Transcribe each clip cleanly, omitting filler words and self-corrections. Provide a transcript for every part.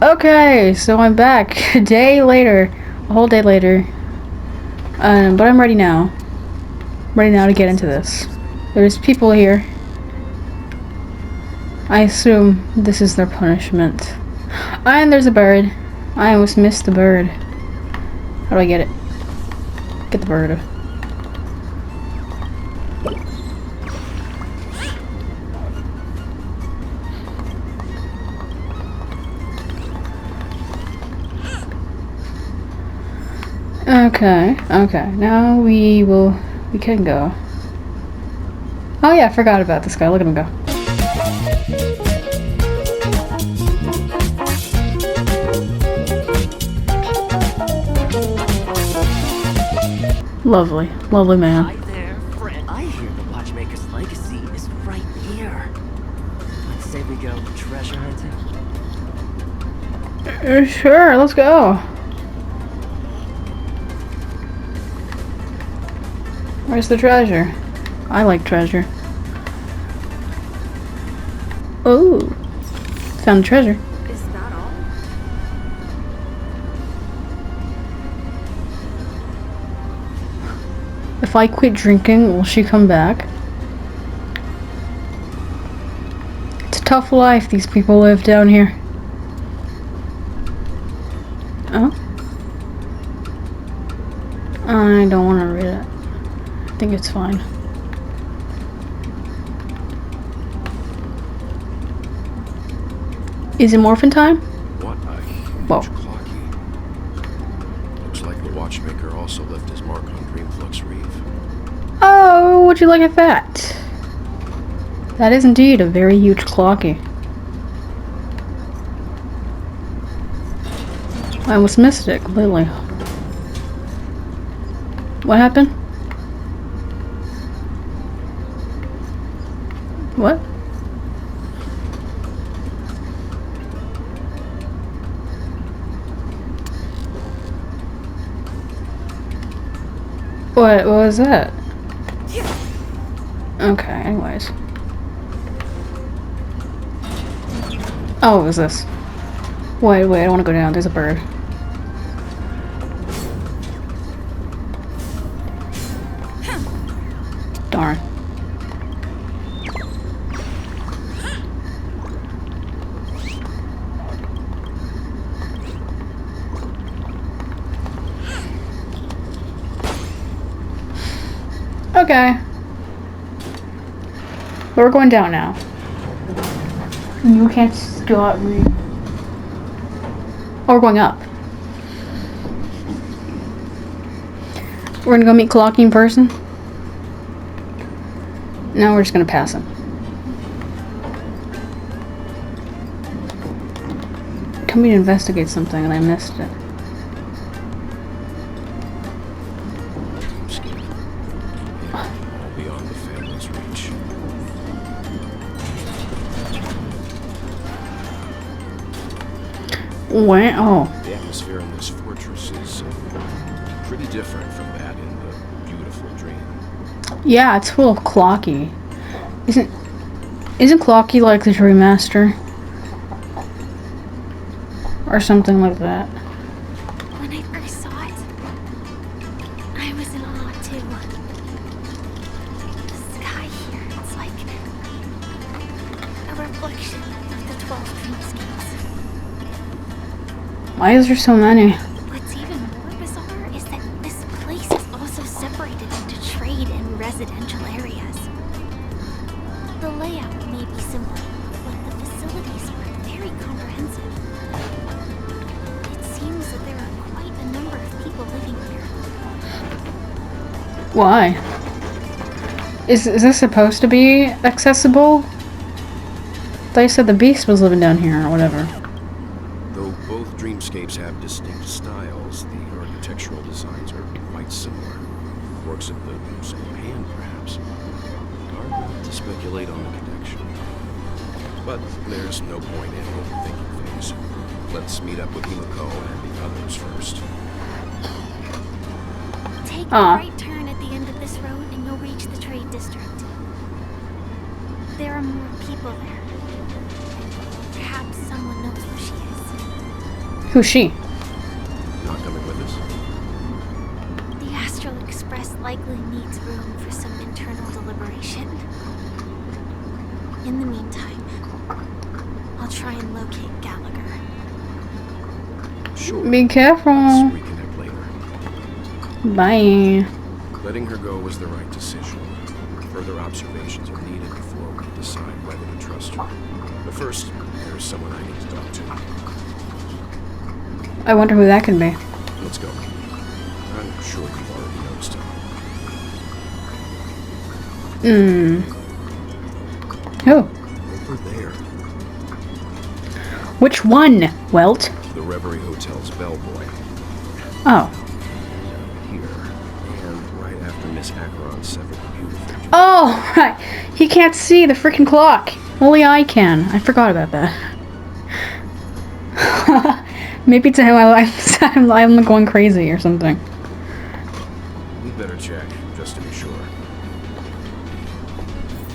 Okay, so I'm back. A day later. A whole day later. But I'm ready now. Ready now to get into this. There's people here. I assume this is their punishment. And there's a bird. I almost missed the bird. How do I get it? Get the bird. Okay, now we can go. Oh yeah, I forgot about this guy, look at him go. Lovely man. Hi there, friend. I hear the Watchmaker's legacy is right here. Let's say we go treasure hunting. Sure, let's go. Where's the treasure? I like treasure. Oh, found treasure. Is that all? If I quit drinking, will she come back? It's a tough life these people live down here. Oh? I don't want to read it. I think it's fine. Is it morphin time? What a huge clocky. Looks like the Watchmaker also left his mark on Dreamflux Reef. Oh, would you look at that? That is indeed a very huge clocky. I almost missed it completely. What happened? What? What was that? Okay, anyways. Oh, what was this? Wait, I don't want to go down. There's a bird. Darn. Okay. But we're going down now. You can't stop me. Oh, we're going up. We're gonna go meet Clocky in person. No, we're just gonna pass him. Told me to investigate something and I missed it. All beyond the family's reach. Wow. The atmosphere in this fortress is pretty different from that in the beautiful dream. Yeah, it's full of Clocky. Isn't Clocky like the Dream Master? Or something like that. When I first saw it, I was in awe too. The sky here, it's like a reflection of the 12 dreamscapes. Why is there so many? What's even more bizarre is that this place is also separated into trade and residential areas. The layout may be simple, but the facilities are very comprehensive. It seems that there are quite a number of people living here. Why? Is this supposed to be accessible? They said the beast was living down here or whatever. Though both dreamscapes have distinct styles, the architectural designs are quite similar. Works of the same hand, perhaps. Hard to speculate on the connection. But there's no point in overthinking things. Let's meet up with Himiko and the others first. Take a right turn at the end of this road and you'll reach the trade district. There are more people there. Perhaps someone knows where she is. Who's she? Not coming with us? The Astral Express likely needs room for some internal deliberation. In the meantime, I'll try and locate Gallagher. Sure. Be careful. Let's reconnect later. Bye. Letting her go was the right decision. Further observations are needed before we decide whether to trust her. But first, there's someone I need to talk to. I wonder who that can be. Let's go. I'm sure you've already noticed him. Who? Over there. Which one? Welt? The Reverie Hotel's bellboy. Oh. Here. And right after Miss Acheron severed the beautiful... Oh, right. He can't see the freaking clock. Only I can. I forgot about that. Maybe to him I'm going crazy or something. We better check, just to be sure.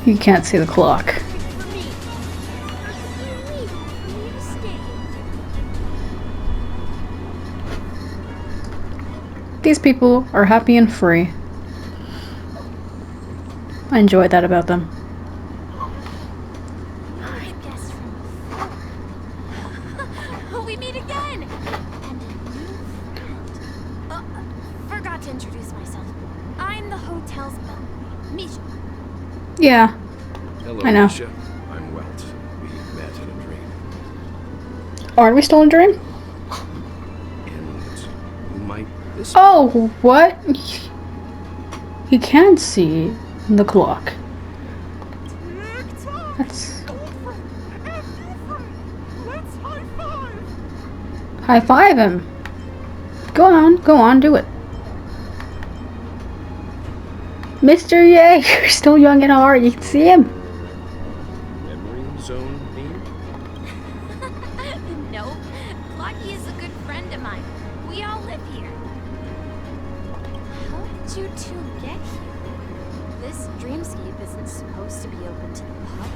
He can't see the clock. For me. For me to stay. These people are happy and free. I enjoy that about them. I guess from before. We meet again! And a new friend. Forgot to introduce myself. I'm the hotel's bellboy, Misha. Yeah. Hello, I know. Misha. I'm Welt. We met in a dream. Aren't we still in a dream? And who might this Oh, what? He can see the clock. That's... High five him. Go on, do it. Mr. Yang, you're still young at heart. You can see him. memory zone beam? Nope. Lucky is a good friend of mine. We all live here. How did you two get here? This dreamscape isn't supposed to be open to the public.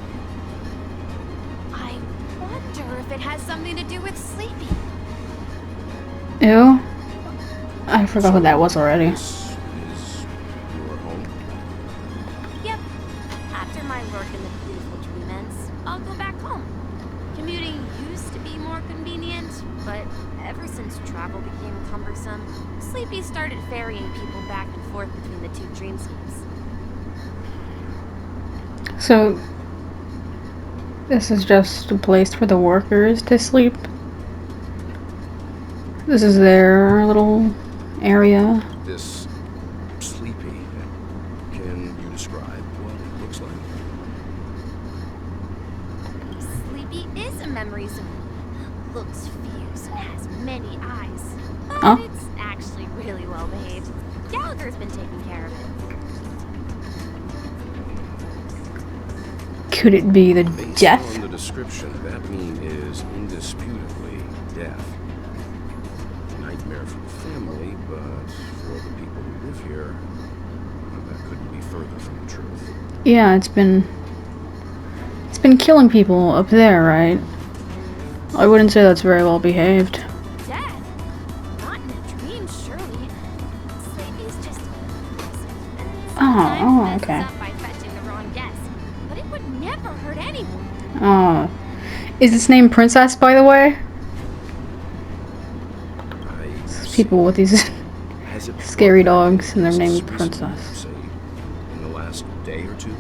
I wonder if it has something to do with Sleepy. Ew. I forgot who that was already. This is your home? Yep. After my work in the beautiful dream ends, I'll go back home. Commuting used to be more convenient, but ever since travel became cumbersome, Sleepy started ferrying people back and forth between the two dreamscapes. So, this is just a place for the workers to sleep. This is their little area. This sleepy. Can you describe what it looks like? Sleepy is a memory zone. Looks fierce and has many eyes. But Oh. it's actually really well behaved. Gallagher's been taking care of it. Could it be the Based death? on the description, that meme is indisputably death. Nightmare for the family, but for the people who live here, that couldn't be further from the truth. Yeah, it's been killing people up there, right? I wouldn't say that's very well behaved. Death? Not in a dream, surely. Sleepy's just Oh, messes okay. up by fetching the wrong guess. But it would never hurt anyone. Oh. Is its name Princess, by the way? I see. People with these Has it scary brought back dogs and they're any named cases recently, Princess. Say, in the last day or two?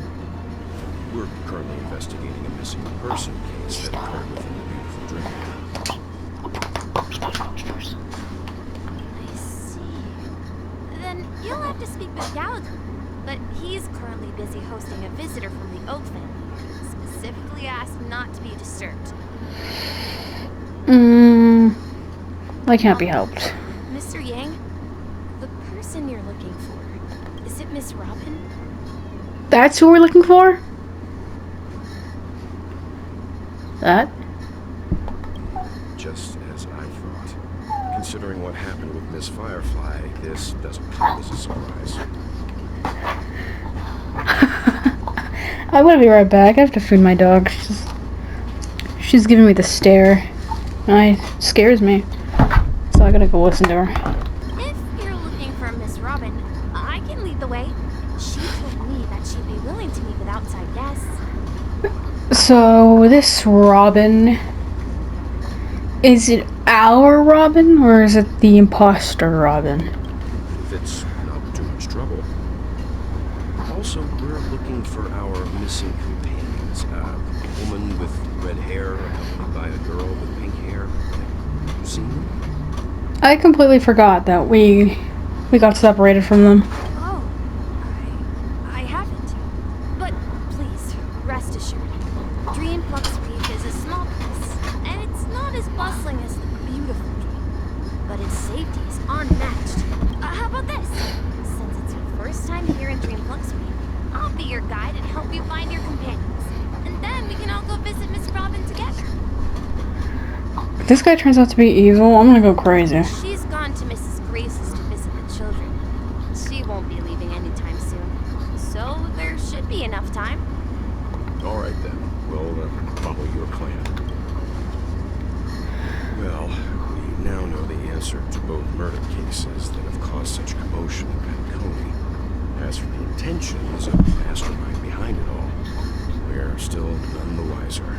We're currently investigating a missing person case that occurred within the beautiful dream. I see. Then you'll have to speak with Gallagher. But he's currently busy hosting a visitor from the Oak family. Specifically asked not to be disturbed. That can't be helped. Mr. Yang, the person you're looking for, is it Miss Robin? That's who we're looking for? That? Just as I thought. Considering what happened with Miss Firefly, this doesn't come as a surprise. I'm gonna be right back. I have to feed my dog. She's giving me the stare. It scares me. so I gotta go listen to her. If you're looking for Miss Robin, I can lead the way. She told me that she'd be willing to meet with outside guests. So, this Robin, is it our Robin, or is it the imposter Robin? If it's not too much trouble. Also, we're looking for our missing companions. A woman with red hair accompanied by a girl with pink hair. Have you seen them? I completely forgot that we got separated from them. Oh, I haven't. But please, rest assured. Dreamplux Reef is a small place, and it's not as bustling as the beautiful Dream. But its safety is unmatched. How about this? Since it's your first time here in Dreamplux Reef, I'll be your guide and help you find your companions. And then we can all go visit Miss Robin together. If this guy turns out to be evil, I'm gonna go crazy. She's gone to Mrs. Grace's to visit the children. She won't be leaving anytime soon. So there should be enough time. All right, then. We'll follow your plan. Well, we now know the answer to both murder cases that have caused such commotion in Penacony. As for the intentions of the mastermind behind it all, we're still none the wiser.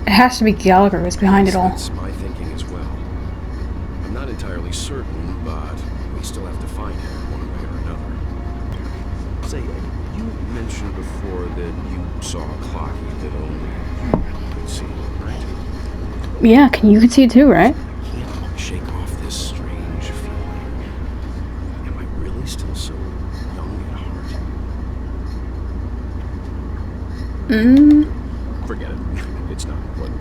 It has to be Gallagher who's behind it all. That's my thinking as well. I'm not entirely certain, but we still have to find him one way or another. Say, you mentioned before that you saw a clock that only you could see, right? Yeah, you can see it too, right? I can't shake off this strange feeling. Am I really still so young at heart? Forget it. It's not important.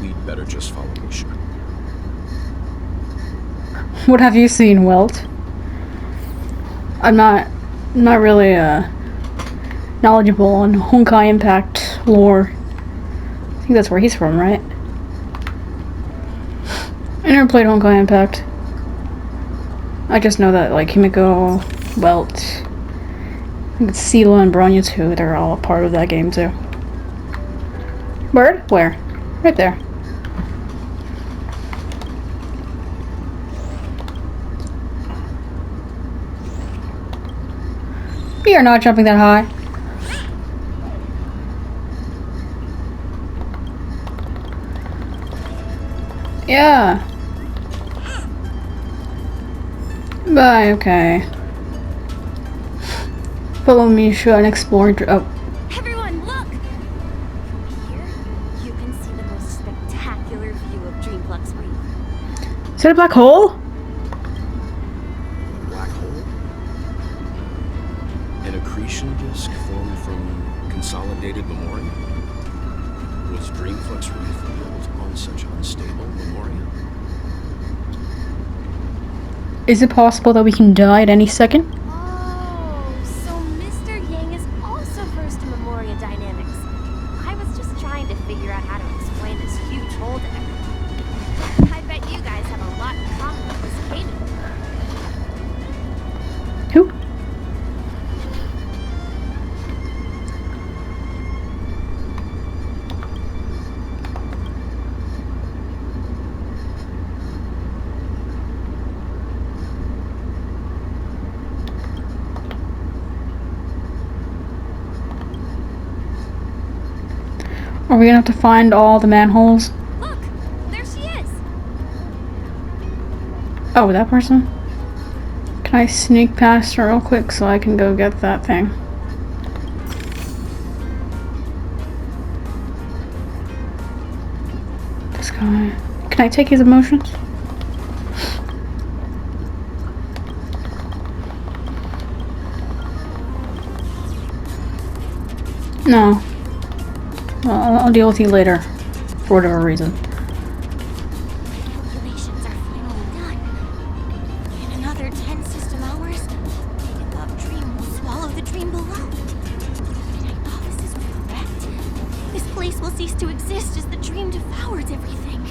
We'd better just follow Misha. What have you seen, Welt? I'm not really knowledgeable on Honkai Impact lore. I think that's where he's from, right? I never played Honkai Impact. I just know that like Himiko, Welt, I think it's Sela and Bronya too. They're all a part of that game too. Bird? Where? Right there. We are not jumping that high. Yeah. Bye, okay. Follow Misha and explore. Oh. Everyone, look! From here, you can see the most spectacular view of Dreamplux Reef. Is that a black hole? A black hole? An accretion disk formed from consolidated memoria? Was Dreamplux Reef built on such unstable memoria? Is it possible that we can die at any second? Oh, so Mr. Yang is also versed in Memoria dynamics. I was just trying to figure out how to explain this huge hole to everyone. I bet you guys have a lot in common with this Katie. Who? Are we gonna have to find all the manholes? Look, there she is. Oh, that person? Can I sneak past her real quick so I can go get that thing? This guy. Can I take his emotions? No. Well, I'll deal with you later. For whatever reason. Calculations are finally done. In another 10 system hours, the above dream will swallow the dream below. My hypothesis was correct. This place will cease to exist as the dream devours everything.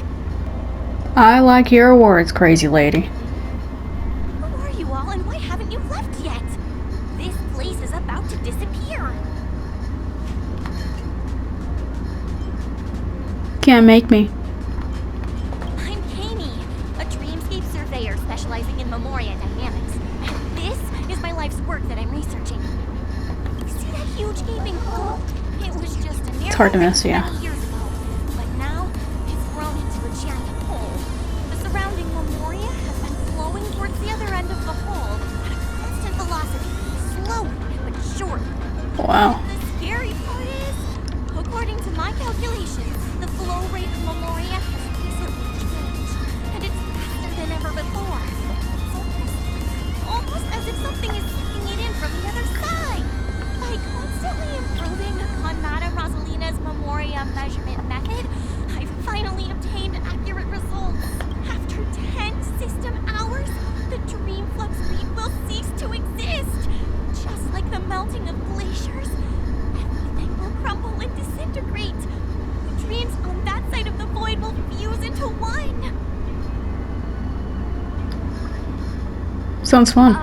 I like your words, crazy lady. Who are you all, and why haven't you left yet? This place is about to disappear. Can't make me. work that I'm researching. See that huge gaping hole? It was just a narrow It's hard to miss, yeah. 20 years ago, but now it's grown into a giant hole. The surrounding memoria has been flowing towards the other end of the hole at a constant velocity, slowly but surely. Wow. The scary part is, according to my calculations, the flow rate of memoria has recently changed, and it's faster than ever before. It's almost as if something is sucking it in from the other side. By constantly improving upon Madame Rosalina's memoria measurement method, I've finally obtained accurate results. After 10 system hours, the dream flux reef will cease to exist. Just like the melting of glaciers, everything will crumble and disintegrate. The dreams on that side of the void will fuse into one. Sounds fun.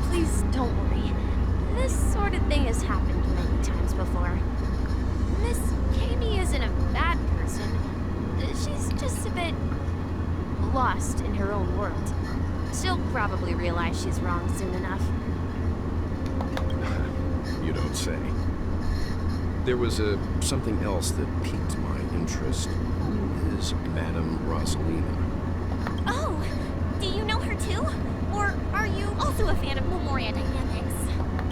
Please don't worry. This sort of thing has happened many times before. Miss Kami isn't a bad person. She's just a bit lost in her own world. She'll probably realize she's wrong soon enough. You don't say. There was something else that piqued my interest. Who is Madame Rosalina? Oh, do you know her too? Or are you also a fan of Memoria Dynamics?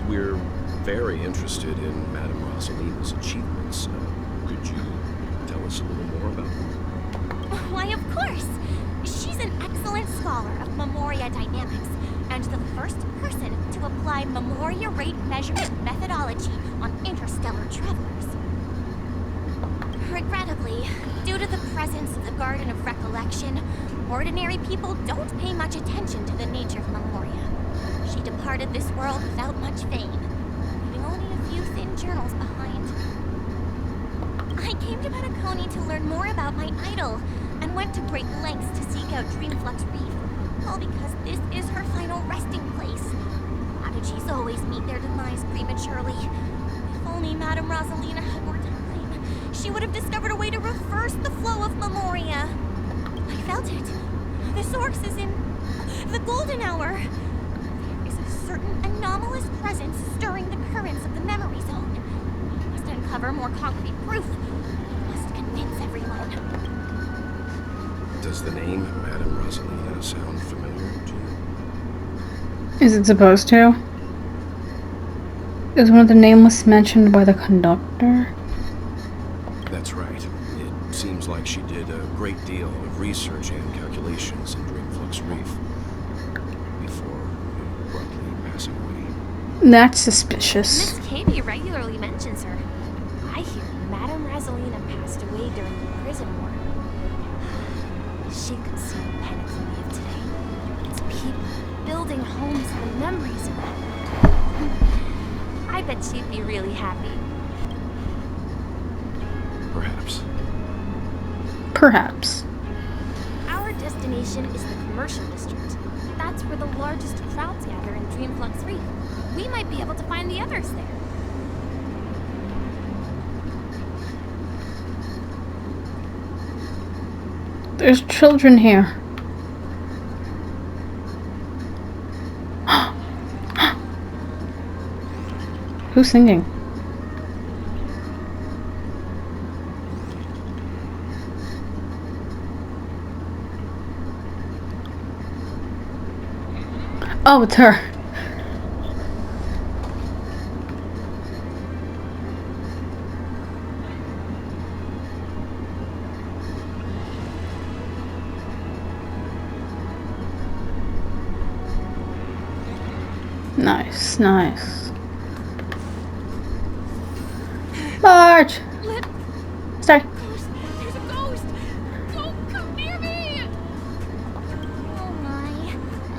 We're very interested in Madame Rosalina's achievements. Could you tell us a little more about them? Why, of course! She's an excellent scholar of Memoria Dynamics, and the first person to apply Memoria rate measurement methodology on interstellar travelers. Regrettably, due to the presence of the Garden of Recollection, ordinary people don't pay much attention to the nature of Memoria. She departed this world without much fame, leaving only a few thin journals behind. I came to Penacony to learn more about my idol, and went to great lengths to seek out Dreamflux Reef, all because this is her final resting place. Prodigies always meet their demise prematurely. If only Madame Rosalina had more time, she would have discovered a way to reverse the flow of Memoria. I felt it. The source is in the golden hour. There is a certain anomalous presence stirring the currents of the memory zone. We must uncover more concrete proof. We must convince everyone. Does the name Madame Rosalina sound familiar to you? Is it supposed to? Is one of the nameless mentioned by the conductor? That's right. It seems like she did a great deal of research and calculations in Dreamflux Reef before abruptly passing away. That's suspicious. Miss Kami regularly mentions her. I hear Madame Rosalina passed away during the prison war. She could see the Penacony of today. It's people building homes and the memories of them. I bet she'd be really happy. Perhaps. Perhaps. Our destination is the commercial district. That's where the largest crowds gather in Dreamflux Reef. We might be able to find the others there. There's children here. Who's singing? Oh, it's her. Nice, nice. March! Stay. There's a ghost! Don't come near me! Oh my.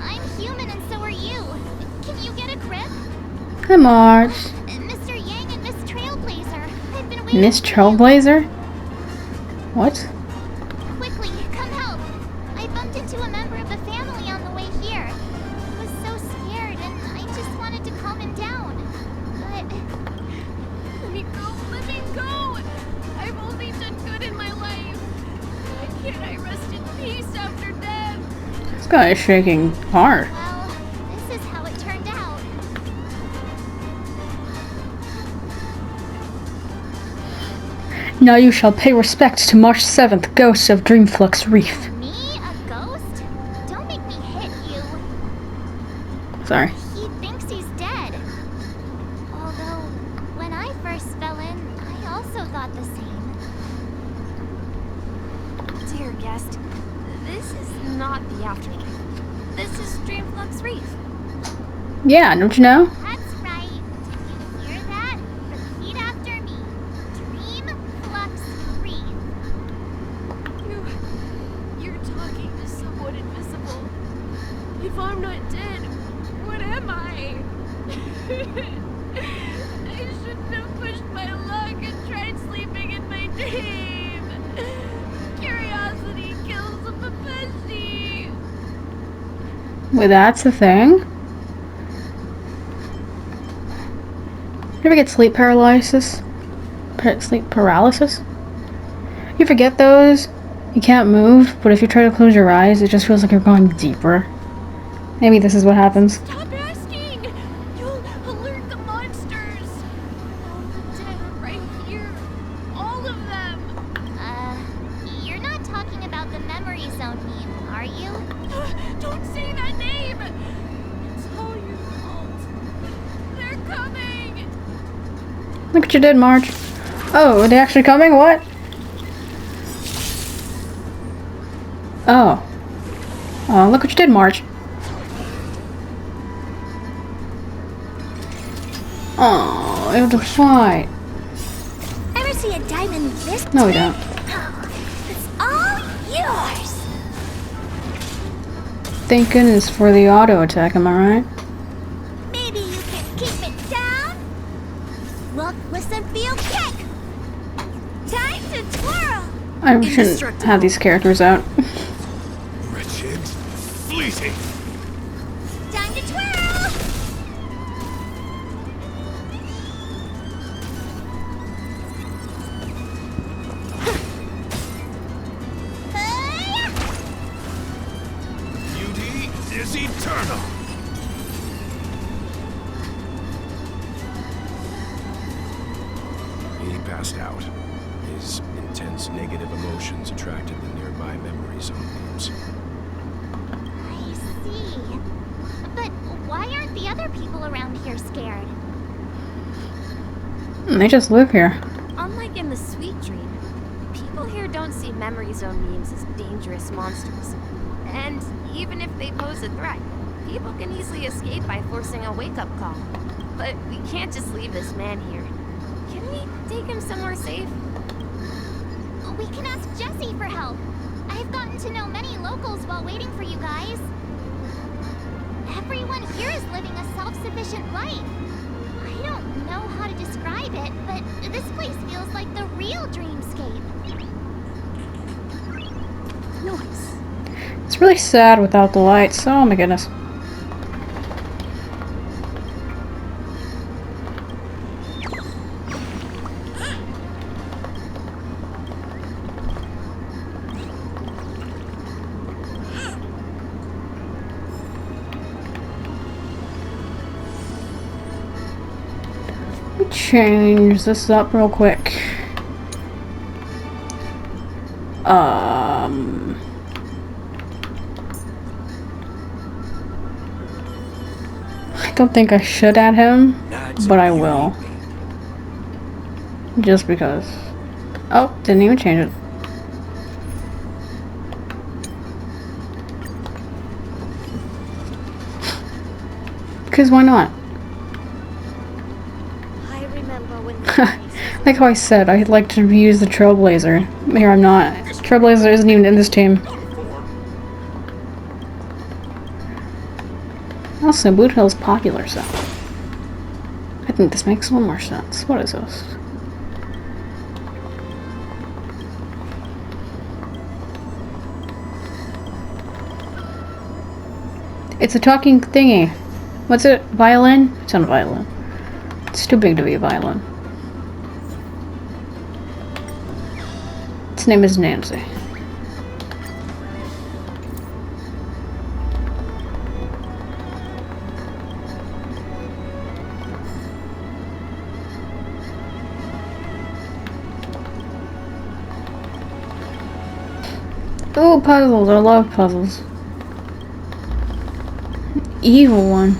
I'm human and so are you. Can you get a grip? Hi, March. Mr. Yang and Miss Trailblazer. I've been waiting Miss for you. Trailblazer? What? Quickly, come help. I bumped into a member of the family on the way here. He was so scared and I just wanted to calm him down. But... Let me go! Let me go! I've only done good in my life. Why can't I rest in peace after death? This guy is shaking hard. well, this is how it turned out. Now you shall pay respect to March 7th, ghost of Dreamflux Reef. Me? A ghost? Don't make me hit you. Sorry. He thinks he's dead. Although, when I first fell in, I also thought the same. Dear guest, this is not the afterlife. This is Dreamflux Reef. Yeah, don't you know? That's right. Did you hear that? Repeat after me. Dream Flux Reef. You're talking to someone invisible. If I'm not dead, what am I? I shouldn't have pushed my luck and tried sleeping in my dream. Curiosity kills a Papeshi. Wait, that's the thing? You ever get sleep paralysis? Sleep paralysis? You forget those? You can't move, but if you try to close your eyes, it just feels like you're going deeper. Maybe this is what happens. Stop asking! You'll alert the monsters! All the dead are right here. All of them! You're not talking about the memory zone meme, are you? Don't say that name! It's all your fault. They're coming! Look what you did, Marge. Oh, are they actually coming? What? Oh. Oh, look what you did, Marge. Oh, it was a fight. Ever see a diamond this No, we big? don't. It's all yours! Thank goodness for the auto attack, am I right? Maybe you can keep it down? Look, listen, feel, kick! Time to twirl! I shouldn't have these characters out. Wretched, fleeting. Time to twirl! Hiya! Beauty is eternal. He passed out. His intense negative emotions attracted the nearby memory zone beams. I see. But why aren't the other people around here scared? They just live here. Unlike in the Sweet Dream, people here don't see memory zone memes as dangerous monsters. And even if they pose a threat, people can easily escape by forcing a wake-up call. But we can't just leave this man here. Can we take him somewhere safe? We can ask Jessie for help. I've gotten to know many locals while waiting for you guys. Everyone here is living a self-sufficient life. I don't know how to describe it, but this place feels like the real dreamscape. Noise. It's really sad without the lights. Oh my goodness. Let me change this up real quick. I don't think I should add him, but I will. Just because. Oh, didn't even change it. Because why not? I remember when Like how I said, I'd like to use the Trailblazer. Here I'm not. Trailblazer isn't even in this team. Also, Boot Hill's popular, so I think this makes one more sense. What is this? It's a talking thingy. What's it? Violin? It's not a violin. It's too big to be a violin. Its name is Nancy. Ooh, puzzles. I love puzzles. Evil one.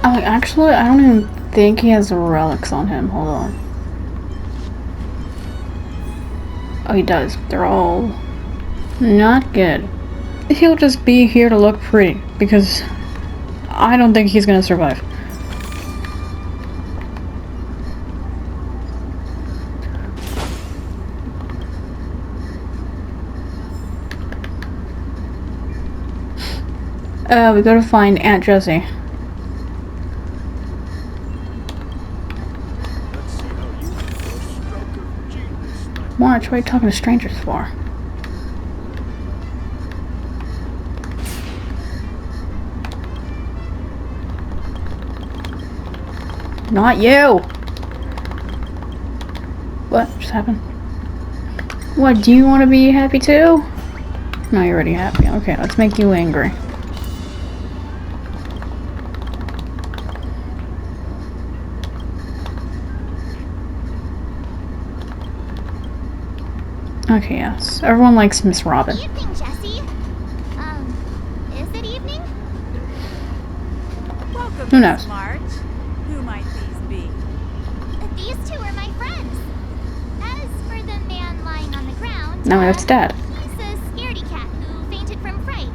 Oh, actually, I don't even think he has relics on him. Hold on. Oh, he does. They're all not good. He'll just be here to look pretty, because I don't think he's gonna survive. We gotta find Aunt Jessie. March, what are you talking to strangers for? Not you! What just happened? What, do you want to be happy too? No, you're already happy. Okay, let's make you angry. Okay, yes. Everyone likes Miss Robin. Evening, Jessie. Is it evening? Welcome, Who knows? Miss March. Who might these be? These two are my friends. As for the man lying on the ground, No, that's Dad. he's a scaredy cat who fainted from fright.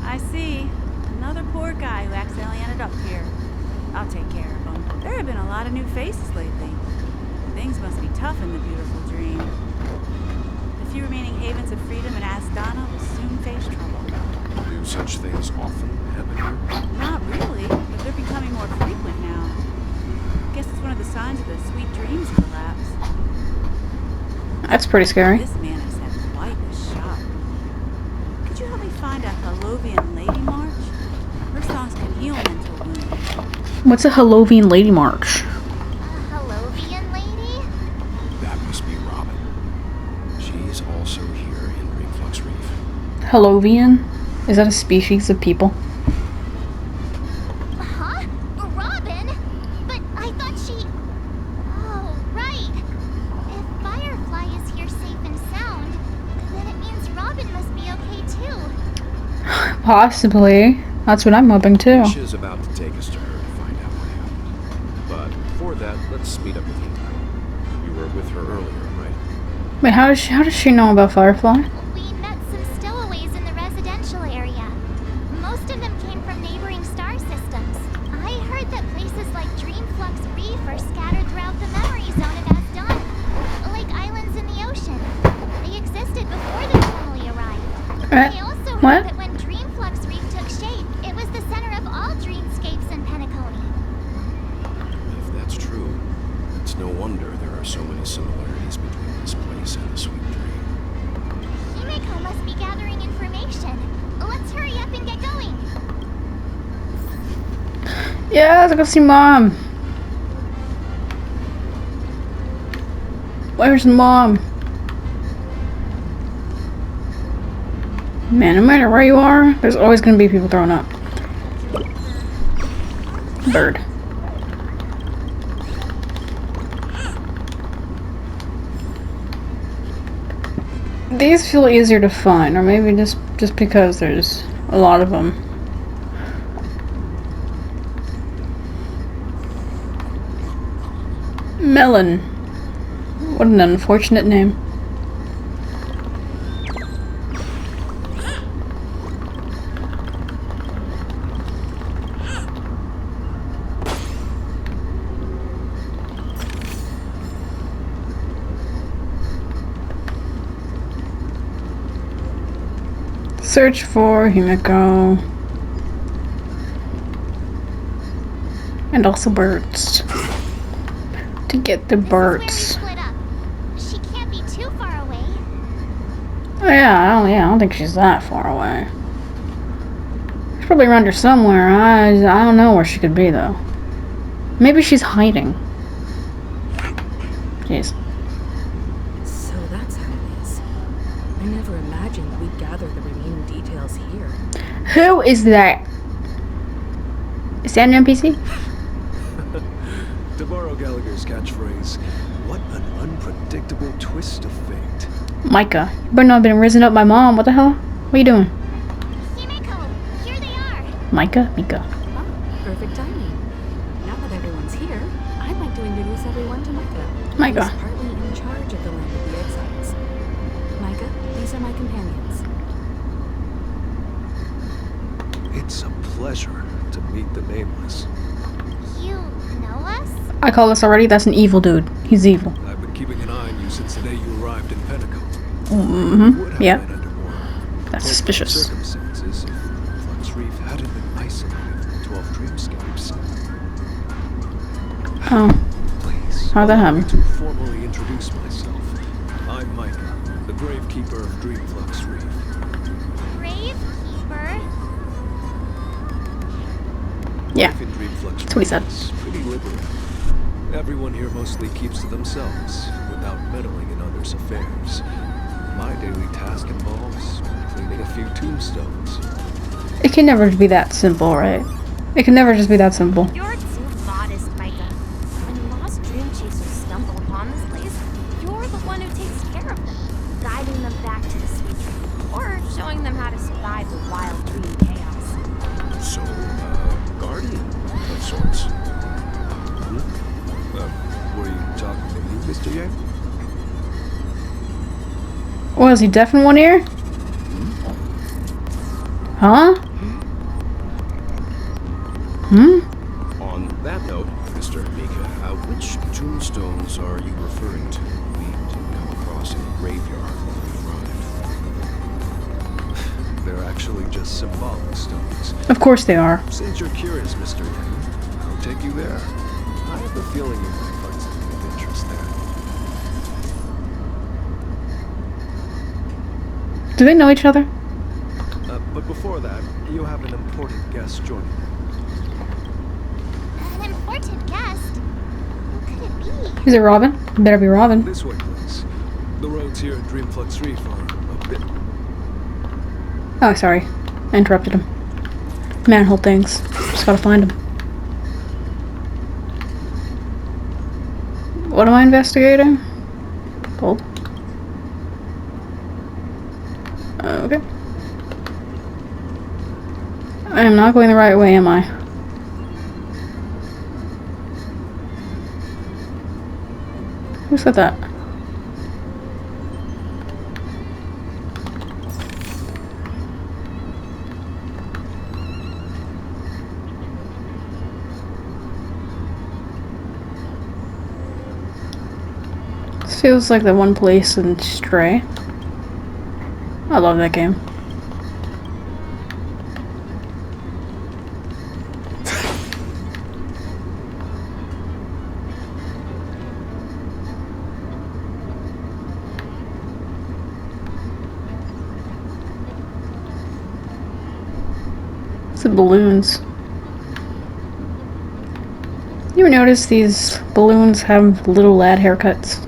I see. Another poor guy who accidentally ended up here. I'll take care of him. There have been a lot of new faces lately. Things must be tough in the beautiful dream. The few remaining havens of freedom in Asdana will soon face trouble. Do such things often happen here? Not really, but they're becoming more frequent now. Guess it's one of the signs of the sweet dreams collapse. That's pretty scary. This man has had quite a shock. Could you help me find a Halovian lady march? Her songs can heal mental wounds. What's a Halovian Lady March? A Halovian lady? That must be Robin. She's also here in Reflux Reef. Halovian? Is that a species of people? Huh? Robin? But I thought she... Oh, right. If Firefly is here safe and sound, then it means Robin must be okay too. Possibly. That's what I'm hoping too. Nisha is about to take us to her to find out what happened. But before that, let's meet up with you. You were with her earlier, right? Wait, how does she know about Firefly? We met some stowaways in the residential area. Most of them came from neighboring star systems. I heard that places like Dreamflux Reef are scattered throughout the memory zone of Asdana, like islands in the ocean. They existed before the family arrived. I also what? heard that when Dreamflux Reef took shape, it was the center of all dreamscapes in Penacony. If that's true, it's no wonder there are so many similarities between this place and the Sweet Dream. Himeko must be gathering information. Let's hurry up and get going. Yeah, let's go see Mom. Where's Mom? Man, no matter where you are, there's always gonna be people throwing up. Bird. These feel easier to find, or maybe just because there's a lot of them. Melon. What an unfortunate name. Search for Himeko. And also birds. To get the birds. This is where we split up. She can't be too far away. Oh yeah, I don't think she's that far away. She's probably around here somewhere. I don't know where she could be though. Maybe she's hiding. Jeez. So that's how it is. I never imagined we'd gather the remaining details here. Who is that? Is that an NPC? To borrow Gallagher's catchphrase, what an unpredictable twist of fate. Micah. You better not have been risen up by mom. What the hell? What are you doing? Himeko, here they are. Micah? Mika. Oh, perfect timing. Now that everyone's here, I'd like to introduce everyone to Micah. Micah. Who's partly in charge of the land of the exiles. Micah, these are my companions. It's a pleasure to meet the Nameless. You know us? I call this already. That's an evil dude. He's evil. I've been keeping an eye on you since the day you arrived in Penacony. Mm-hmm. Would have Yeah. been under more That's appropriate suspicious. circumstances if Flux Reef hadn't been isolated from the 12 dreamscapes. Oh. Please, How'd that allow me happen? to formally introduce myself. I'm Micah, the Gravekeeper of Dream Flux Reef. Gravekeeper? Yeah. Life in Dream Flux That's what he said. is pretty liberating. Everyone here mostly keeps to themselves, without meddling in others' affairs. My daily task involves cleaning a few tombstones. It can never be that simple, right? It can never just be that simple. You're too modest, Micah. When lost dream chasers stumble upon this place, you're the one who takes care of them, guiding them back to the sweet dream, or showing them how to survive the wild dream chaos. So, guardian of sorts. Were you talking to me, Mr. Yang? Well, is he deaf in one ear? Huh? On that note, Mr. Mika, which tombstones are you referring to? We didn't come across any graveyard when we arrived. They're actually just symbolic stones. Of course they are. Since you're curious, Mr. Yang, I'll take you there. I have a feeling you might find something of interest there. Do they know each other? But before that, you have an important guest joining you. An important guest? Who could it be? Is it Robin? It better be Robin. This way, please. The roads here at Dream Flux Reef are a bit... Oh, sorry. I interrupted him. Manhole things. Just gotta find him. What am I investigating? Gold. Okay. I am not going the right way, am I? Who said that? This feels like the one place in Stray. I love that game. It's the balloons. You ever notice these balloons have little lad haircuts?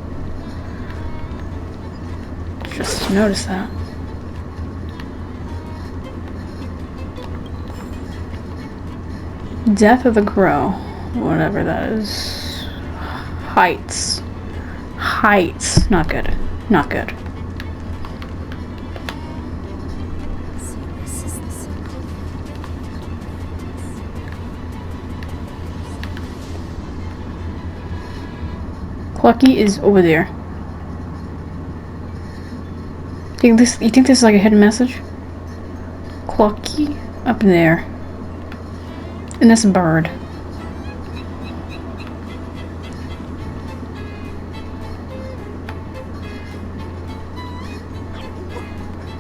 Just notice that. Death of the Crow. Whatever that is. Heights. Heights. Not good. Not good. So this is the symbol. Clucky is over there. You think this is like a hidden message? Clucky up there. And this bird.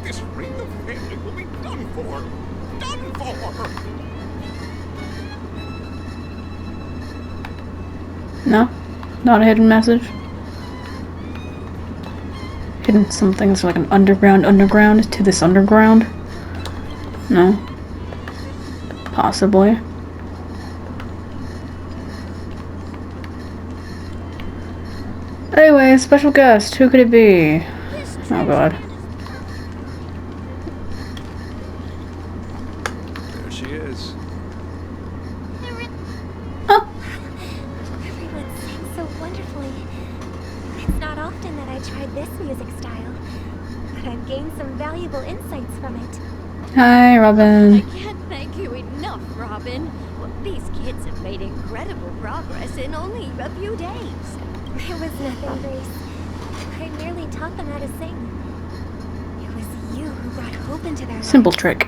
This ring of family will be done for! Done for! No? Not a hidden message? Hidden something that's like an underground to this underground? No? Possibly. Anyway, special guest. Who could it be? Oh god. There she is. Oh, Everyone sings so wonderfully. It's not often that I tried this music style, but I've gained some valuable insights from it. hi, I Robin. can't thank you enough, Robin. Well, these kids have made incredible progress in only a few days. It was nothing, Grace. I merely taught them how to sing. It was you who brought hope into their Simple lives. trick.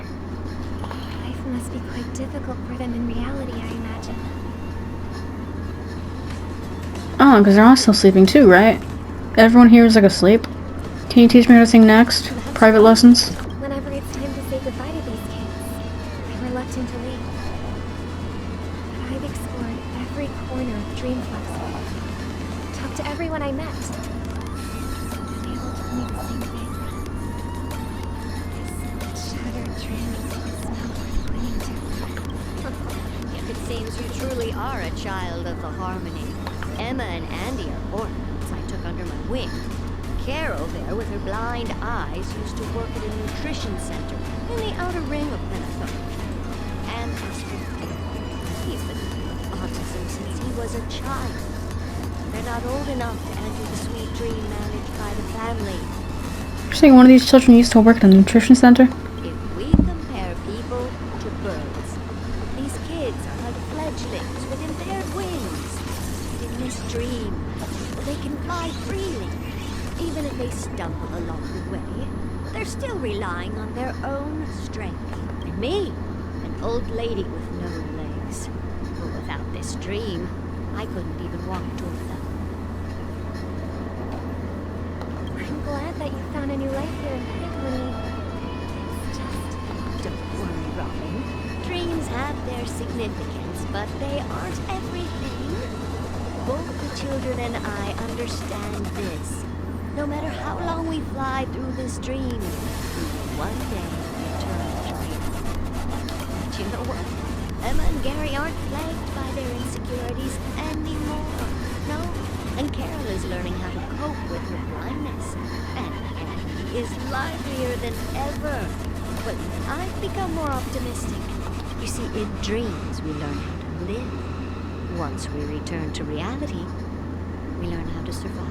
Life must be quite difficult for them in reality, I imagine. Oh, because they're all still sleeping too, right? Everyone here is like asleep. Can you teach me how to sing next? Private lessons? Whenever it's time to say goodbye to these kids, I'm reluctant to leave. But I've explored every corner of Dreamflux. Talked to everyone I met. They all told me the same thing. This shattered dream is not worth clinging to. If it seems you truly are a child of the Harmony. Emma and Andy are orphans I took under my wing. Carol there, with her blind eyes, used to work at a nutrition center in the outer ring of Penacony. And as for he's been with autism since he was a child. They're not old enough to enter the sweet dream managed by the family. You're saying one of these children used to work at a nutrition center? If we compare people to birds, these kids are like fledglings with impaired wings. In this dream, they can fly freely. Even if they stumble along the way, they're still relying on their own strength. And me, an old lady with no legs. But without this dream, I couldn't even walk toward them. I'm glad that you found a new life here in Penacony. It's just... Don't worry, Robin. Dreams have their significance, but they aren't everything. Both the children and I understand this. No matter how long we fly through this dream, we will one day return to reality. But you know what? Emma and Gary aren't plagued by their insecurities anymore. No, and Carol is learning how to cope with her blindness. And Andy is livelier than ever. But I've become more optimistic. You see, in dreams we learn how to live. Once we return to reality, we learn how to survive.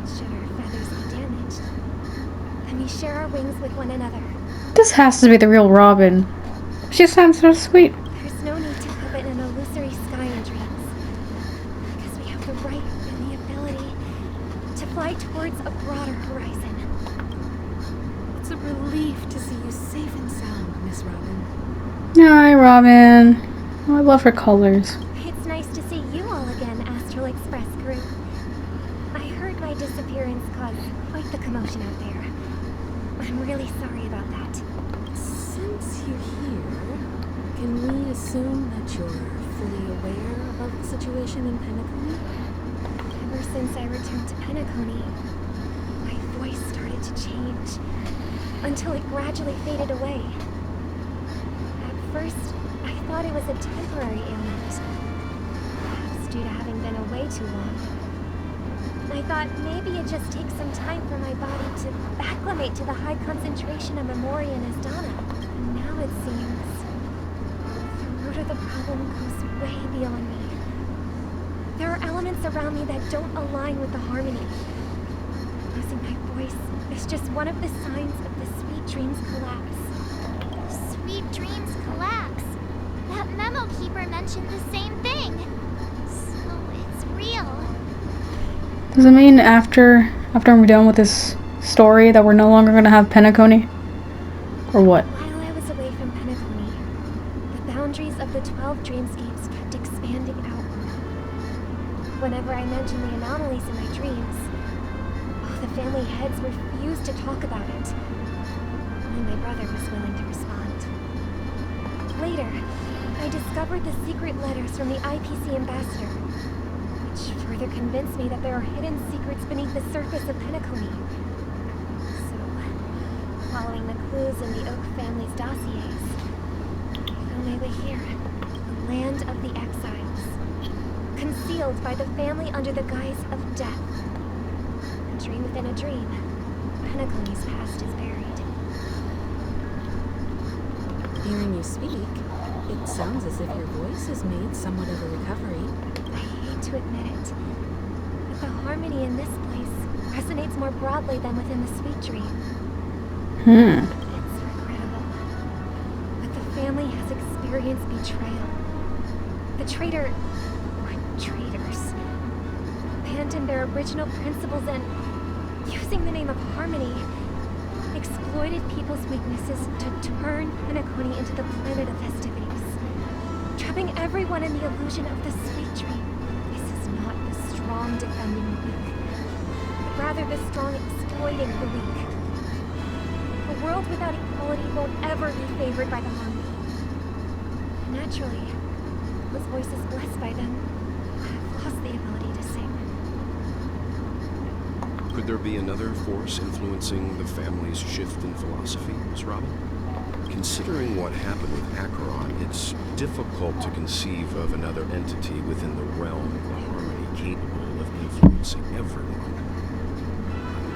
Should our feathers be damaged, then we share our wings with one another. This has to be the real Robin. She sounds so sweet. There's no need to covet an illusory sky in dreams, because we have the right and the ability to fly towards a broader horizon. It's a relief to see you safe and sound, Miss Robin. Hi, Robin. Oh, I love her colors. It's nice to see you all again, Astral Express crew. I heard my disappearance caused quite the commotion out there. I'm really sorry about that. Since you're here, can we assume that you're fully aware of the situation in Penacony? Ever since I returned to Penacony, my voice started to change, until it gradually faded away. At first, I thought it was a temporary ailment, perhaps due to having been away too long. I thought maybe it just takes some time for my body to acclimate to the high concentration of Memoria and Asdana. And now it seems the root of the problem goes way beyond me. There are elements around me that don't align with the harmony. Losing my voice is just one of the signs of the Sweet Dreams collapse. Sweet Dreams collapse. That memo keeper mentioned the same thing. So it's real. Does it mean after we're done with this story that we're no longer going to have Penacony? Or what? While I was away from Penacony, the boundaries of the 12 dreamscapes kept expanding outward. Whenever I mentioned the anomalies in my dreams, the family heads refused to talk about it. Only my brother was willing to respond. Later, I discovered the secret letters from the IPC ambassador, which further convinced me that there are hidden secrets beneath the surface of Penacony. So, following the clues in the Oak family's dossiers, I found my way here, the land of the exiles, concealed killed by the family under the guise of death. A dream within a dream. Penacony's past is buried. Hearing you speak, it sounds as if your voice has made somewhat of a recovery. I hate to admit it, but the harmony in this place resonates more broadly than within the sweet dream. It's regrettable, but the family has experienced betrayal. The traitor, or traitors, abandoned their original principles and, using the name of harmony, exploited people's weaknesses to turn Penacony into the planet of festivities, trapping everyone in the illusion of the sweet dream. This is not the strong defending the weak, but rather the strong exploiting the weak. A world without equality won't ever be favored by the harmony. Naturally, those voices blessed by them have lost the ability to sing. Could there be another force influencing the family's shift in philosophy, Miss Robin? Considering what happened with Acheron, it's difficult to conceive of another entity within the realm of the harmony capable of influencing everyone.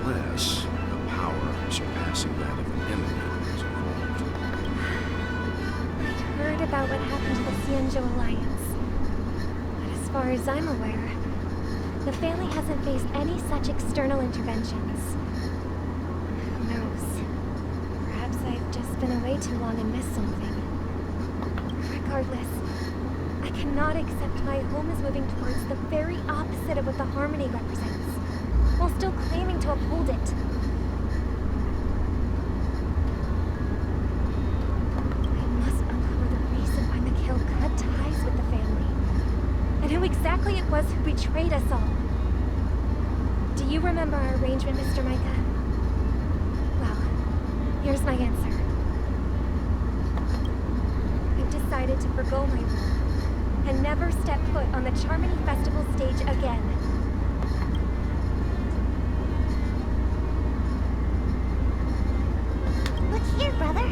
Unless a power surpassing that of an enemy is involved. I'd heard about what happened to the Cienjo Alliance, but as far as I'm aware, the family hasn't faced any such external interventions. Who knows? Perhaps I've just been away too long and missed something. Regardless, I cannot accept my home is moving towards the very opposite of what the harmony represents, while still claiming to uphold it. I must uncover the reason why Mikhail cut ties with the family, and who exactly it was who betrayed us all. Do you remember our arrangement, Mr. Micah? Well, here's my answer. I've decided to forgo my role and never step foot on the Charmony Festival stage again. Look here, brother.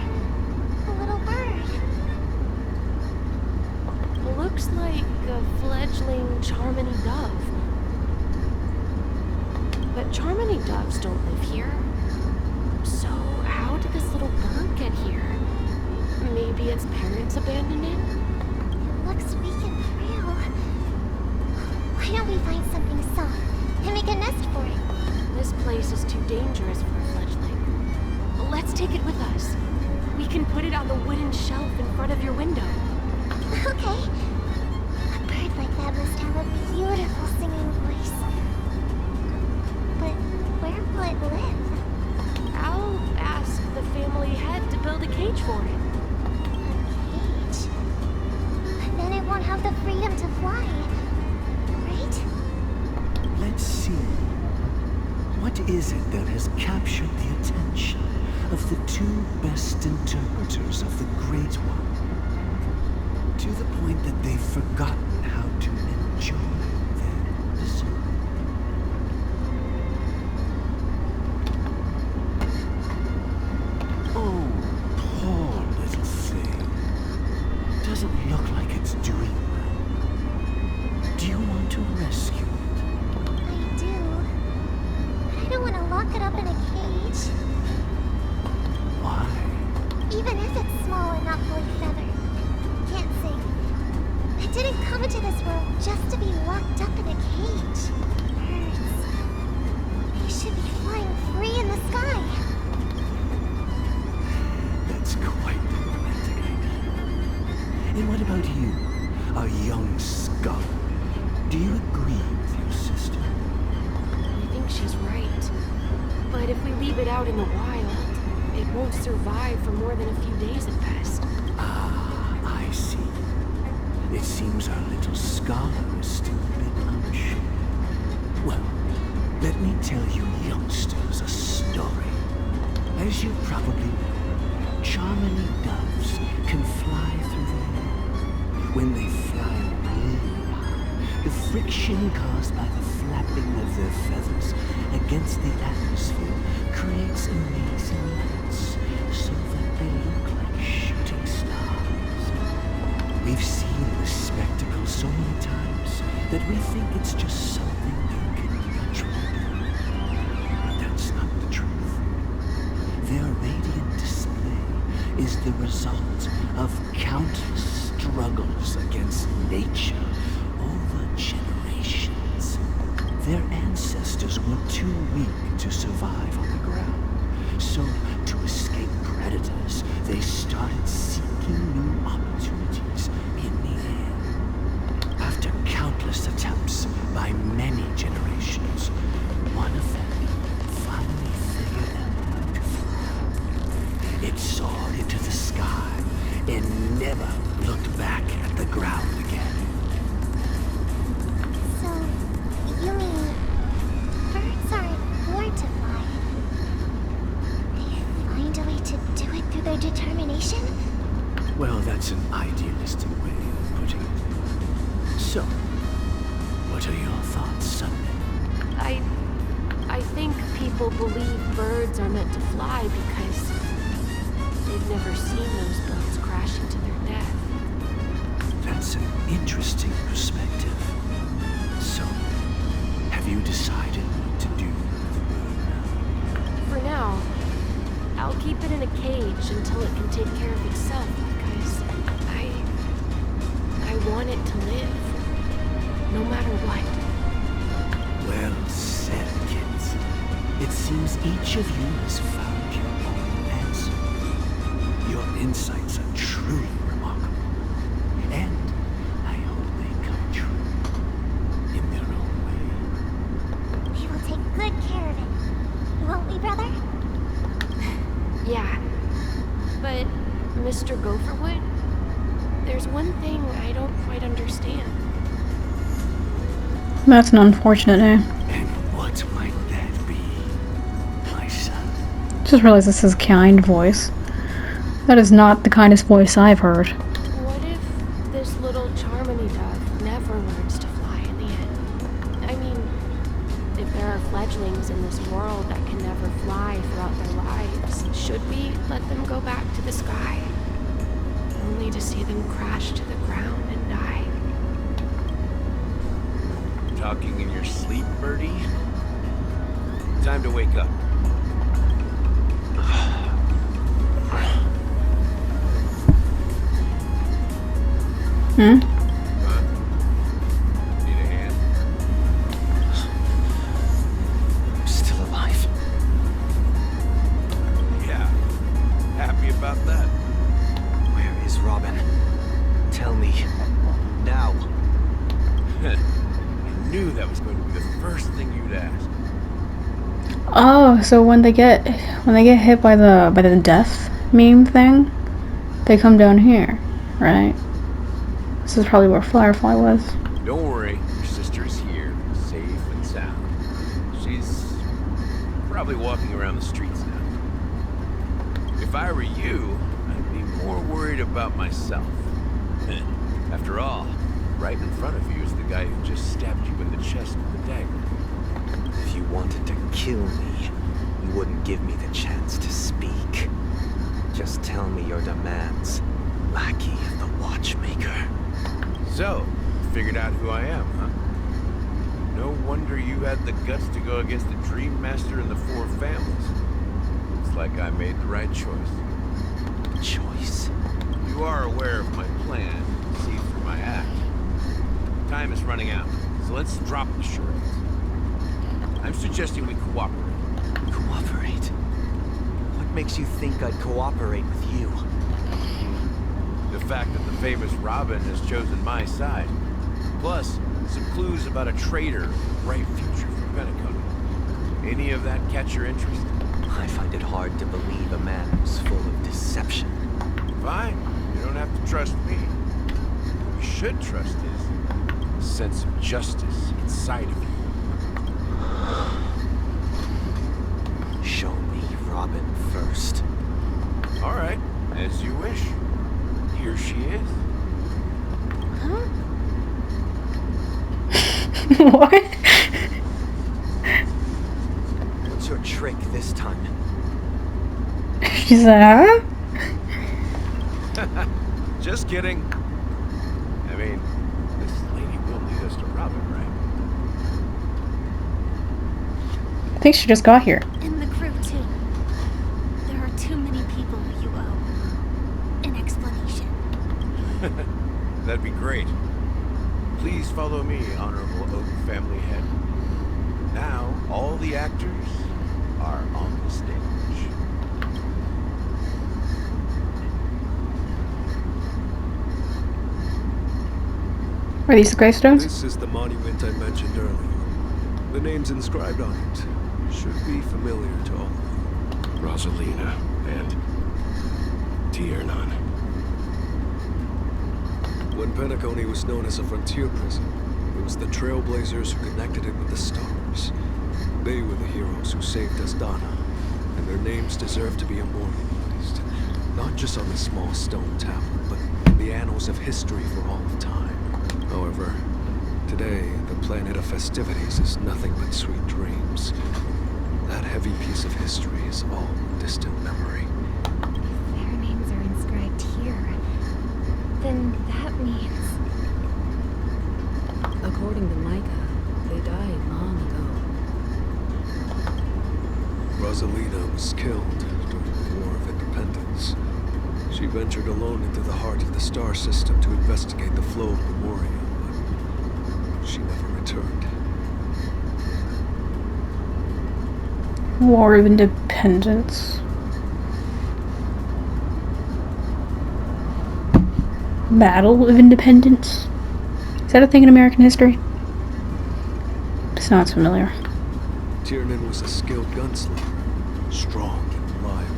A little bird. Looks like a fledgling Charmony dove. But Charmony doves don't live here. So how did this little bird get here? Maybe its parents abandoned it? It looks weak and frail. Why don't we find something soft and make a nest for it? This place is too dangerous for a fledgling. Let's take it with us. We can put it on the wooden shelf in front of your window. Okay. A bird like that must have a beautiful singing voice. But where will it live? I'll ask the family head to build a cage for it. A cage? But then it won't have the freedom to fly, right? Let's see. What is it that has captured the attention of the two best interpreters of the Great One? To the point that they've forgotten how to enjoy their dessert. Oh, poor little thing. Doesn't look like it's doing well. Do you want to rescue it? I do. But I don't want to lock it up in a cage. Why? Even if it's small and not fully feathered. Can't sing. I didn't come into this world just to be locked up in a cage. Birds. They should be flying free in the sky. That's quite the romantic idea. And what about you, our young scholar? Do you agree with your sister? I think she's right. But if we leave it out in the wild, it won't survive for more than a few days at best. Ah, I see. It seems our little scholar is still a bit unsure. Well, let me tell you youngsters a story. As you probably know, Charmony doves can fly through the air. When they fly really high, the friction caused by the flapping of their feathers against the atmosphere creates amazing lights, so that they look like shooting stars. We've seen this spectacle people so many times that we think it's just something they can naturally do. But that's not the truth. Their radiant display is the result of countless struggles against nature over generations. Their ancestors were too weak to survive on the ground, so to escape predators, they started seeking new opportunities in the air. After countless attempts by many generations, one of them finally figured out how to fly. It soared into the sky and never looked back at the ground again. So, you mean birds aren't born to fly? They find a way to do it through their determination? Well, that's an idealistic way of putting it. So, what are your thoughts, Sunday? I think people believe birds are meant to fly because they've never seen those birds crashing to their death. That's an interesting perspective. So, have you decided what to do with the bird now? For now, I'll keep it in a cage until it can take care of itself because I want it to live, no matter what. Well said, kids. It seems each of you has found your own answer. Your insights are truly remarkable. And I hope they come true in their own way. We will take good care of it. Won't we, brother? Yeah, but Mr. Gopherwood, there's one thing I don't quite understand. That's an unfortunate name. And what might that be, my son? Just realized this is kind voice. That is not the kindest voice I've heard. What if this little Charmony dove never learns to fly in the end? I mean, if there are fledglings in this world that can never fly throughout their lives, should we let them go back to the sky? Only to see them crash to the ground and die? Talking in your sleep, Birdie? Time to wake up. Hmm? Huh? Need a hand? I'm still alive. Yeah. Happy about that? Where is Robin? Tell me. Now. I knew that was going to be the first thing you'd ask. Oh, so when they get hit by the death meme thing, they come down here, right? This is probably where Firefly was. Don't worry, your sister is here, safe and sound. She's probably walking around the streets now. If I were you, I'd be more worried about myself. After all, right in front of you is the guy who just stabbed you in the chest with the dagger. If you wanted to kill me, you wouldn't give me the chance to speak. Just tell me your demands, lackey of the Watchmaker. So, figured out who I am, huh? No wonder you had the guts to go against the Dream Master and the Four Families. Looks like I made the right choice. Choice? You are aware of my plan, see through my act. Time is running out, so let's drop the charades. I'm suggesting we cooperate. Cooperate? What makes you think I'd cooperate with you? The fact that the famous Robin has chosen my side. Plus, some clues about a traitor with a bright future for Penacony. Any of that catch your interest? I find it hard to believe a man who's full of deception. Fine. You don't have to trust me. What you should trust is a sense of justice inside of you. Show me Robin first. All right, as you wish. Here she is. Huh? What? What's your trick this time? She said, huh? Just kidding. I mean, this think she just got here. And the crew, too. There are too many people you owe an explanation. That'd be great. Please follow me, Honorable Oak Family Head. Now, all the actors are on the stage. Are these the gravestones? This is the monument I mentioned earlier. The names inscribed on it should be familiar to all of you. Rosalina and Tiernan. When Penacony was known as a frontier prison, it was the trailblazers who connected it with the stars. They were the heroes who saved Asdana, and their names deserve to be immortalized. Not just on the small stone tablet, but in the annals of history for all of time. However, today, the planet of festivities is nothing but sweet dreams. That heavy piece of history is all distant memory. Their names are inscribed here. Then that means... According to Micah, they died long ago. Rosalina was killed during the War of Independence. She ventured alone into the heart of the star system to investigate the flow of Memoria, but she never returned. War of Independence. Battle of Independence? Is that a thing in American history? Sounds familiar. Tiernan was a skilled gunslinger, strong and reliable.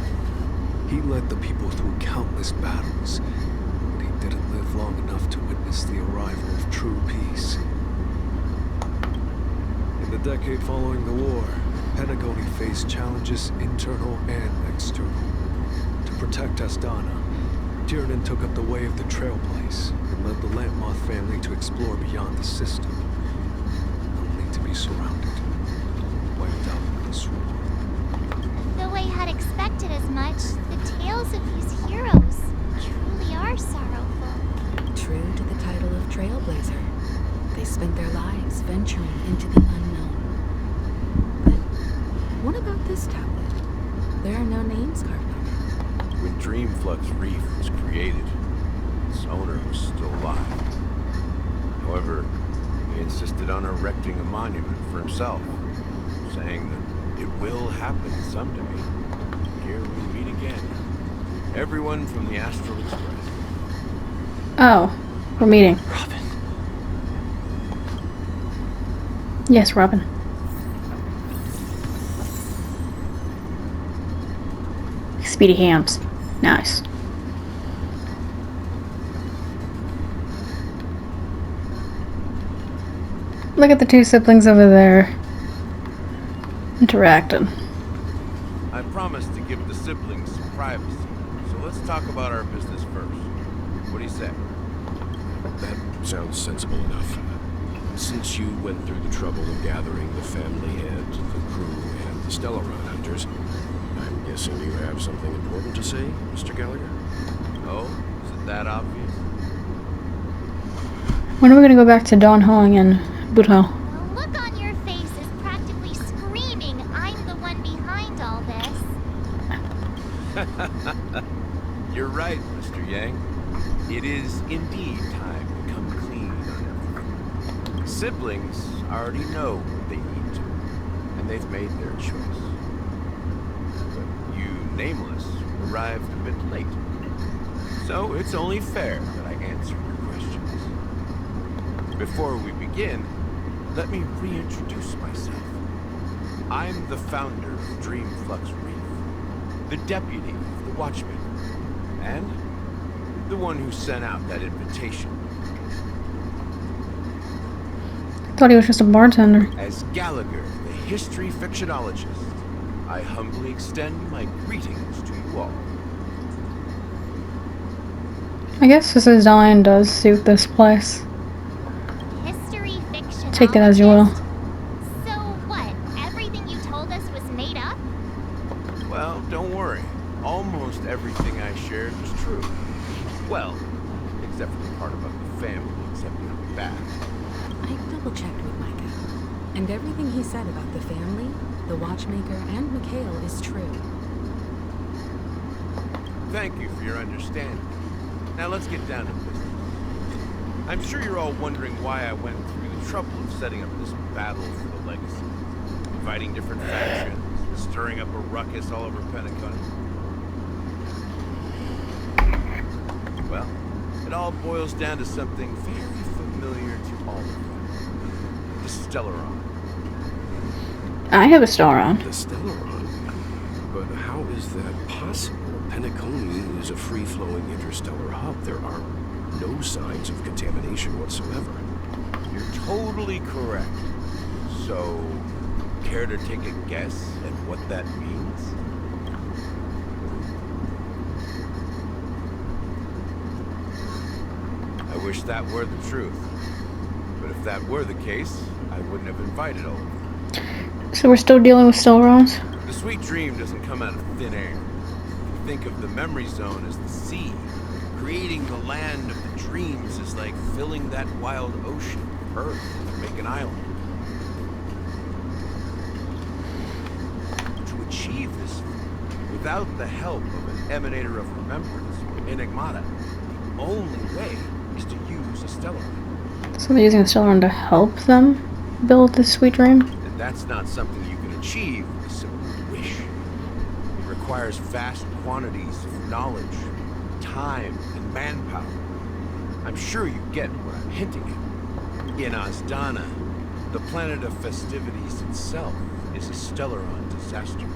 He led the people through countless battles, but he didn't live long enough to witness the arrival of true peace. In the decade following the war, Penacony faced challenges internal and external. To protect Asdana, Tiernan took up the way of the Trailblaze and led the Lampmoth family to explore beyond the system, only to be surrounded, wiped out by the Swarm. Though I had expected as much, the tales of these heroes truly are sorrowful. True to the title of Trailblazer, they spent their lives venturing into the unknown. But what about this tablet? There are no names carved on it. When Dreamflux Reef was created, its owner was still alive. However, he insisted on erecting a monument for himself, saying that it will happen someday. Here we meet again. Everyone from the Astral Express. Oh, we're meeting. Robin. Yes, Robin. Speedy Hams. Nice. Look at the two siblings over there interacting. I promised to give the siblings some privacy, so let's talk about our business first. What do you say? That sounds sensible enough. Since you went through the trouble of gathering the family head, the crew, and the Stellaron hunters, I'm guessing you have something important to say, Mr. Gallagher? Oh, is it that obvious? When are we gonna go back to Don Hong and Buto? The look on your face is practically screaming, I'm the one behind all this. You're right, Mr. Yang. It is indeed time to come clean on everything. Siblings already know what they need to, and they've made their choice. But you, Nameless, arrived a bit late. So it's only fair that I answer your questions. Before we begin, let me reintroduce myself. I'm the founder of Dreamflux Reef, the deputy of the Watchman, and the one who sent out that invitation. Thought he was just a bartender. As Gallagher, the history fictionologist, I humbly extend my greetings to you all. I guess this design does suit this place. History fiction. Take it as you will. So what? Everything you told us was made up? Well, don't worry. Almost everything I shared was true. Well, except for the part about the family accepting me back. I double-checked with Micah, And everything he said about the family, the watchmaker, and Mikhail is true. Thank you for your understanding. Now let's get down to business. I'm sure you're all wondering why I went through the trouble of setting up this battle for the legacy. Inviting different factions, stirring up a ruckus all over Penacony. Well, it all boils down to something very familiar to all of you. The Stellaron. I have a Stellaron. The Stellaron? But how is that possible? Penacony is a free-flowing interstellar hub. There are no signs of contamination whatsoever. You're totally correct. So, care to take a guess at what that means? I wish that were the truth. But if that were the case, I wouldn't have invited all of you. So we're still dealing with Stellarons? The sweet dream doesn't come out of thin air. Think of the memory zone as the sea. Creating the land of the dreams is like filling that wild ocean, Earth, to make an island. To achieve this, without the help of an emanator of remembrance, or enigmata, the only way is to use a Stellaron. So they're using a Stellaron to help them build this sweet dream? And that's not something you can achieve with a simple wish. It requires vast quantities of knowledge, time, and manpower. I'm sure you get what I'm hinting at. In Azdana, the planet of festivities itself is a Stellaron disaster.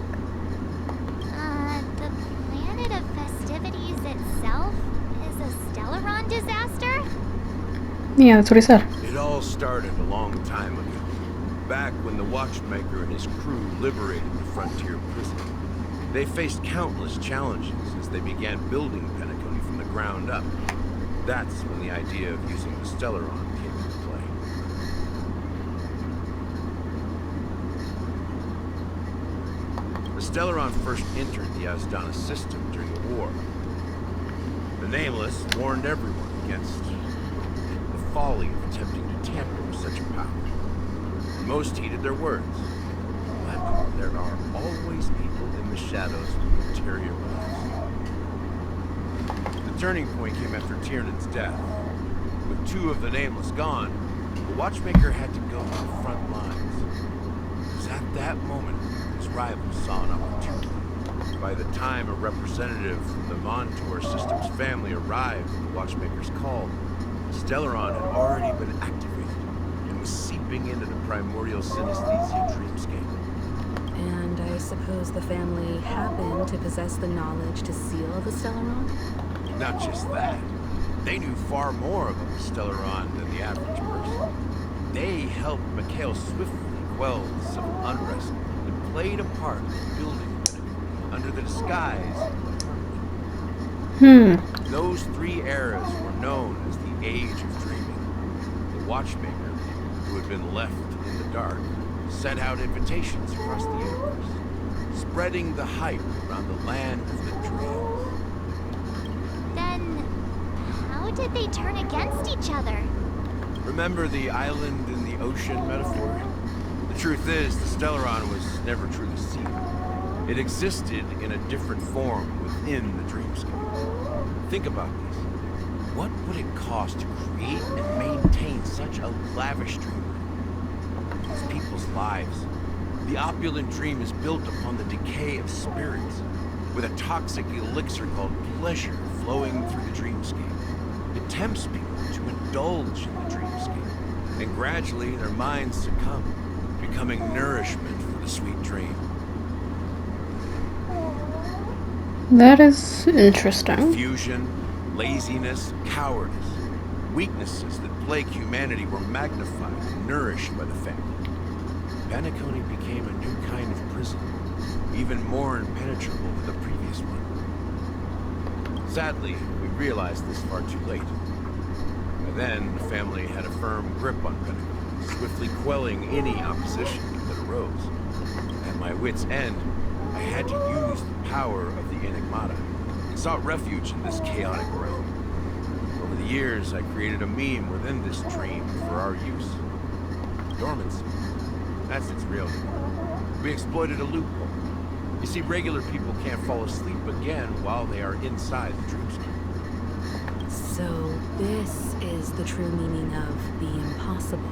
The planet of festivities itself is a Stellaron disaster? Yeah, that's what he said. It all started a long time ago, back when the Watchmaker and his crew liberated the frontier prison. They faced countless challenges as they began building Penacony from the ground up. That's when the idea of using the Stellaron came into play. The Stellaron first entered the Azdana system during the war. The Nameless warned everyone against the folly of attempting to tamper with such a power. Most heeded their words. But there are always people in the shadows who will tear your lives. The turning point came after Tiernan's death. With two of the Nameless gone, the Watchmaker had to go to the front lines. It was at that moment his rivals saw an opportunity. By the time a representative from the Montour Systems family arrived at the Watchmaker's call, Stellaron had already been activated and was seeping into the primordial synesthesia dreamscape. And I suppose the family happened to possess the knowledge to seal the Stellaron? Not just that. They knew far more about the Stellaron than the average person. They helped Mikhail swiftly quell the civil unrest and played a part in building under the disguise. Those three eras were known as the Age of Dreaming. The Watchmaker, who had been left in the dark, sent out invitations across the universe, spreading the hype around the land of the dreams. Then, how did they turn against each other? Remember the island in the ocean metaphor? The truth is, the Stellaron was never truly seen. It existed in a different form within the dreamscape. Think about this. What would it cost to create and maintain such a lavish dreamland? It's people's lives. The opulent dream is built upon the decay of spirits, with a toxic elixir called pleasure flowing through the dreamscape. It tempts people to indulge in the dreamscape, and gradually their minds succumb, becoming nourishment for the sweet dream. That is interesting. Confusion, laziness, cowardice, weaknesses that plague humanity were magnified and nourished by the family. Penacony became a new kind of prison, even more impenetrable than the previous one. Sadly, we realized this far too late. By then, the family had a firm grip on Penacony, swiftly quelling any opposition that arose. At my wit's end, I had to use the power of the Enigmata and sought refuge in this chaotic realm. Over the years, I created a meme within this dream for our use. Dormancy. That's its real name. We exploited a loophole. You see, regular people can't fall asleep again while they are inside the dreamscape. So this is the true meaning of the impossible.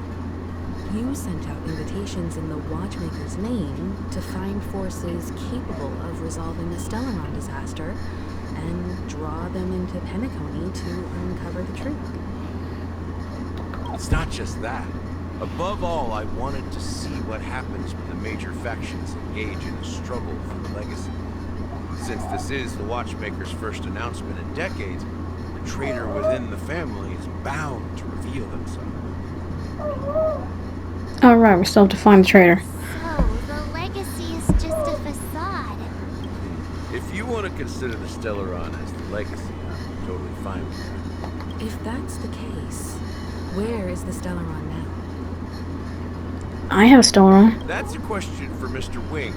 You sent out invitations in the Watchmaker's name to find forces capable of resolving the Stellaron disaster and draw them into Penacony to uncover the truth. It's not just that. Above all, I wanted to see what happens when the major factions engage in a struggle for the legacy. Since this is the Watchmaker's first announcement in decades, the traitor within the family is bound to reveal themselves. Alright, we still have to find the traitor. So, the legacy is just a facade. If you want to consider the Stellaron as the legacy, I'm totally fine with that. If that's the case, where is the Stellaron now? I have a Stellaron. That's a question for Mr. Wings.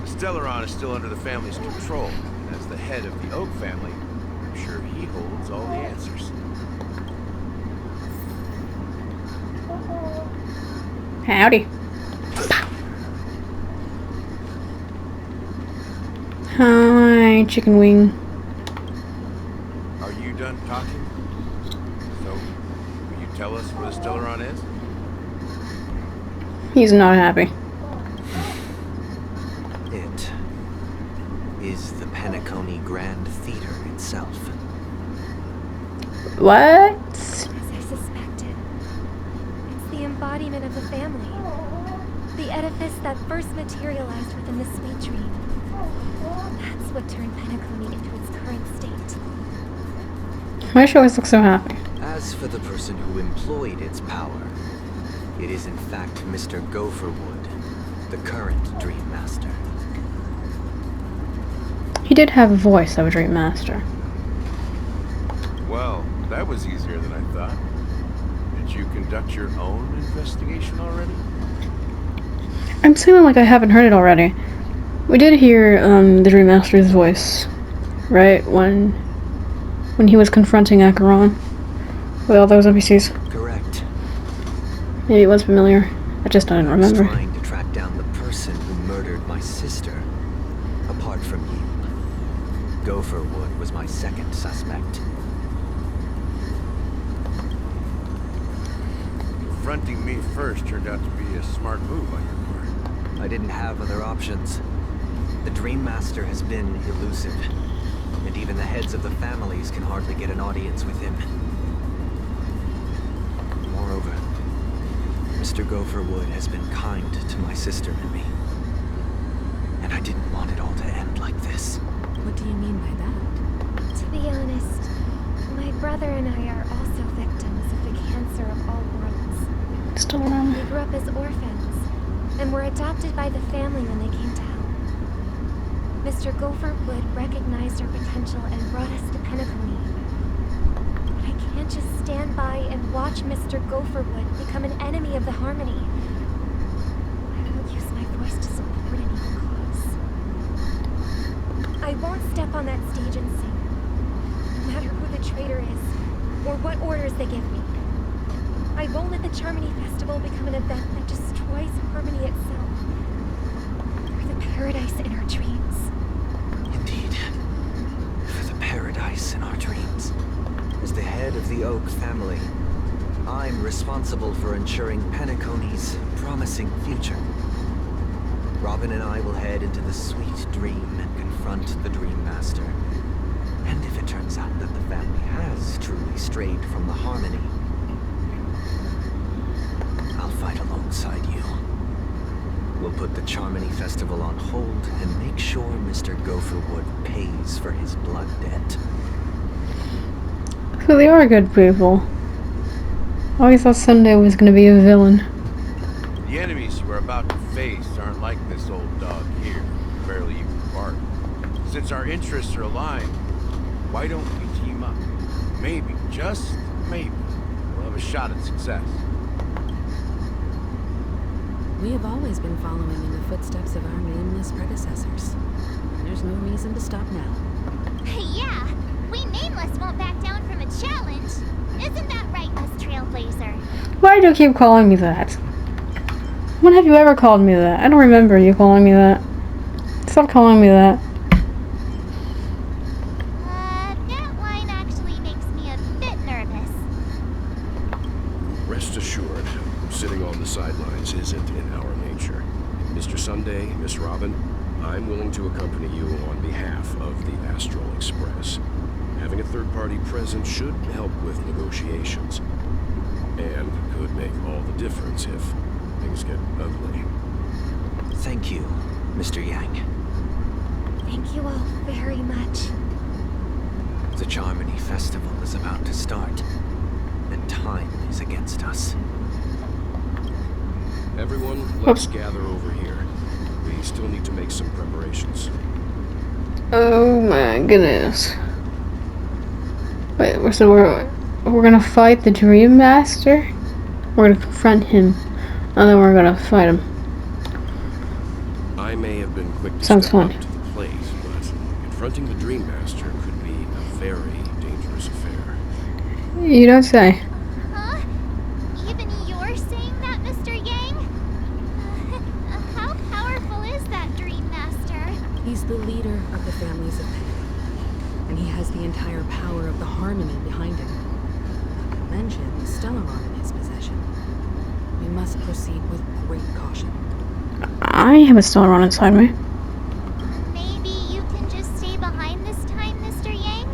The Stellaron is still under the family's control, and as the head of the Oak family, I'm sure he holds all the answers. Howdy. Hi, chicken wing. Are you done talking? So, will you tell us where the Stellaron is? He's not happy. It is the Penacony Grand Theater itself. What? As I suspected. It's the embodiment of the family. The edifice that first materialized within the sweet dream. That's what turned Penacony into its current state. Why does she always look so happy? As for the person who employed its power, it is in fact Mr. Gopherwood, the current Dream Master. He did have a voice of a Dream Master. Well, that was easier than I thought. Did you conduct your own investigation already? I'm seeming like I haven't heard it already. We did hear the Dream Master's voice, right? When he was confronting Acheron with all those NPCs. Correct. Maybe it was familiar. I just don't I was remember. trying to track down the person who murdered my sister. Apart from you, Gopherwood was my second suspect. Confronting me first turned out to be a smart move on your part. I didn't have other options. The Dream Master has been elusive, and even the heads of the families can hardly get an audience with him. Moreover, Mr. Gopherwood has been kind to my sister and me. And I didn't want it all to end like this. What do you mean by that? To be honest, my brother and I are also victims of the cancer of all worlds. Still around. We grew up as orphans, and were adopted by the family when they came down. Mr. Gopherwood recognized our potential and brought us to Penacony. But I can't just stand by and watch Mr. Gopherwood become an enemy of the Harmony. I will use my voice to support an evil cause. I won't step on that stage and sing, no matter who the traitor is, or what orders they give me. I won't let the Charmony Festival become an event that destroys Harmony itself, or the paradise in our dreams. Indeed. For the paradise in our dreams. As the head of the Oak family, I'm responsible for ensuring Penacony's promising future. Robin and I will head into the sweet dream and confront the Dream Master. And if it turns out that the family has truly strayed from the Harmony, I'll fight alongside you. We'll put the Charmony Festival on hold and make sure Mr. Gopherwood pays for his blood debt. So they are good people. I always thought Sunday was going to be a villain. The enemies you are about to face aren't like this old dog here, who barely even bark. Since our interests are aligned, why don't we team up? Maybe, just maybe, we'll have a shot at success. We have always been following in the footsteps of our nameless predecessors. There's no reason to stop now. Yeah, we Nameless won't back down from a challenge. Isn't that right, Miss Trailblazer? Why do you keep calling me that? When have you ever called me that? I don't remember you calling me that. Stop calling me that. That line actually makes me a bit nervous. Rest assured, sitting on the sidelines isn't in our nature. Mr. Sunday, Miss Robin, I'm willing to accompany you on behalf of the Astral Express. Having a third party present should help with negotiations. And could make all the difference if things get ugly. Thank you, Mr. Yang. Thank you all very much. The Charmony Festival is about to start, and time is against us. Everyone, let's gather over here. We still need to make some preparations. Oh my goodness. Wait, so we're gonna fight the Dream Master? We're gonna confront him, and then we're gonna fight him. I may have been quick to Sounds step fun. up to the plate, but confronting the Dream Master could be a very dangerous affair. You don't say. Huh? Even you're saying that, Mr. Yang? How powerful is that Dream Master? He's the leader of the families of Penacony, and he has the entire power of the Harmony behind him. Not to mention the Stellaron in his possession. We must proceed with great caution. I have a Stellaron inside me. Maybe you can just stay behind this time, Mr. Yang?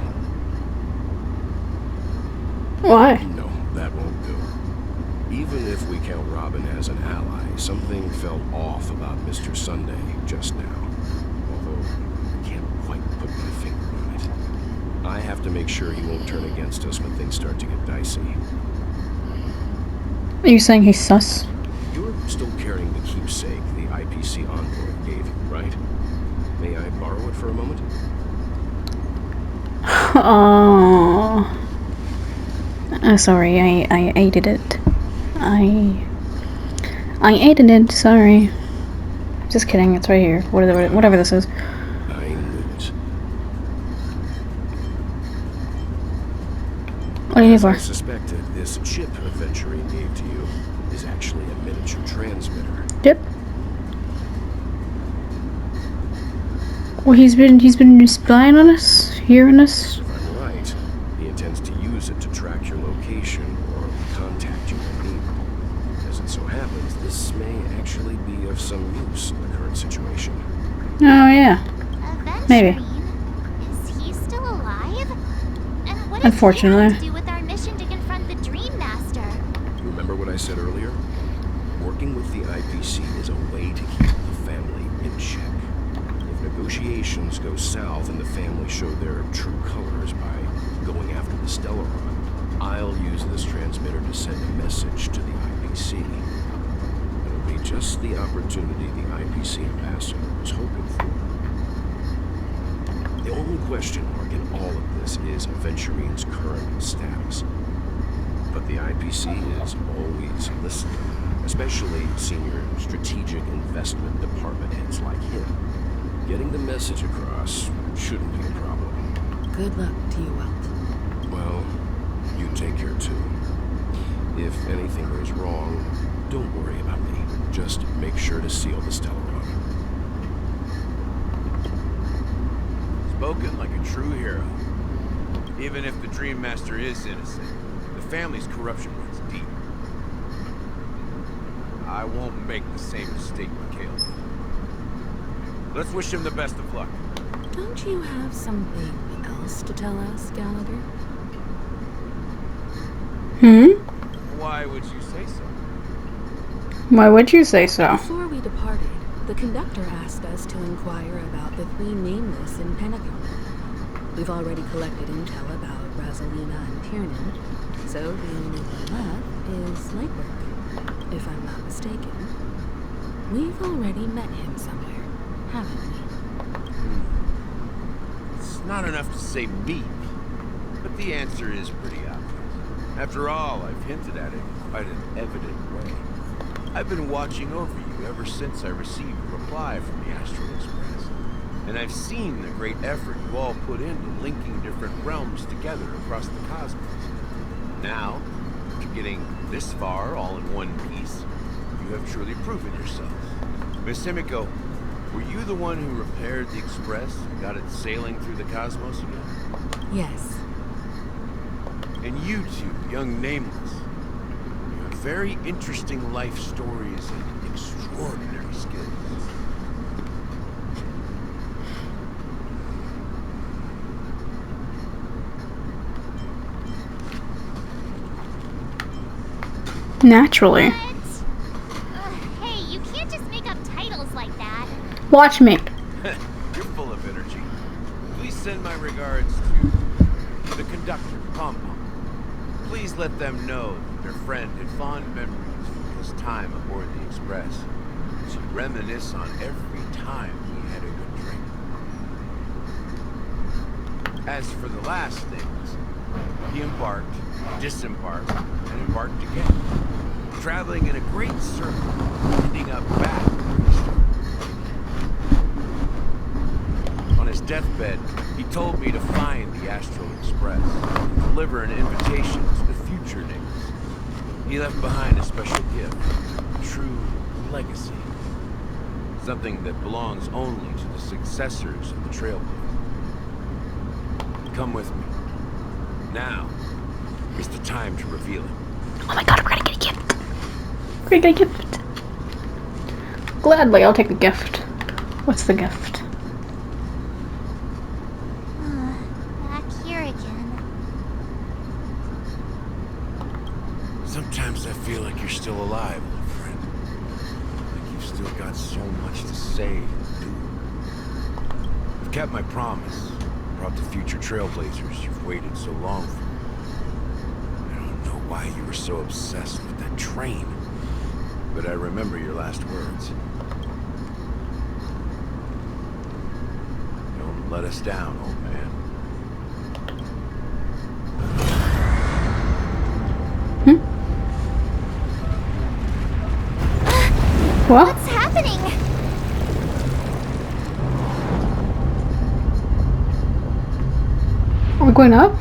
Why? No, that won't do. Even if we count Robin as an ally, something felt off about Mr. Sunday just now. Although, I can't quite put my finger on it. I have to make sure he won't turn against us when things start to get dicey. Are you saying he's sus? You're still carrying the keepsake the IPC envoy gave you, right? May I borrow it for a moment? Oh. Sorry, I ate it. I ate it, sorry. Just kidding, it's right here. Whatever this is. I knew it. What are you here As I for? suspected, this chip Aventurine gave to you is actually a miniature transmitter. Yep. Well, he's been spying on us, hearing us. If I'm right, he intends to use it to track your location or contact you when needed. As it so happens, this may actually be of some use in the current situation. Oh yeah. Maybe. Is he still alive? And what Unfortunately. does he have to do with our mission to confront the Dream Master? Remember what I said earlier? Working with the IPC is a way to keep the family in check. If negotiations go south and the family show their true colors by going after the Stellaron, I'll use this transmitter to send a message to the IPC. It'll be just the opportunity the IPC ambassador was hoping for. The only question mark in all of this is Aventurine's current status. But the IPC is always listening, especially senior strategic investment department heads like him. Getting the message across shouldn't be a problem. Good luck to you, Welt. Well, you take care too. If anything goes wrong, don't worry about me. Just make sure to seal the Stellaron. Spoken like a true hero. Even if the Dream Master is innocent, the family's corruption runs deep. I won't make the same mistake Mikhail did. Let's wish him the best of luck. Don't you have something else to tell us, Gallagher? Why would you say so? Why would you say so? Before we departed, the conductor asked us to inquire about the three nameless in Penacony. We've already collected intel about Rosalina and Tiernan, so the only one left is Lightwork. If I'm not mistaken, we've already met him somewhere, haven't we? It's not enough to say meet, but the answer is pretty obvious. After all, I've hinted at it in quite an evident way. I've been watching over you ever since I received a reply from the Astral Express. And I've seen the great effort you all put into linking different realms together across the cosmos. Now, after getting this far all in one piece, you you have truly proven yourselves. Miss Himiko, were you the one who repaired the Express and got it sailing through the cosmos again? Yes. And you two, young Nameless, you have very interesting life stories and extraordinary skills. Naturally. Hey, you can't just make up titles like that. Watchmaker. You're full of energy. Please send my regards to the conductor, Pom Pom. Please let them know that their friend had fond memories from his time aboard the Express. To reminisce on every time he had a good drink. As for the last Nameless, he embarked, disembarked, and embarked again, traveling in a great circle, ending up back where he started. On his deathbed, he told me to find the Astral Express and deliver an invitation to the future Nameless. He left behind a special gift, a true legacy. Something that belongs only to the successors of the Trailblazer. Come with me. Now is the time to reveal it. Oh my god, we're gonna get a gift. We're gonna get a gift. Gladly, I'll take the gift. What's the gift? Back here again. Sometimes I feel like you're still alive, old friend. Like you've still got so much to say and do. I've kept my promise. Brought the future Trailblazers you've waited so long for. I don't know why you were so obsessed with that train, but I remember your last words. Don't let us down, old man. What? What's happening? Are we going up?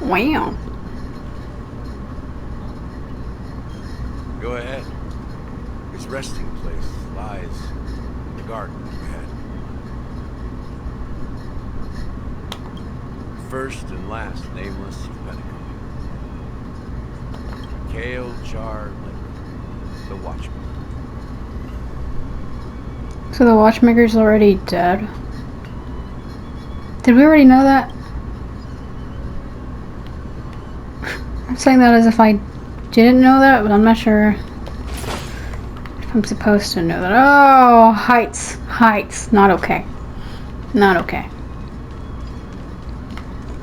Wow. Go ahead. His resting place lies in the garden ahead. First and last Nameless of Penacony. Kale Jar Liquor, the Watchman. So the Watchmaker's already dead? Did we already know that? I'm saying that as if I didn't know that, but I'm not sure if I'm supposed to know that. Oh, heights. Heights. Not okay. Not okay.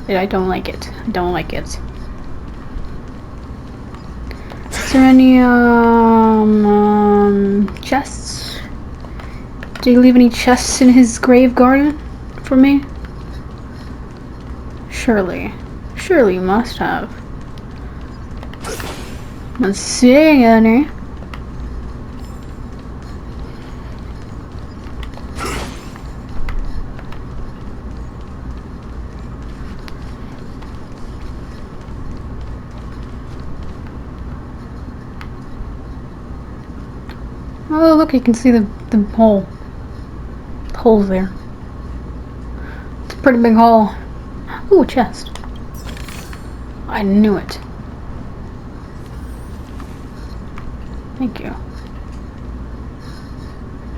I don't like it. I don't like it. Is there any, chests? Did he leave any chests in his grave garden for me? Surely. Surely you must have. Let's see any. Oh, look, you can see the hole. The holes there. It's a pretty big hole. Ooh, a chest. I knew it. Thank you.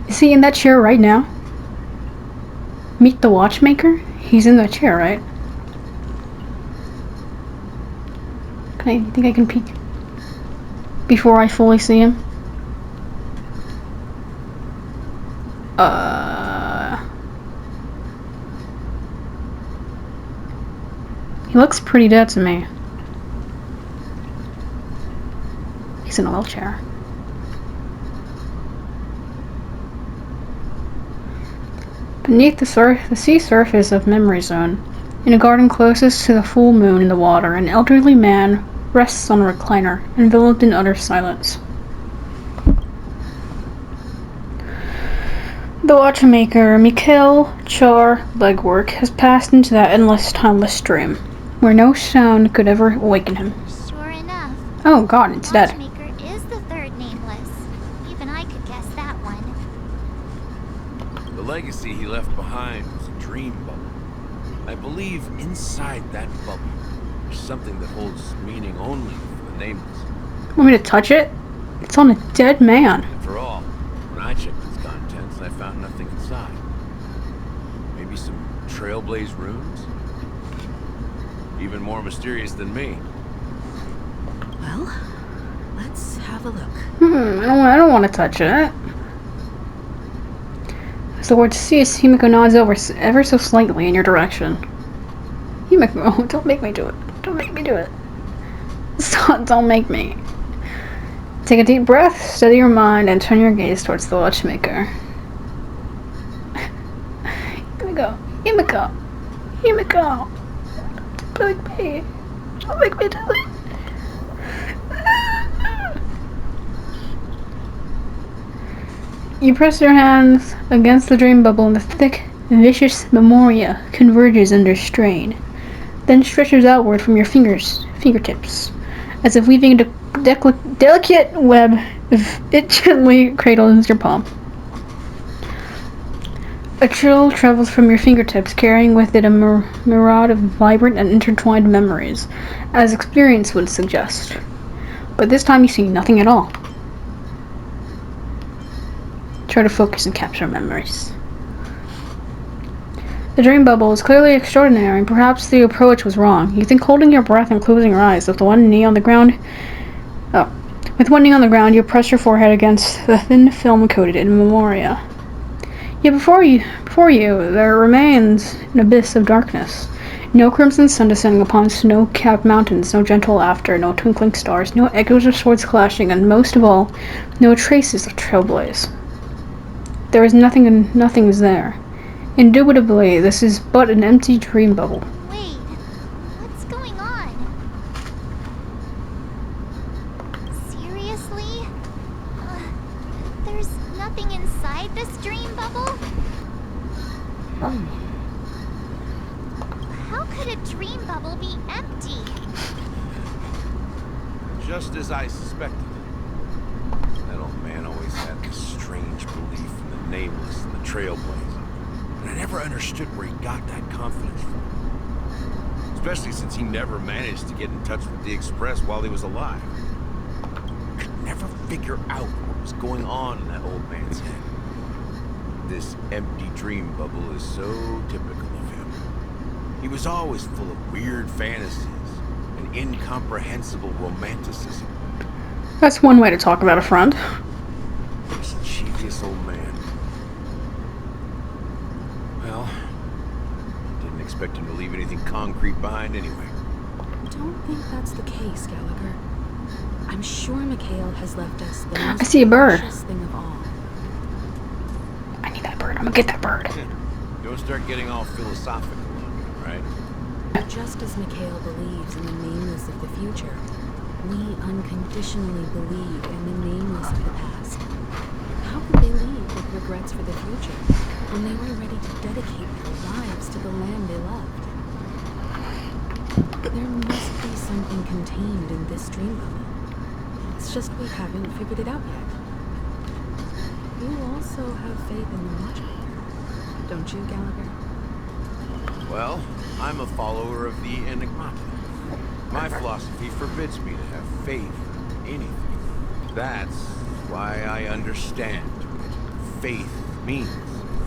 Is he in that chair right now? Meet the Watchmaker? He's in that chair, right? You think I can peek before I fully see him? He looks pretty dead to me. He's in a wheelchair. Beneath the sea surface of Memory Zone, in a garden closest to the full moon in the water, an elderly man rests on a recliner, enveloped in utter silence. The watchmaker, Mikhail Char legwork, has passed into that endless, timeless stream, where no sound could ever awaken him. Sure enough. Oh god, it's dead. Watchmaker is the third nameless. Even I could guess that one. The legacy he left behind was a dream bubble. I believe inside that bubble, there's something that holds meaning only for the nameless. Want me to touch it? It's on a dead man. After all, when I checked its contents, I found nothing inside. Maybe some trailblaze runes? Even more mysterious than me. Well, let's have a look. I don't want to touch it. As the word cease, Himiko nods over ever so slightly in your direction. Himiko, don't make me do it. Don't make me do it. Stop, don't make me. Take a deep breath, steady your mind, and turn your gaze towards the watchmaker. Himiko, Himiko, Himiko. Don't make me. Don't make me do it. You press your hands against the dream bubble and the thick, vicious memoria converges under strain, then stretches outward from your fingertips, as if weaving a delicate web. It gently cradles your palm. A chill travels from your fingertips, carrying with it a myriad of vibrant and intertwined memories, as experience would suggest. But this time you see nothing at all. Try to focus and capture memories. The dream bubble is clearly extraordinary, and perhaps the approach was wrong. You think holding your breath and closing your eyes with one knee on the ground. With one knee on the ground, you press your forehead against the thin film coated in memoria. Yet before you, there remains an abyss of darkness. No crimson sun descending upon snow-capped mountains, no gentle laughter, no twinkling stars, no echoes of swords clashing, and most of all, no traces of trailblaze. There is nothing and nothing is there. Indubitably, this is but an empty dream bubble. Wait, what's going on? Seriously? There's nothing inside this dream bubble? How could a dream bubble be empty? Just as I suspected. That old man always had this strange belief in the nameless and the trailblazer. And I never understood where he got that confidence from. Especially since he never managed to get in touch with the Express while he was alive. I could never figure out what was going on in that old man's head. This empty dream bubble is so typical of him. He was always full of weird fantasies and incomprehensible romanticism. That's one way to talk about a friend. Mischievous old man. Well, didn't expect him to leave anything concrete behind anyway. Don't think that's the case, Gallagher. I'm sure Mikhail has left us the I most see a bird. precious thing of all. I need that bird. I'm gonna get that bird. Don't start getting all philosophical on me, right? Just as Mikhail believes in the nameless of the future, we unconditionally believe in the nameless of the past. How could they leave with regrets for the future when they were ready to dedicate their lives to the land they loved? There must be something contained in this dream bubble. It's just we haven't figured it out yet. You also have faith in the watchmaker, don't you, Gallagher? Well, I'm a follower of the enigmata. My philosophy forbids me to have faith in anything. That's why I understand it. Faith means the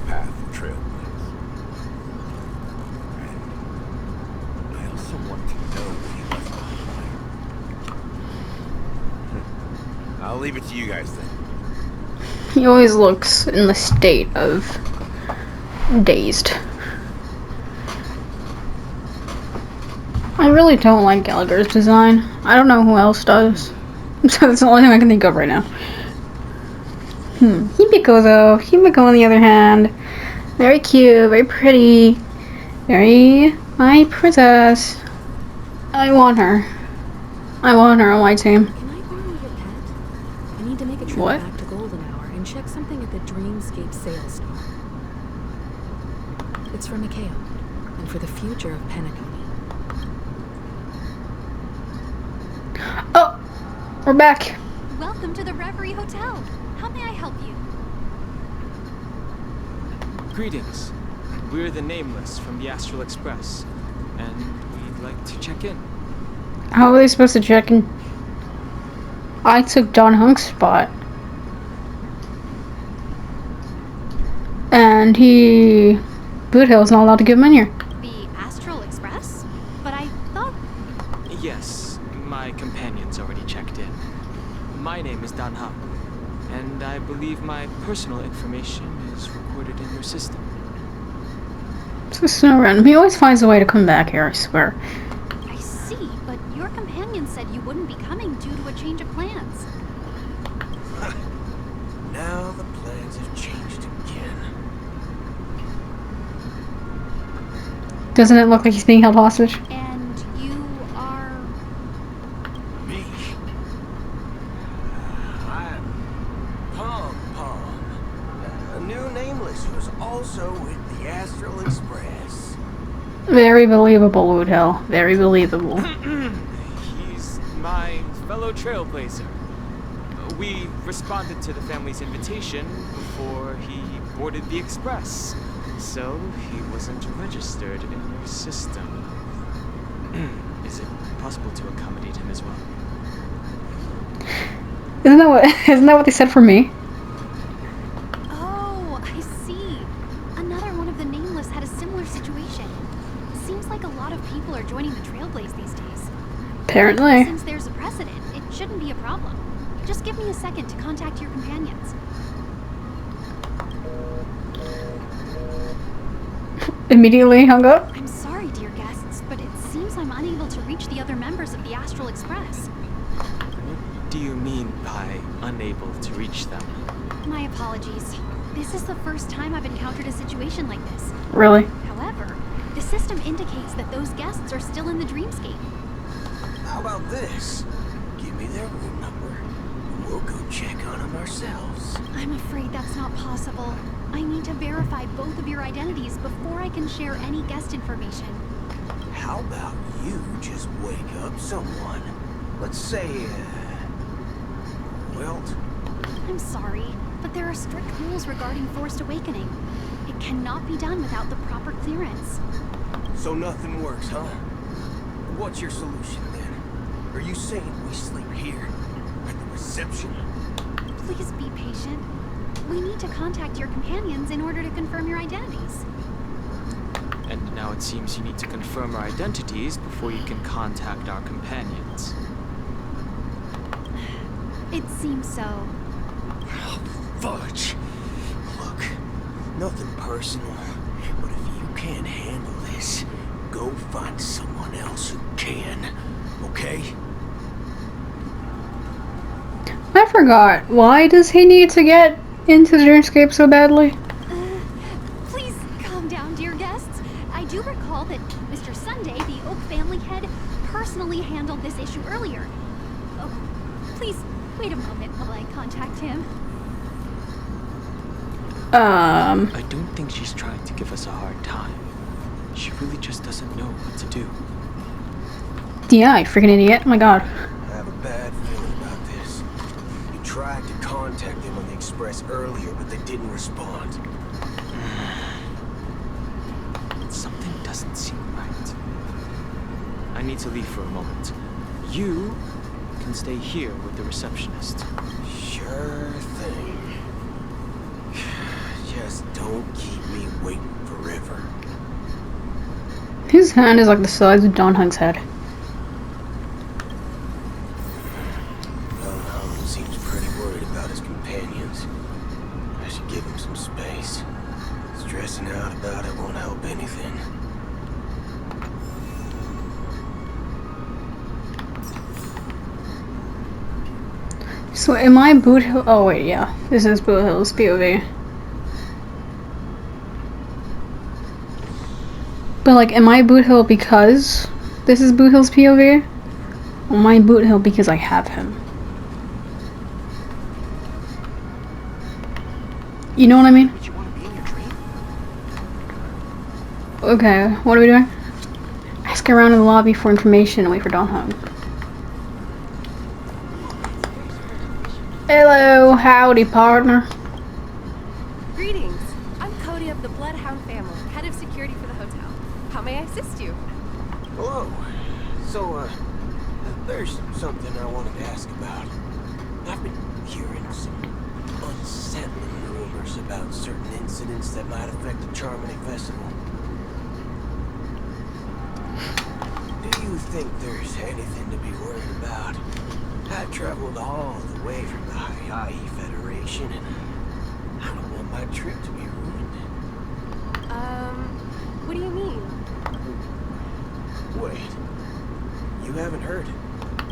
path of trailblaze. And I also want to know what he left behind. I'll leave it to you guys then. He always looks in the state of dazed. I really don't like Gallagher's design. I don't know who else does. So that's the only thing I can think of right now. Himiko though. Himiko on the other hand. Very cute, very pretty. Very my princess. I want her. I want her on my team. Can I borrow your pet? need to make a trip What? back to Golden Hour and check something at the Dreamscape sales stall. It's for Mikhail, and for the future of Penacony. Oh, we're back. Welcome to the Reverie Hotel. How may I help you? Greetings. We're the Nameless from the Astral Express, and we'd like to check in. How are they supposed to check in? I took Don Hunk's spot. And Boot Hill's not allowed to give him in here. The Astral Express? But I thought... Yes, my companion's already checked in. My name is Dan Ha, and I believe my personal information is recorded in your system. This is so random. He always finds a way to come back here, I swear. I see, but your companion said you wouldn't be coming due to a change of plans. Now the plans have changed again. Doesn't it look like he's being held hostage? And you are... Me? I'm Pom Pom, a new Nameless who's also with the Astral Express. Very believable, Boot Hill. Very believable. He's my fellow trailblazer. We responded to the family's invitation before he boarded the express, so he wasn't registered in your system. Is it possible to accommodate him as well? Isn't that what they said for me? Oh, I see. Another one of the Nameless had a similar situation. Seems like a lot of people are joining the Trailblaze these days. Apparently. Since there's a precedent, it shouldn't be a problem. Just give me a second to contact your companions. Immediately hung up. I'm sorry, dear guests, but it seems I'm unable to reach the other members of the Astral Express. What do you mean by unable to reach them? My apologies. This is the first time I've encountered a situation like this. Really? However, the system indicates that those guests are still in the Dreamscape. How about this? Give me their room number, and we'll go check on them ourselves. I'm afraid that's not possible. I need to verify both of your identities before I can share any guest information. How about you just wake up someone? Let's say, Wilt? I'm sorry, but there are strict rules regarding forced awakening. It cannot be done without the proper clearance. So nothing works, huh? What's your solution then? Are you saying we sleep here? At the reception? Please be patient. We need to contact your companions in order to confirm your identities. And now it seems you need to confirm our identities before you can contact our companions. It seems so. Oh, fudge. Look, nothing personal, but if you can't handle this, go find someone else who can, okay? I forgot. Why does he need to get into the Dreamscape so badly? Please calm down, dear guests. I do recall that Mr. Sunday, the Oak family head, personally handled this issue earlier. Oh, please wait a moment while I contact him. I don't think she's trying to give us a hard time. She really just doesn't know what to do. Yeah, you freaking idiot. Oh my god. I have a bad feeling about this. You tried to contact them on the Express earlier, but they didn't respond. Something doesn't seem right. I need to leave for a moment. You can stay here with the receptionist. Sure thing. Just don't keep me waiting forever. His hand is like the size of Don Hunk's head. Hung seems pretty worried about his companions. I should give him some space. Stressing out about it won't help anything. So am I Boot Hill? Oh wait, yeah. This is Boot Hill's POV. But like, am I Boot Hill because this is Boot Hill's POV? Or am I Boot Hill because I have him? You know what I mean? Would you want to be in your dream? Okay, what are we doing? Ask around in the lobby for information and wait for Dawn home. Hello, howdy, partner. Greetings. I'm Cody of the Bloodhound family, head of security for the hotel. How may I assist you? Hello. So, there's something I wanted to ask about. I've been hearing some unsettling rumors about certain incidents that might affect the Charmony Festival. Do you think there's anything to be worried about? I've traveled all the way from the Honkai Federation, and I don't want my trip to be ruined. What do you mean? Wait. You haven't heard?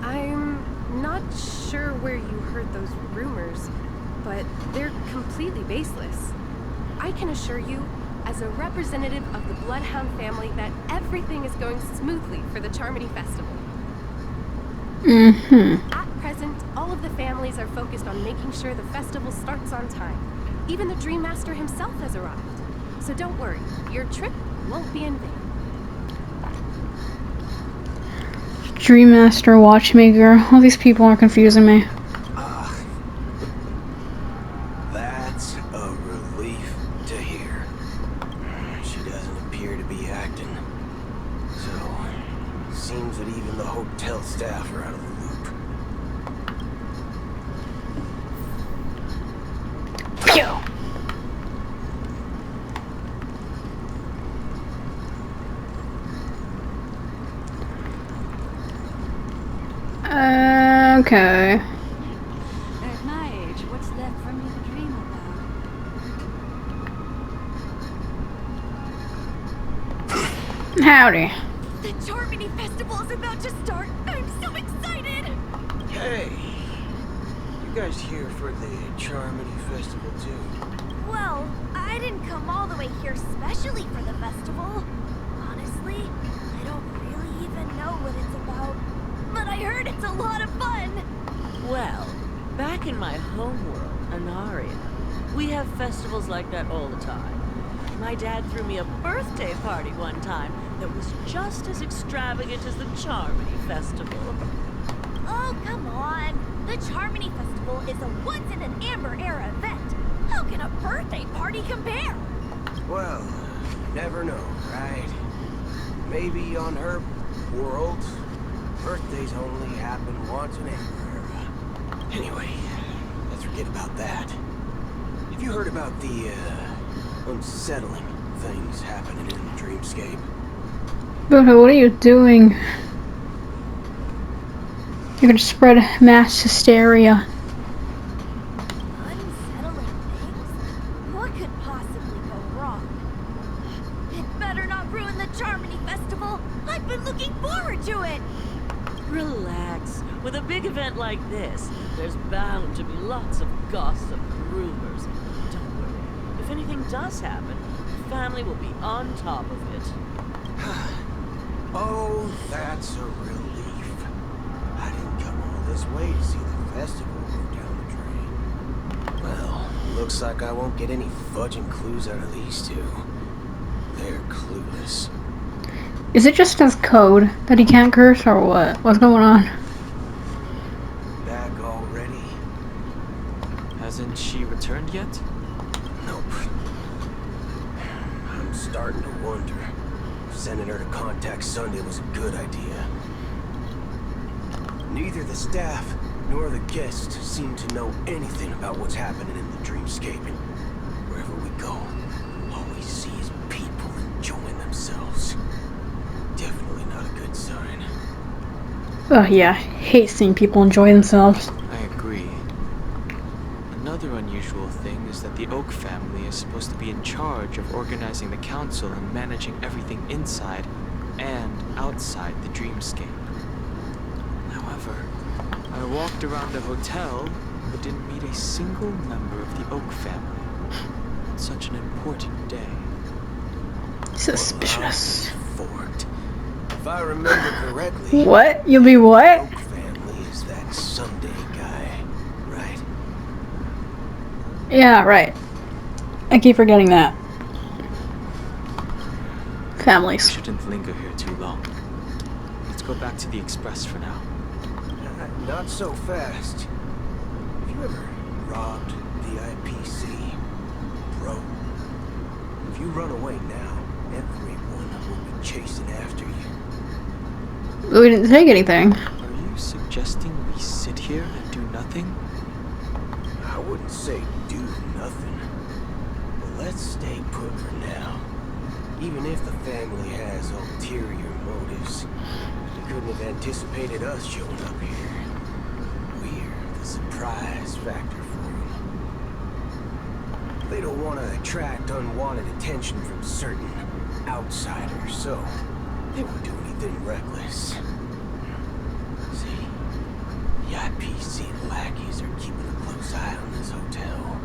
I'm not sure where you heard those rumors, but they're completely baseless. I can assure you, as a representative of the Bloodhound family, that everything is going smoothly for the Charmony Festival. At present, all of the families are focused on making sure the festival starts on time. Even the Dream Master himself has arrived. So don't worry, your trip won't be in vain. Dream Master, Watchmaker, all these people are confusing me. That's a relief to hear. She doesn't appear to be acting. So, seems that even the hotel staff are out of the loop. Phew. Okay. At my age, what's left for me to dream about? Howdy. The Charmony Festival is about to start. I'm so excited. Hey! You guys here for the Charmony Festival too? Well, I didn't come all the way here specially for the festival. Honestly, I don't really even know what it's about. But I heard it's a lot of fun. Well, back in my homeworld, Anaria, we have festivals like that all the time. My dad threw me a birthday party one time that was just as extravagant as the Charmony Festival. Oh, come on. The Charmony Festival is a once-in-an-amber-era event. How can a birthday party compare? Well, you never know, right? Maybe on her world, birthdays only happen once in an era. Anyway, let's forget about that. Have you heard about the, unsettling things happening in the dreamscape? But what are you doing? You're gonna spread mass hysteria. Unsettling things? What could possibly go wrong? It better not ruin the Charmony Festival. I've been looking forward to it. Relax. With a big event like this, there's bound to be lots of gossip and rumors. Don't worry. If anything does happen, the family will be on top of it. Oh, that's a relief. I didn't come all this way to see the festival go down the drain. Well, looks like I won't get any fudging clues out of these two. They're clueless. Is it just his code that he can't curse or what? What's going on? Back already? Hasn't she returned yet? Nope. I'm starting to wonder if sending her to contact Sunday was a good idea. Neither the staff nor the guests seem to know anything about what's happening in the dreamscape. And wherever we go, all we see is people enjoying themselves. Definitely not a good sign. Oh yeah, hate seeing people enjoy themselves. I agree. Another unusual thing is that the Oak family is supposed to be in charge of organizing the council and managing everything inside and outside the dreamscape. However, I walked around the hotel but didn't meet a single member of the Oak family on such an important day. Suspicious. Forked. If I remember correctly, What? You'll be what? Oak family is that Sunday guy, right? Yeah, right. I keep forgetting that. We Families. shouldn't linger here too long. Let's go back to the Express for now. Not so fast. Have you ever robbed the IPC, bro? If you run away now, everyone will be chasing after you. We didn't take anything. Are you suggesting we sit here and do nothing? I wouldn't say do nothing. But let's stay put for now. Even if the family has ulterior motives, they couldn't have anticipated us showing up here. We're the surprise factor for them. They don't want to attract unwanted attention from certain outsiders, so they won't do anything reckless. See, the IPC lackeys are keeping a close eye on this hotel.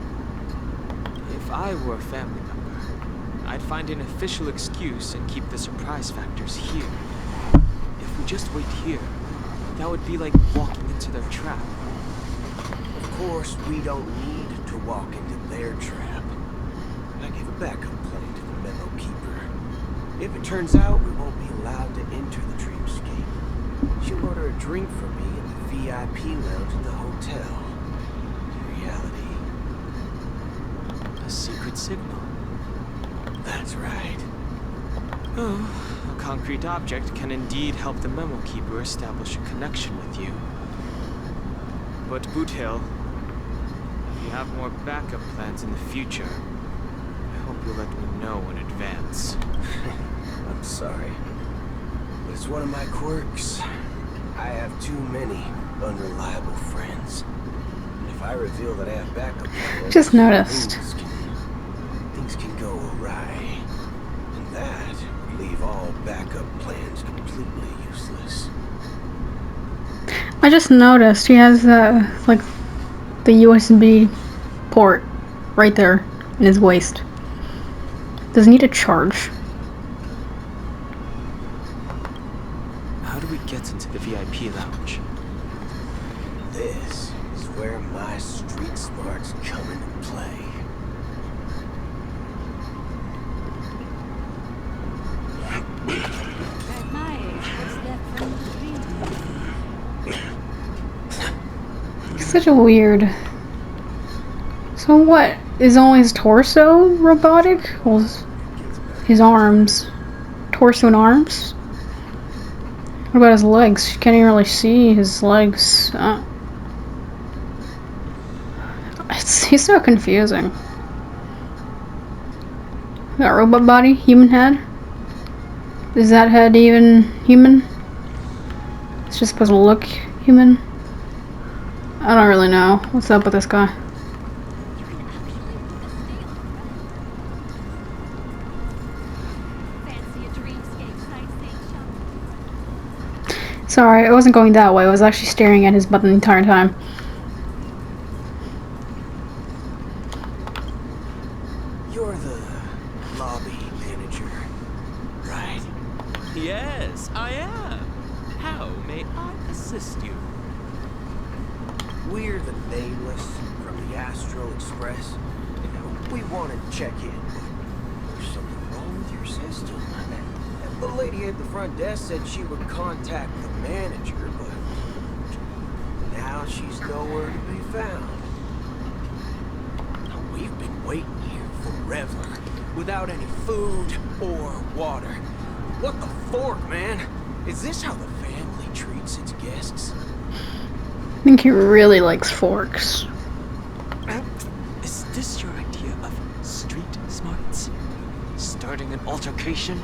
If I were a family member, I'd find an official excuse and keep the surprise factors here. If we just wait here, that would be like walking into their trap. Of course, we don't need to walk into their trap. I gave a backup plan to the memo keeper. If it turns out we won't be allowed to enter the dreamscape, she'll order a drink for me in the VIP lounge at the hotel. Reality. A secret signal. That's right. Oh, a concrete object can indeed help the memo keeper establish a connection with you. But Boot Hill, if you have more backup plans in the future, I hope you'll let me know in advance. I'm sorry, but it's one of my quirks. I have too many unreliable friends. And if I reveal that I have backup plans, Just noticed. Things can go awry. And that would leave all backup plans completely useless. I just noticed he has like the USB port right there in his waist. Does he need a charge? How do we get into the VIP lounge? This is where my street smarts come into play. At my age, what's left from the dream? Such a weird. So what? Is only his torso robotic? Well, his arms. Torso and arms? What about his legs? You can't even really see his legs. He's so confusing. That robot body? Human head? Is that head even human? It's just supposed to look human? I don't really know. What's up with this guy? Sorry, I wasn't going that way. I was actually staring at his button the entire time. You're the lobby manager, right? Yes, I am. How may I assist you? We're the Nameless from the Astral Express. We wanted to check in, but there's something wrong with your system. The lady at the front desk said she would contact the manager, but now she's nowhere to be found. Now, we've been waiting here forever, without any food or water. What the fork, man? Is this how the family treats its guests? I think he really likes forks. Is this your idea of street smarts? Starting an altercation?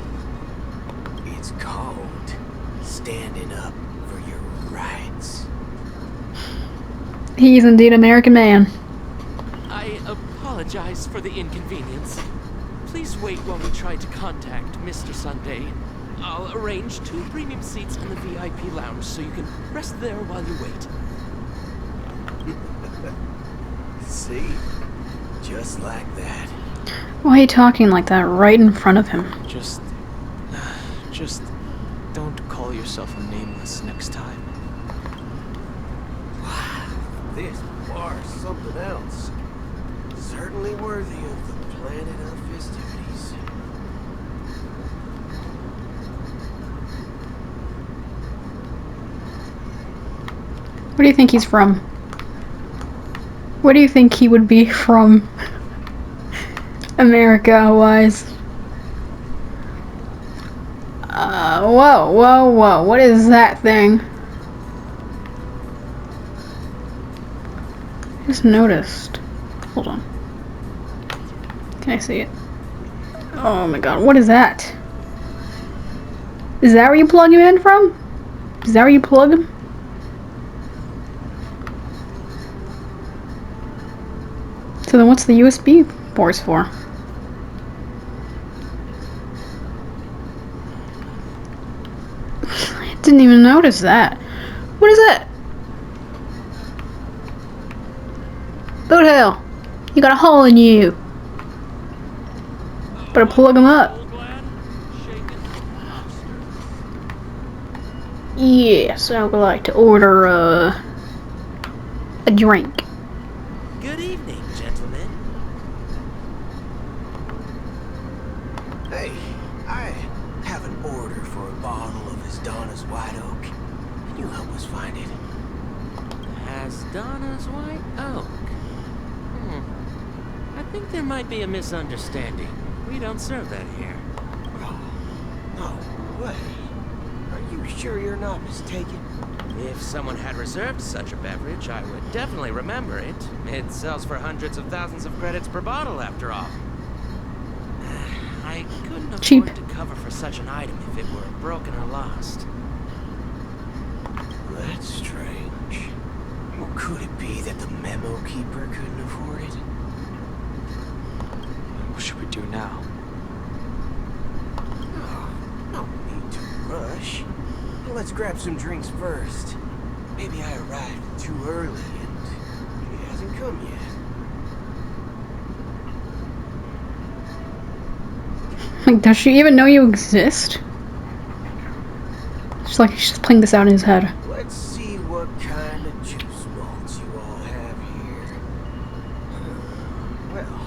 It's called standing up for your rights. He's indeed an American man. I apologize for the inconvenience. Please wait while we try to contact Mr. Sunday. I'll arrange 2 premium seats in the VIP lounge so you can rest there while you wait. See? Just like that. Why are you talking like that right in front of him? Just don't call yourself a Nameless next time. Wow, this bar's something else. Certainly worthy of the planet of festivities. Where do you think he's from? Where do you think he would be from? America-wise. Whoa, whoa, whoa. What is that thing? I just noticed. Hold on. Can I see it? Oh my god, what is that? Is that where you plug him in from? Is that where you plug him? So then what's the USB ports for? I didn't even notice that. What is that? Boot hell! You got a hole in you. Better plug him up. Yes, I would like to order a drink. Good evening, gentlemen. Hey, I have an order for a bottle of Donna's White Oak. Can you help us find it? Donna's White Oak. I think there might be a misunderstanding. We don't serve that here. Oh, no way. Are you sure you're not mistaken? If someone had reserved such a beverage, I would definitely remember it. It sells for hundreds of thousands of credits per bottle, after all. I couldn't afford Cheap. to cover for such an item if it were broken or lost. That's strange. Well, could it be that the memo keeper couldn't afford it? What should we do now? Oh, no need to rush. Let's grab some drinks first. Maybe I arrived too early and he hasn't come yet. Like, does she even know you exist? It's like she's just playing this out in his head. Let's see what kind of juice malts you all have here. Well,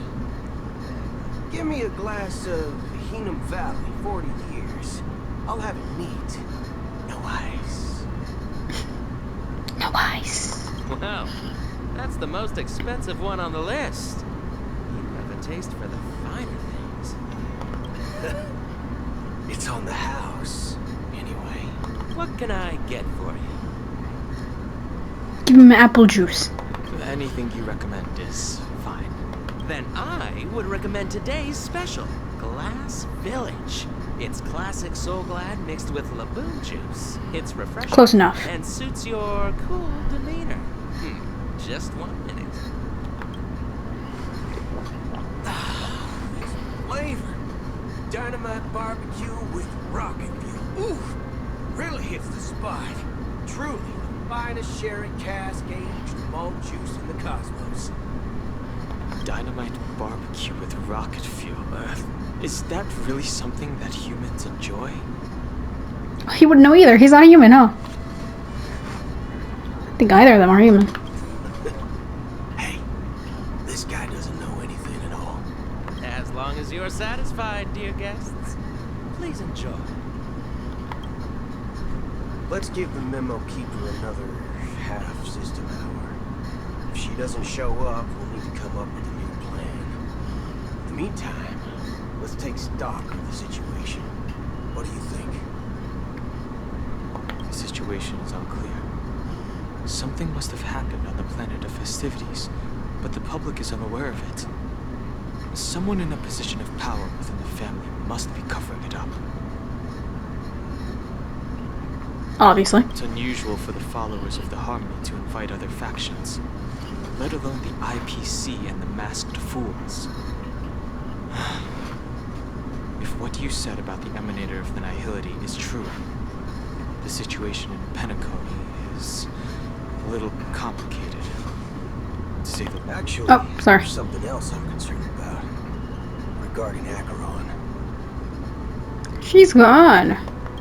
give me a glass of Hingham Valley, 40 years. I'll have it neat. No ice. No ice. Wow, that's the most expensive one on the list. You have a taste for the finer things. It's on the house, anyway. What can I get for you? Give him apple juice. Anything you recommend is fine. Then I would recommend today's special, Glass Village. It's classic Soul Glad mixed with Laboon juice. It's refreshing. Close enough. And suits your cool demeanor. Just 1 minute. Flavor. Dynamite barbecue with rocket fuel. Oof! Really hits the spot. Truly the finest sherry cask-aged malt juice in the cosmos. Dynamite barbecue with rocket fuel. Is that really something that humans enjoy? He wouldn't know either. He's not a human, huh? I think either of them are human. Hey, this guy doesn't know anything at all. As long as you're satisfied, dear guests, please enjoy. Let's give the memo keeper another half system hour. If she doesn't show up, we'll need to come up with a new plan. In the meantime, let's take stock of the situation. What do you think? The situation is unclear. Something must have happened on the planet of festivities, but the public is unaware of it. Someone in a position of power within the family must be covering it up. Obviously. It's unusual for the followers of the Harmony to invite other factions, let alone the IPC and the Masked Fools. If what you said about the Emanator of the Nihility is true, the situation in Penacony is a little complicated, to say the least. Actually, Oh, sorry. there's something else I'm concerned about. Regarding Acheron. She's gone.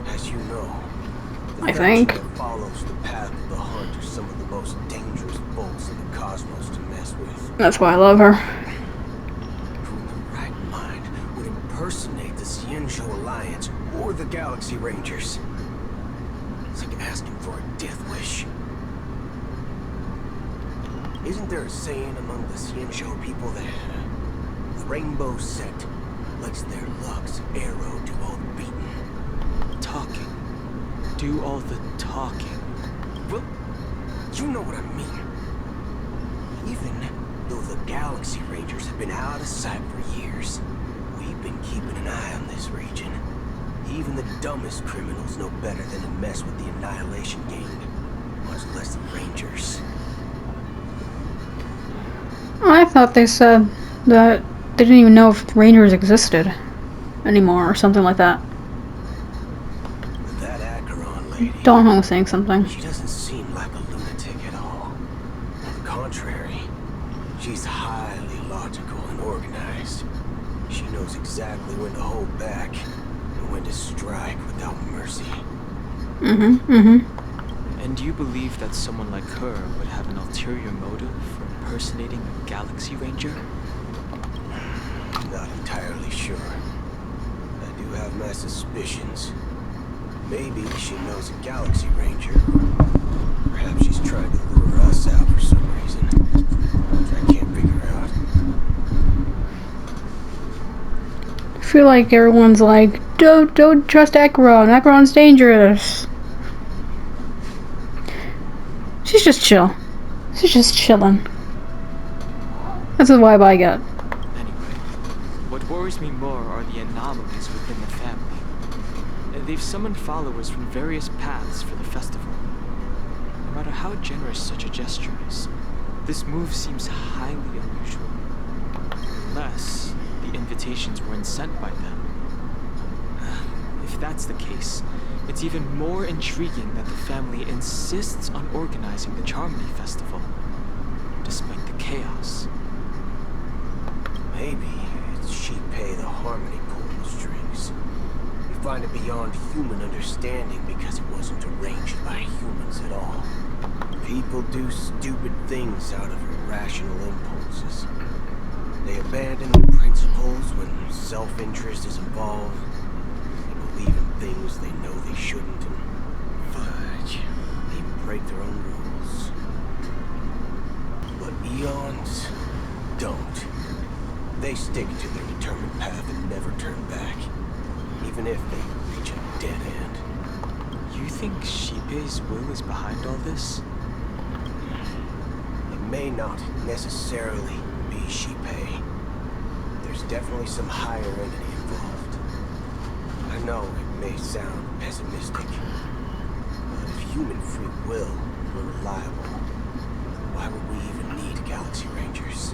As you know, I think. that follows the path of the hunt are some of the most dangerous bolts in the cosmos to mess with. That's why I love her. the Galaxy Rangers. It's like asking for a death wish. Isn't there a saying among the Xianzhou people that the rainbow set lets their luck's arrow do all the beating? Talking. Do all the talking. Well, you know what I mean. Even though the Galaxy Rangers have been out of sight for years, we've been keeping an eye on this region. Even the dumbest criminals know better than to mess with the Annihilation Gang, much less the Rangers. I thought they said that they didn't even know if the Rangers existed anymore or something like that. That Acheron lady. Don was saying something. She doesn't seem like a lunatic at all. On the contrary, she's highly logical and organized. She knows exactly when to hold back and when to strike without mercy. And you believe that someone like her would have an ulterior motive for impersonating a Galaxy Ranger? Not entirely sure. I do have my suspicions. Maybe she knows a Galaxy Ranger. Perhaps she's trying to lure us out for some reason, which I can't figure out. I feel like everyone's like, don't trust Acheron. Acheron's dangerous. She's just chill. She's just chilling. That's the vibe I get. Anyway, what worries me more are the anomalies within the family. They've summoned followers from various paths for the festival. No matter how generous such a gesture is, this move seems highly unusual. Unless the invitations weren't sent by them. If that's the case, it's even more intriguing that the family insists on organizing the Charmony Festival, despite the chaos. Maybe it's Shipei the Harmony pulling the strings. We find it beyond human understanding because it wasn't arranged by humans at all. People do stupid things out of irrational impulses. They abandon principles when self-interest is involved. They believe in things they know they shouldn't and fudge. They even break their own rules. But eons don't. They stick to their determined path and never turn back, even if they reach a dead end. You think Shipei's will is behind all this? It may not necessarily be Shipei. There's definitely some higher entity involved. I know it may sound pessimistic, but if human free will were reliable, why would we even need Galaxy Rangers?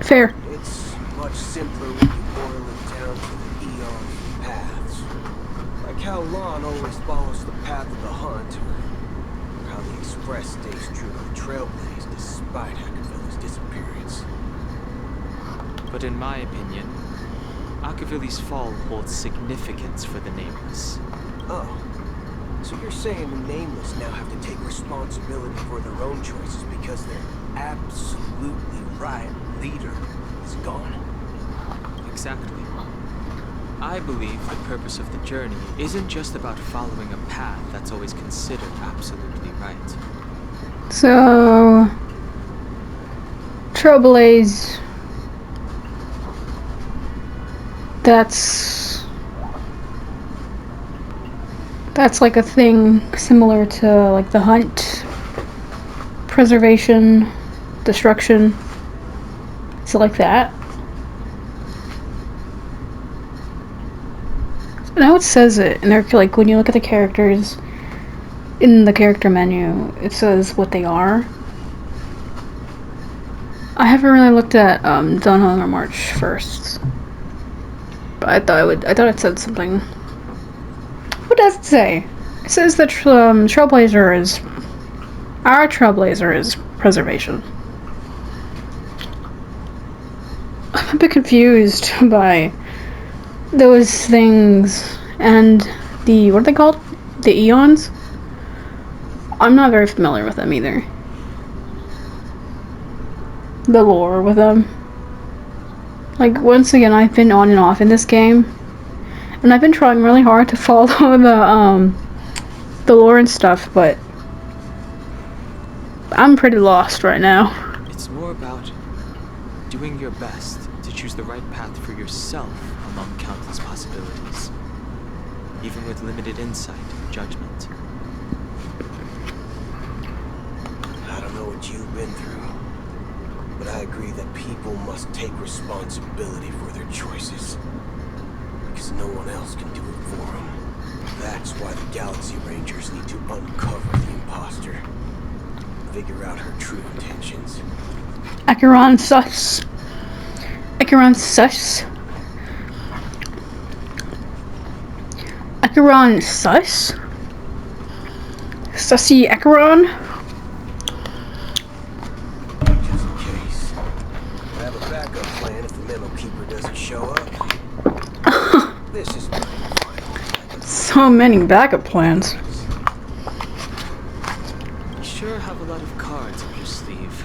Fair. It's much simpler when you boil it down to the eons and paths. Like how Lon always follows the path of the hunt, or how the Express stays true to the Trailblaze despite Akavili's disappearance. But in my opinion, Akavili's fall holds significance for the Nameless. Oh. So you're saying the Nameless now have to take responsibility for their own choices because their absolutely right leader is gone? Exactly. I believe the purpose of the journey isn't just about following a path that's always considered absolutely right. So, Trailblaze. That's like a thing similar to like the hunt, preservation, destruction. So like that. Now it says it, and they're like when you look at the characters in the character menu, it says what they are. I haven't really looked at Dawn or March 1st, but I thought it said something. What does it say? It says that Trailblazer is our Trailblazer is preservation. I'm a bit confused by those things and the, what are they called? The eons? I'm not very familiar with them either. The lore with them. Like, once again, I've been on and off in this game. And I've been trying really hard to follow the lore and stuff, but I'm pretty lost right now. It's more about doing your best to choose the right path for yourself among countless possibilities, even with limited insight and judgment. I don't know what you've been through, but I agree that people must take responsibility for their choices, because no one else can do it for them. That's why the Galaxy Rangers need to uncover the imposter, figure out her true intentions. Acheron sus. Acheron sus. Acheron sus? Sussy Acheron? Just in case. I have a backup plan if the Memo Keeper doesn't show up. This is my final. So many backup plans. You sure have a lot of cards up your sleeve.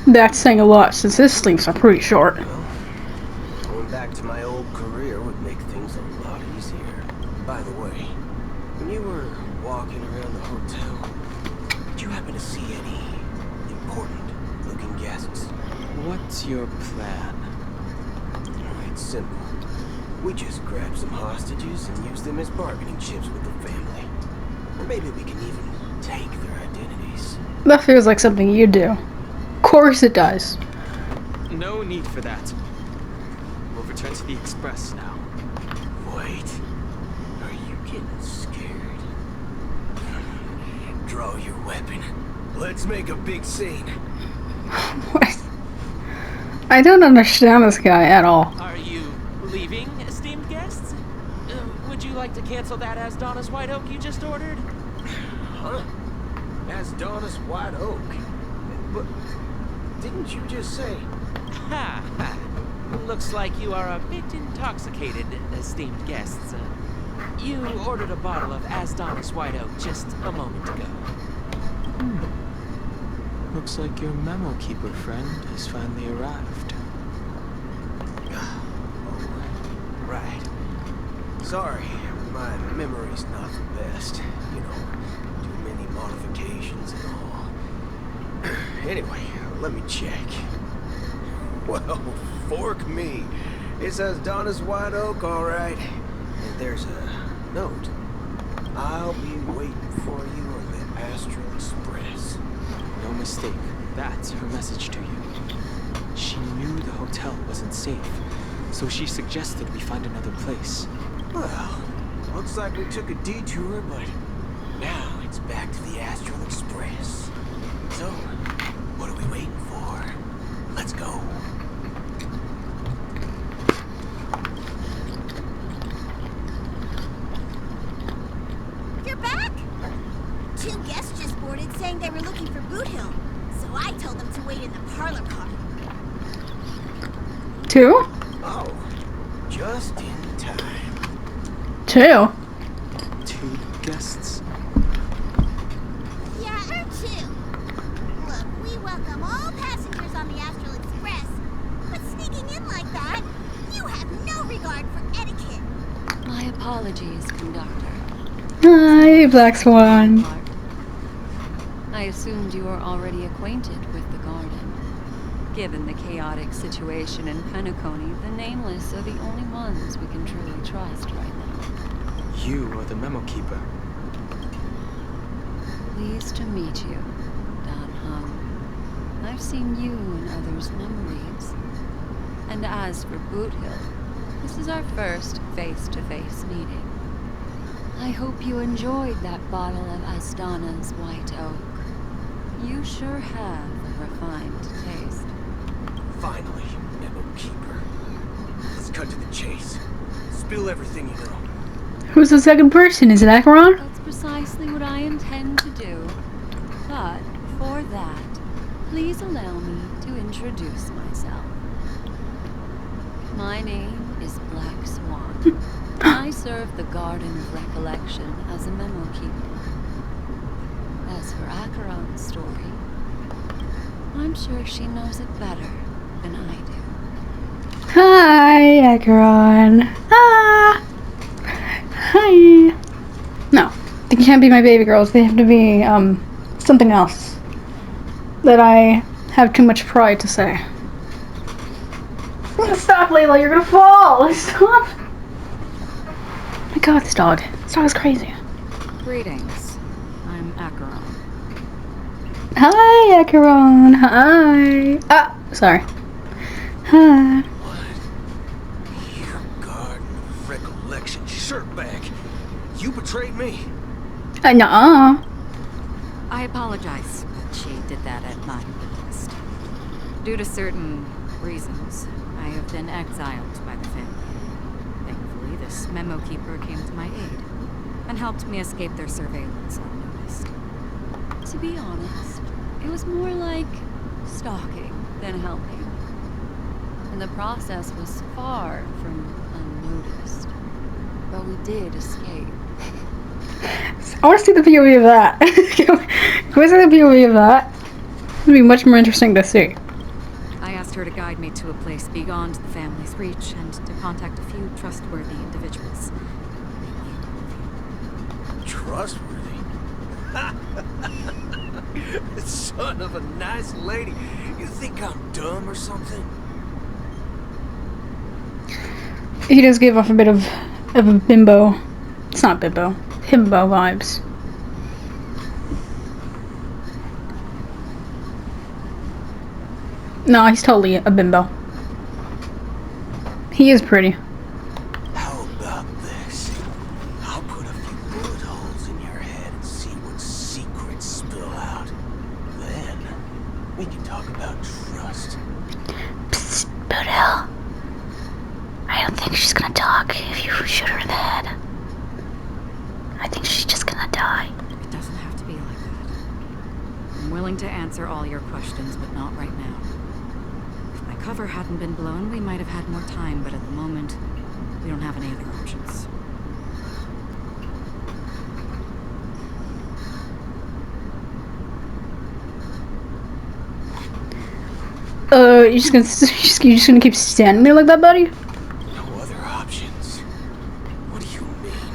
That's saying a lot since his sleeves are pretty short. Well, going back to my old career would make things a lot easier. By the way, when you were walking around the hotel, did you happen to see any important-looking guests? What's your plan? It's simple. We just grab some hostages and use them as bargaining chips with the family. Or maybe we can even take their identities. That feels like something you do. Of course it does. No need for that. We'll return to the Express now. Wait. Are you getting scared? Draw your weapon. Let's make a big scene. What? I don't understand this guy at all. Are you leaving, esteemed guests? Would you like to cancel that Asdonis White Oak you just ordered? Huh? Asdonis White Oak? But didn't you just say? Ha ha. Looks like you are a bit intoxicated, esteemed guests. You ordered a bottle of Asdonis White Oak just a moment ago. Looks like your Memo Keeper friend has finally arrived. Oh, right. Sorry, my memory's not the best. You know, too many modifications and all. Anyway, let me check. Well, fork me. It says Donna's White Oak, all right. And there's a note. I'll be waiting for you on the Astral Express. No mistake. That's her message to you. She knew the hotel wasn't safe, so she suggested we find another place. Well, looks like we took a detour, but now it's back to the Astral Express. So, what are we waiting for? Let's go. You're back? 2 guests just boarded saying they were looking for Boot Hill, so I told them to wait in the parlor car. 2? Oh, just in time. 2? 2 guests? Yeah, or 2. Look, we welcome all passengers on the Astral Express, but sneaking in like that, you have no regard for etiquette. My apologies, conductor. Hi, Black Swan. I assumed you were already acquainted with the garden. Given the chaotic situation in Penacony, the Nameless are the only ones we can truly trust right now. You are the Memo Keeper. Pleased to meet you, Dan Hung. I've seen you in others' memories. And as for Boot Hill, this is our first face-to-face meeting. I hope you enjoyed that bottle of Asdona's White Oak. You sure have a refined taste. Finally, Memo Keeper. Let's cut to the chase. Spill everything you know. Who's the second person? Is it Acheron? That's precisely what I intend to do. But before that, please allow me to introduce myself. My name is Black Swan. I serve the Garden of Recollection as a Memo Keeper. As for Acheron's story, I'm sure she knows it better than I do. Hi, Acheron. Ah! Hi. No, they can't be my baby girls. They have to be, something else. That I have too much pride to say. Stop, Layla, you're gonna fall! Stop! Oh my god, this dog. This dog is crazy. Greetings. I'm Acheron. Hi, Acheron. Hi. Ah, sorry. Hi. You garden of recollection shirtbag. You betrayed me. Nuh-uh. I apologize, but she did that at my request. Due to certain reasons, I have been exiled by the family. Thankfully, this memo keeper came to my aid and helped me escape their surveillance unnoticed. To be honest, it was more like stalking than helping. And the process was far from unnoticed. But we did escape. I want to see the POV of that. Can we see the POV of that? It would be much more interesting to see. I asked her to guide me to a place beyond the family's reach and to contact a few trustworthy individuals. Trustworthy? Son of a nice lady. You think I'm dumb or something? He does give off a bit of a bimbo. It's not bimbo. Himbo vibes. No, he's totally a bimbo. He is pretty. How about this? I'll put a few bullet holes in your head and see what secrets spill out. Then, we can talk about trust. Psst, Boodle. I don't think she's gonna talk if you shoot her in the head. I think she's just gonna die. It doesn't have to be like that. I'm willing to answer all your questions, but not right now. If my cover hadn't been blown, we might have had more time, but at the moment, we don't have any other options. You're just gonna keep standing there like that, buddy? No other options. What do you mean?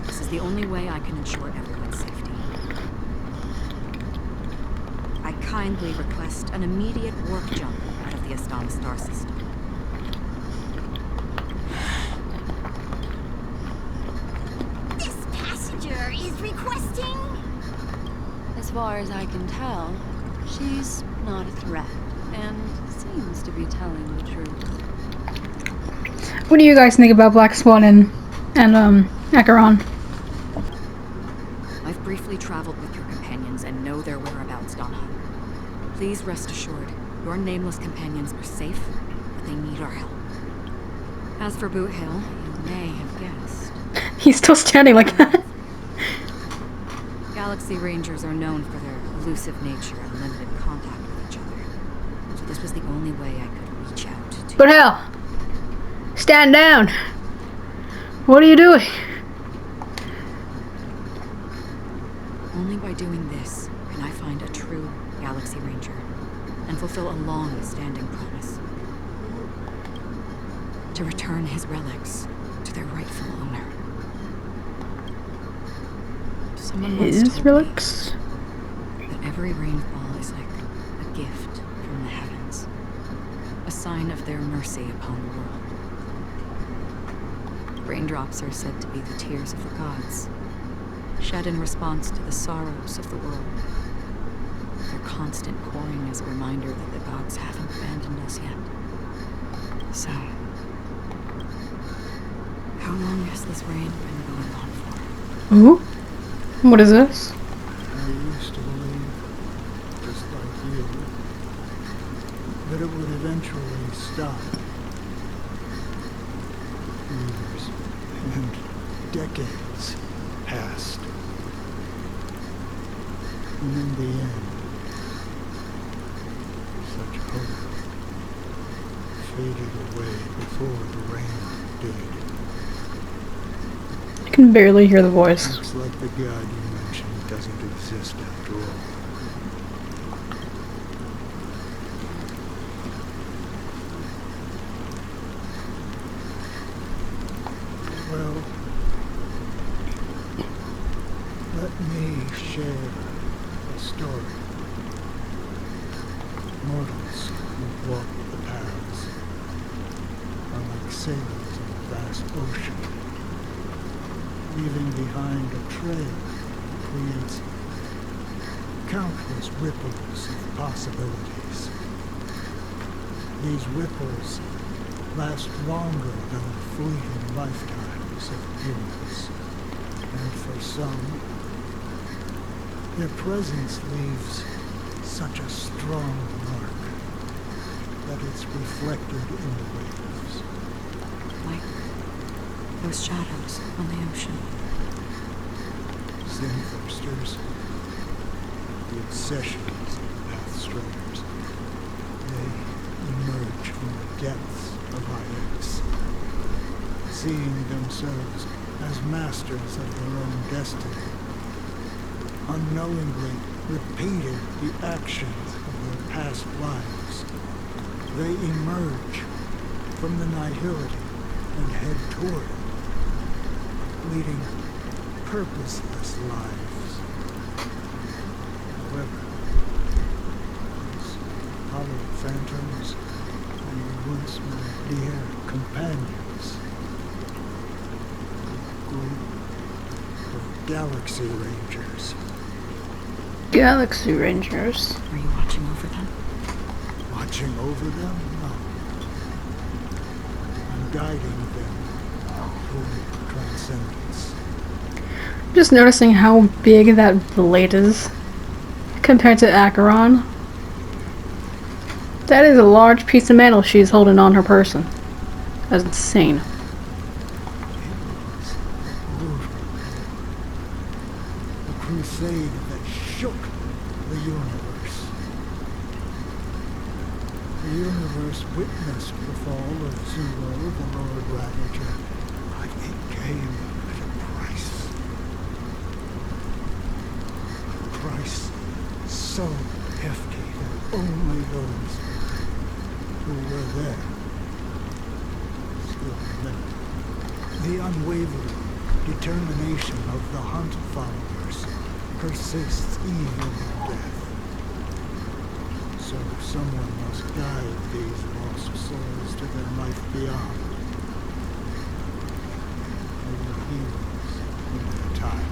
This is the only way I can ensure everyone's safety. I kindly request an immediate warp jump out of the Astana star system. This passenger is requesting? As far as I can tell, she's not a threat, and seems to be telling the truth. What do you guys think about Black Swan and Acheron? I've briefly traveled with your companions and know their whereabouts, Donna. Please rest assured, your nameless companions are safe, but they need our help. As for Boot Hill, you may have guessed. He's still standing like that. Galaxy Rangers are known for their elusive nature and limited contact with each other. So this was the only way I could reach out to... But hell, stand down. What are you doing? Only by doing this can I find a true Galaxy Ranger and fulfill a long-standing promise. To return his relics to their rightful owner. Someone once His told relics? me that every rainfall is like a gift from the heavens. A sign of their mercy upon the world. Raindrops are said to be the tears of the gods, shed in response to the sorrows of the world. Their constant pouring is a reminder that the gods haven't abandoned us yet. So, how long has this rain been going on for? Ooh? What is this? I used to believe, just like you, that it would eventually stop. Years and decades passed. And in the end, such hope faded away before the rain did. I can barely hear the voice. Looks like the god you mentioned doesn't exist after all. Well, let me share a story. Mortals who walk the paths are like sailors in a vast ocean, leaving behind a trail that creates countless ripples of possibilities. These ripples last longer than the fleeting lifetimes of humans, and for some, their presence leaves such a strong mark that it's reflected in the waves. Like those shadows on the ocean. Sinthirsters, the obsessions of pathstrayers, they emerge from the depths of IX, seeing themselves as masters of their own destiny, unknowingly repeating the actions of their past lives. They emerge from the nihility and head toward it, leading purposeless lives. However, these hollow phantoms were once my dear companions, a group of Galaxy Rangers. Galaxy Rangers? Are you watching over them? Watching over them? No. I'm guiding them toward transcendence. Just noticing how big that blade is compared to Acheron. That is a large piece of metal she's holding on her person. That's insane. A crusade that shook the universe. The universe witnessed the fall of Zero, the Lord Ravager, but it came at a price. A price so hefty that only those who were there still remember. The unwavering determination of the Hunt followers persists even in death. So someone must guide these lost souls to their life beyond. They were heroes in their time.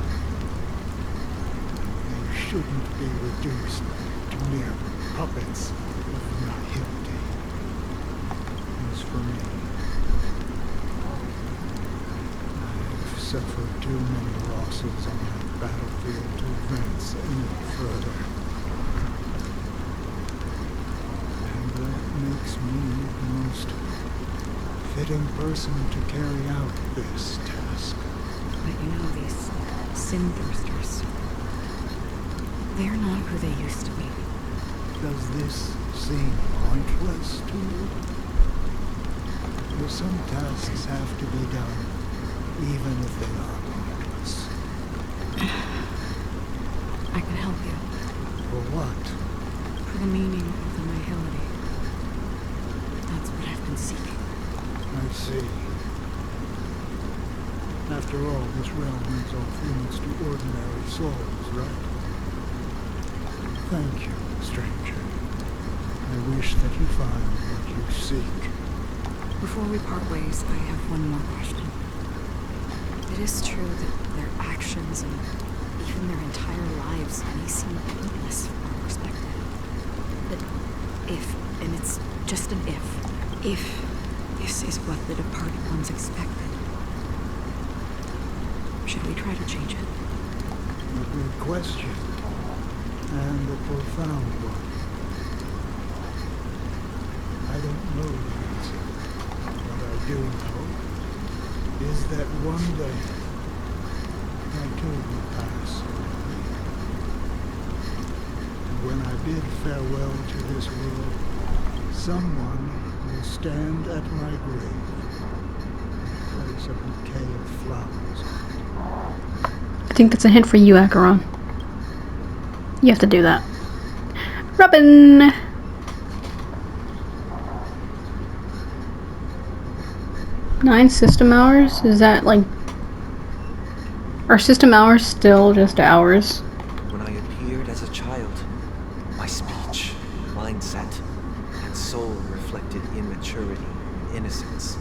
They shouldn't be reduced to mere puppets of nihility. As for me, I've suffered too many losses on that battlefield to advance any further. And that makes me the most fitting person to carry out this task. But you know, these Sinthirsters, they're not who they used to be. Does this seem pointless to you? Well, some tasks have to be done, even if they are pointless. I can help you. For what? For the meaning of the nihility. That's what I've been seeking. I see. After all, this realm leads all humans to ordinary souls, right? Thank you, stranger. I wish that you find what you seek. Before we part ways, I have one more question. It is true that their actions and even their entire lives may seem pointless from our perspective. But if, and it's just an if this is what the departed ones expected, should we try to change it? A good question. And a profound one. I don't know the answer. What I do know is that one day I too will pass away. And when I bid farewell to this world, someone will stand at my grave and place a bouquet of flowers. I think that's a hint for you, Acheron. You have to do that. Robin! 9 system hours? Is that like... Are system hours still just hours? When I appeared as a child, my speech, mindset, and soul reflected immaturity and innocence.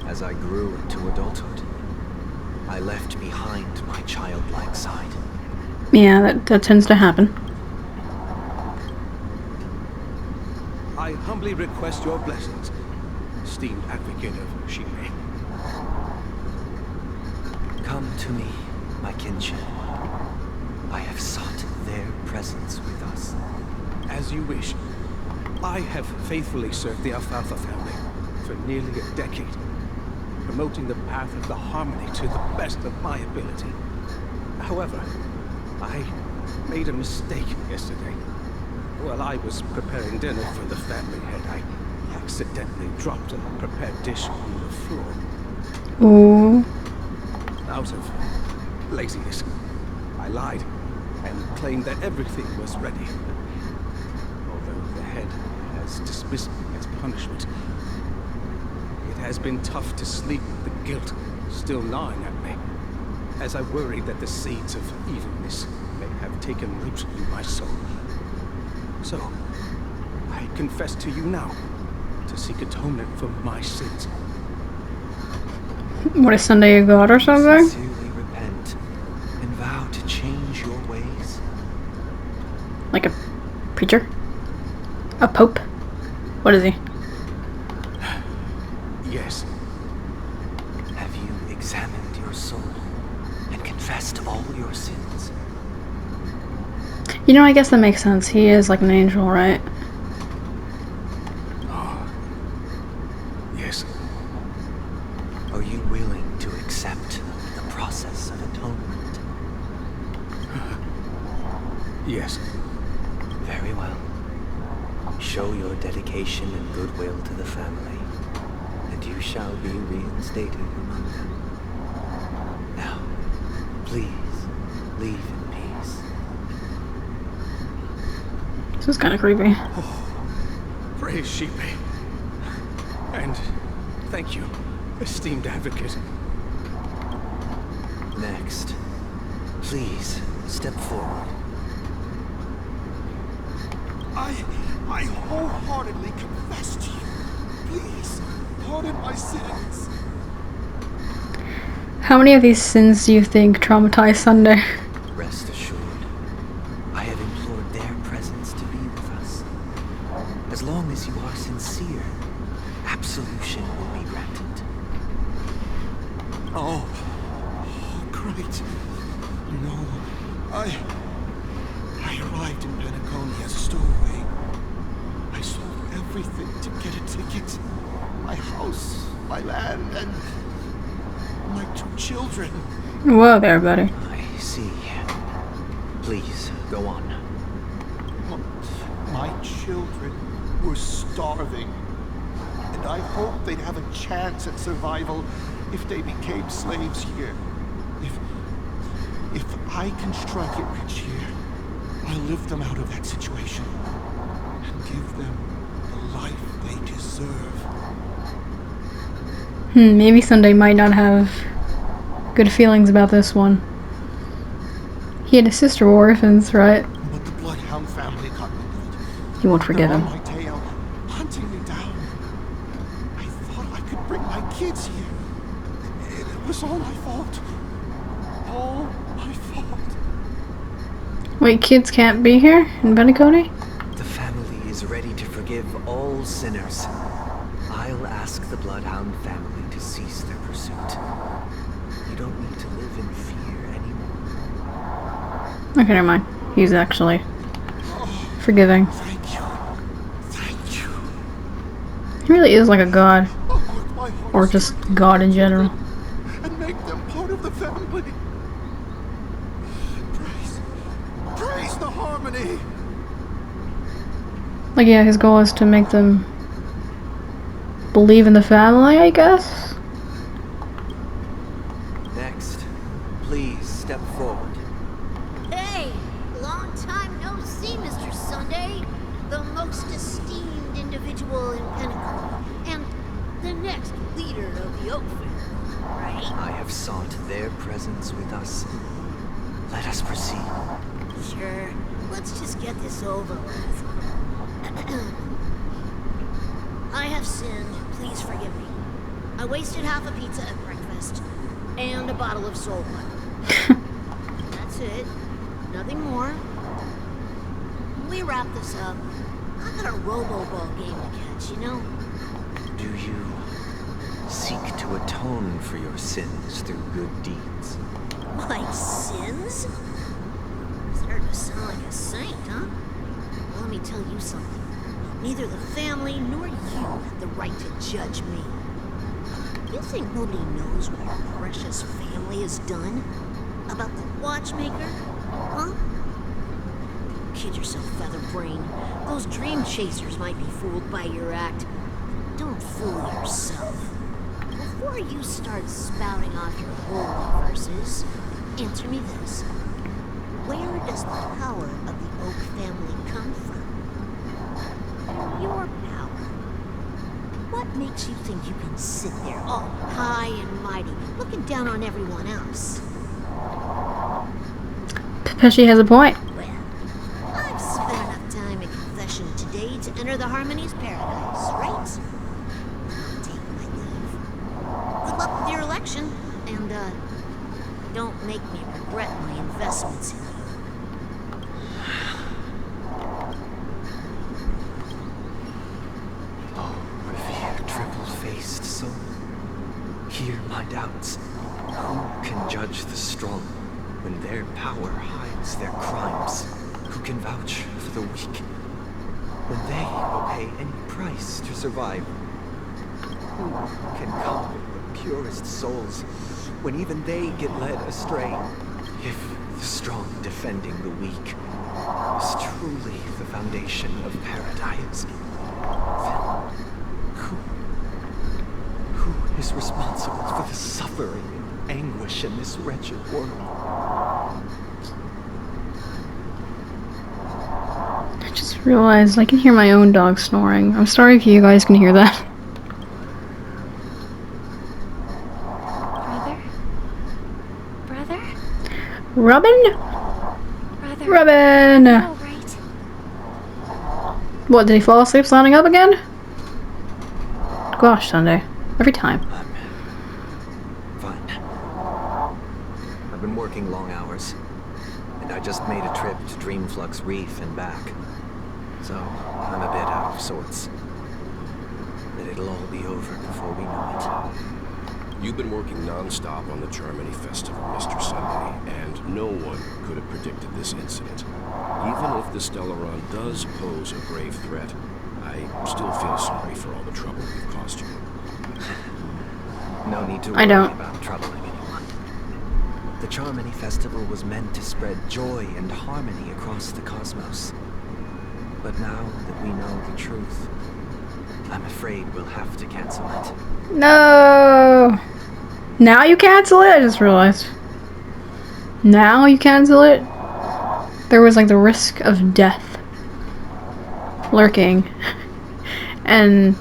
As I grew into adulthood, I left behind my childlike side. Yeah, that tends to happen. I humbly request your blessings, esteemed advocate of Shipe. Come to me, my kinship. I have sought their presence with us. As you wish. I have faithfully served the Alfalfa family for nearly a decade, promoting the path of the harmony to the best of my ability. However, I made a mistake yesterday. While I was preparing dinner for the family head, I accidentally dropped a prepared dish on the floor. Ooh. Out of laziness, I lied and claimed that everything was ready. Although the head has dismissed me as punishment, it has been tough to sleep with the guilt still gnawing at me, as I worry that the seeds of evilness may have taken root in my soul. So, I confess to you now to seek atonement for my sins. What, is Sunday a god or something? Sincerely repent and vow to change your ways. Like a preacher? A pope? What is he? Yes. Have you examined your soul and confessed all your sins? You know, I guess that makes sense. He is like an angel, right? Yes. Are you willing to accept the process of atonement? Yes. Very well. Show your dedication and goodwill to the family, and you shall be reinstated among them. Now, please, leave in peace. This is kind of creepy. Praise Shipe. And thank you, esteemed advocate. Next, please step forward. I wholeheartedly confess to you. Please, pardon my sins. How many of these sins do you think traumatized Sunday? Rest assured, I have implored their presence to be with us. As long as you are sincere, absolution will be granted. Oh, great. You know, I arrived in Penacony as a stowaway. I sold everything to get a ticket. My house, my land, and my 2 children. Whoa there, buddy. I see. Please, go on. My children were starving, and I hoped they'd have a chance at survival if they became slaves here. If I can strike it rich here, I'll lift them out of that situation and give them the life they deserve. Maybe Sunday might not have good feelings about this one. He and his sister were orphans, right? But the Bloodhound family got me good. You won't forget They're him. on my tail, hunting me down. I thought I could bring my kids here. It was all my fault. All my fault. Wait, kids can't be here in Penacony? The family is ready to forgive all sinners. I'll ask the Bloodhound family to cease their pursuit. You don't need to live in fear anymore. Okay, never mind. He's actually forgiving. Thank you. Thank you. He really is like a god. Or just God in general. And make them part of the family. Praise the harmony. Like, yeah, his goal is to make them believe in the family, I guess? Next, please step forward. Hey, long time no see, Mr. Sunday. The most esteemed individual in Penacony. And The next leader of the Oak family, right? I have sought their presence with us. Let us proceed. Sure. Let's just get this over with. I have sinned. Please forgive me. I wasted half a pizza at breakfast. And a bottle of soul water. That's it. Nothing more. When we wrap this up, I got a robo-ball game to catch, you know? Do you seek to atone for your sins through good deeds? My sins? Starting to sound like a saint, huh? Well, let me tell you something. Neither the family nor you have the right to judge me. You think nobody knows what your precious family has done? About the watchmaker? Huh? Kid yourself, Featherbrain. Those dream chasers might be fooled by your act. Don't fool yourself. Before you start spouting off your holy verses, answer me this. Where does the power of the Oak family come from? Your power. What makes you think you can sit there all high and mighty, looking down on everyone else? Pesci has a point. Well, I've spent enough time in confession today to enter the Harmony's paradise, right? Take my leave. Good luck with your election, and, don't make me regret my investments in you. Triple-faced soul, hear my doubts. Who can judge the strong when their power hides their crimes? Who can vouch for the weak when they will pay any price to survive? Who can comfort the purest souls when even they get led astray? If the strong defending the weak is truly the foundation of paradise, then who is responsible for the suffering and anguish in this wretched world? I just realized I can hear my own dog snoring. I'm sorry if you guys can hear that. Brother? Robin? Brother? Robin! All right. What, did he fall asleep standing up again? Gosh, Sunday. Every time. Fine. I've been working long hours, and I just made a trip to Dreamflux Reef and back. So, I'm a bit out of sorts. But it'll all be over before we know it. You've been working non-stop on the Charmony Festival, Mr. Sunday, and no one could have predicted this incident. Even if the Stellaron does pose a grave threat, I still feel sorry for all the trouble we've caused you. No need to worry about troubling anyone. The Charmony Festival was meant to spread joy and harmony across the cosmos. But now that we know the truth, I'm afraid we'll have to cancel it. No! Now you cancel it? I just realized. Now you cancel it? There was like the risk of death lurking. And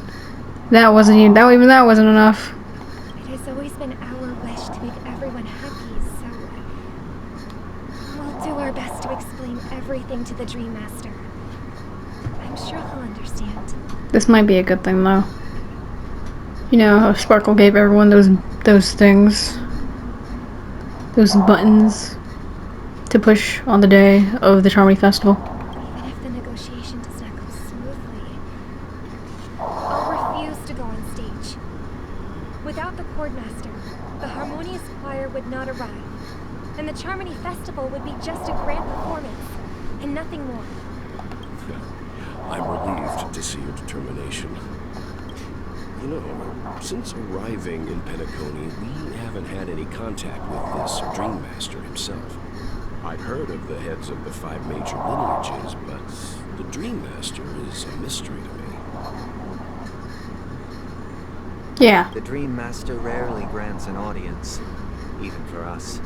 that wasn't even that wasn't enough. It has always been our wish to make everyone happy, so we'll do our best to explain everything to the Dream Master. I'm sure he'll understand. This might be a good thing though. You know how Sparkle gave everyone those things. Those buttons to push on the day of the Charmony Festival. Even if the negotiation does not go smoothly, I'll refuse to go on stage. Without the Chordmaster, the Harmonious Choir would not arrive, and the Charmony Festival would be just a grand performance, and nothing more. I'm relieved to see your determination. You know, since arriving in Penacony, we haven't had any contact with this Dream Master himself. I'd heard of the heads of the 5 major lineages, but the Dream Master is a mystery to me. Yeah. The Dream Master rarely grants an audience, even for us.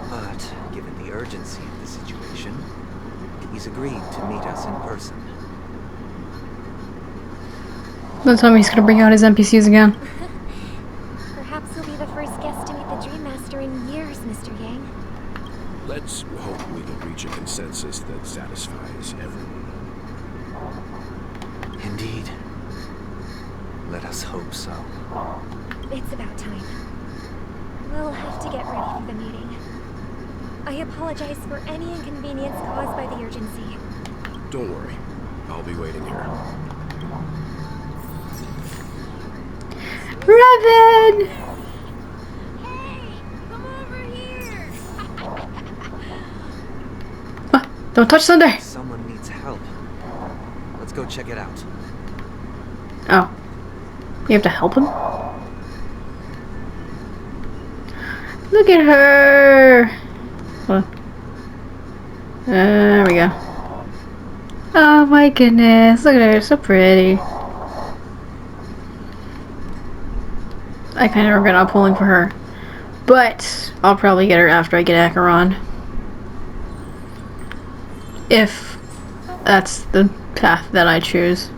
But, given the urgency of the situation, he's agreed to meet us in person. Don't tell me he's gonna bring out his NPCs again. Perhaps you'll be the first guest to meet the Dream Master in years, Mr. Yang. Let's hope we can reach a consensus that satisfies everyone. Indeed. Let us hope so. It's about time. We'll have to get ready for the meeting. I apologize for any inconvenience caused by the urgency. Don't worry. I'll be waiting here. Robin! Don't touch Sunday! Someone needs help. Let's go check it out. Oh. You have to help him? Look at her! Hold on. There we go. Oh my goodness, look at her, so pretty. I kind of regret not pulling for her. But I'll probably get her after I get Acheron. If that's the path that I choose.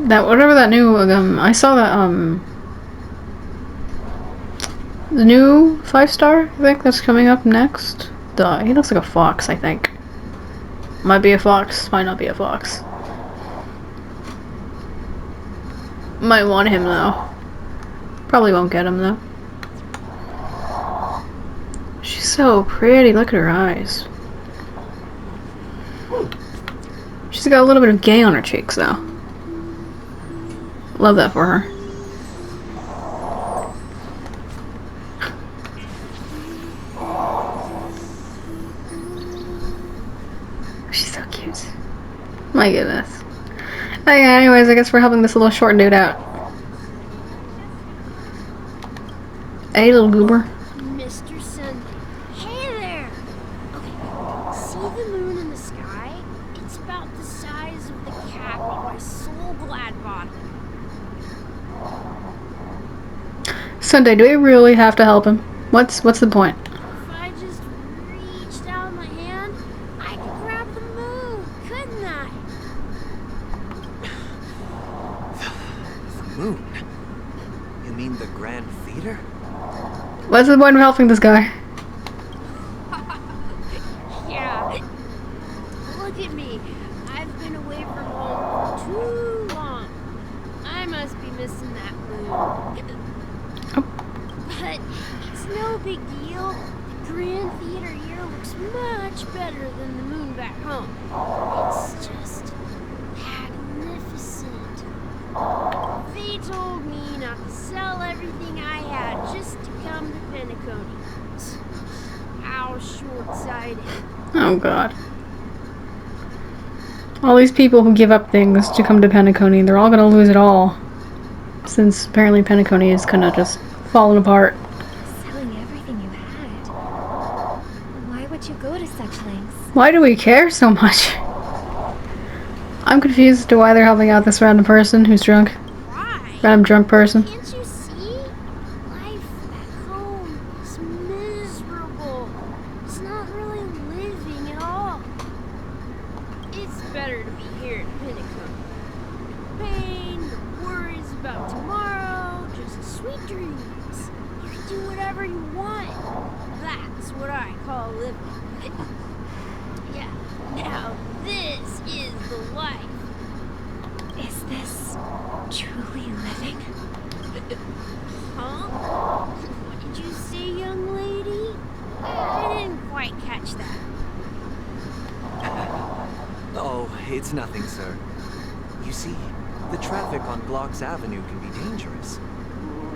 That whatever that new I saw that the new 5-star, I think that's coming up next. Duh, he looks like a fox, I think. Might be a fox, might not be a fox. Might want him though. Probably won't get him though. She's so pretty, look at her eyes. She's got a little bit of gay on her cheeks though. Love that for her. She's so cute. My goodness. Okay, anyways, I guess we're helping this little short dude out. Hey, little goober. Mr. Sunday. Hey there! Okay, see the moon in the sky? It's about the size of the cap on my soul glad bottom. Sunday, do we really have to help him? What's the point? If I just reached out my hand, I could grab the moon, couldn't I? The moon? You mean the Grand Theater? What's the point of helping this guy? Yeah. Look at me. I've been away from home for too long. I must be missing that moon. But it's no big deal. The Grand Theater here looks much better than the moon back home. It's just magnificent. They told me not to sell everything I had just to come to Penacony. How short-sighted. Oh god. All these people who give up things to come to Penacony, they're all gonna lose it all. Since apparently Penacony is kinda just falling apart. Selling everything you had. Why would you go to such lengths? Why do we care so much? I'm confused as to why they're helping out this random person who's drunk. Random drunk person. Can't you see? Life back home is miserable. It's not really living at all. It's better to be here at Penacony. No pain, no worries about tomorrow, just sweet dreams. You can do whatever you want. That's what I call living. Yeah, now this is the life. Is this truly living? Huh? What did you say, young lady? I didn't quite catch that. Oh, it's nothing, sir. You see, the traffic on Blocks Avenue can be dangerous.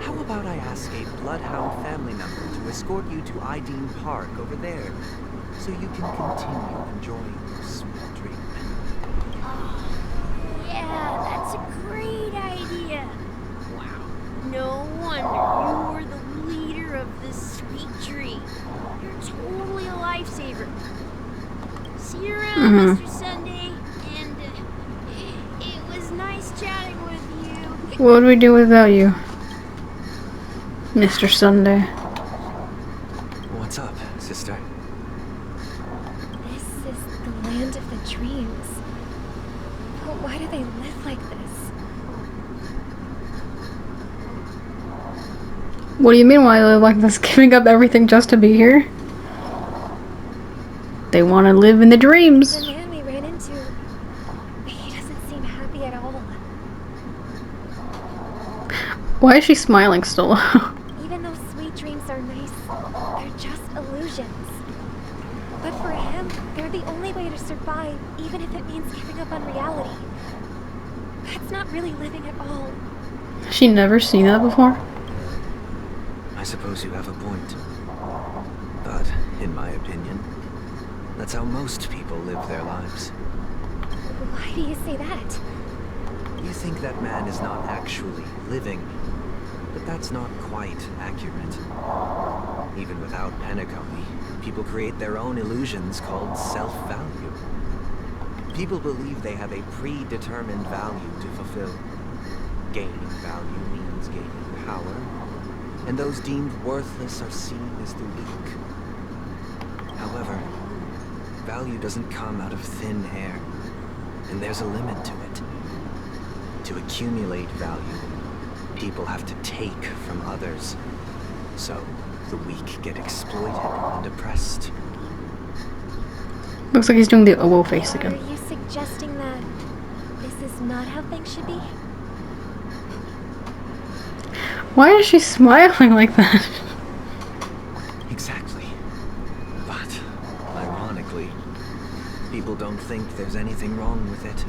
How about I ask a Bloodhound family member to escort you to Ideen Park over there, so you can continue enjoying your sweet dream? Yeah, that's a great idea. Wow. No wonder you're the leader of this sweet dream. You're totally a lifesaver. See you around, Mr. Sunday, and it was nice chatting with you. What would we do without you, Mr. Sunday? What's up, sister? This is the land of the dreams. But why do they live like this? What do you mean why they live like this? Giving up everything just to be here? They want to live in the dreams. The man we ran into, he doesn't seem happy at all. Why is she smiling still? Even though sweet dreams are nice, they're just illusions. But for him, they're the only way to survive, even if it means giving up on reality. That's not really living at all. Has she never seen that before? I suppose you have a point. But, in my opinion, that's how most people live their lives. Why do you say that? You think that man is not actually living, but that's not quite accurate. Even without Penacony, people create their own illusions called self-value. People believe they have a predetermined value to fulfill. Gaining value means gaining power, and those deemed worthless are seen as the weak. However, value doesn't come out of thin air, and there's a limit to it. To accumulate value, people have to take from others. So, the weak get exploited and oppressed. Looks like he's doing the owo face again. Are you suggesting that this is not how things should be? Why is she smiling like that? Exactly. But, ironically, people don't think there's anything wrong with it.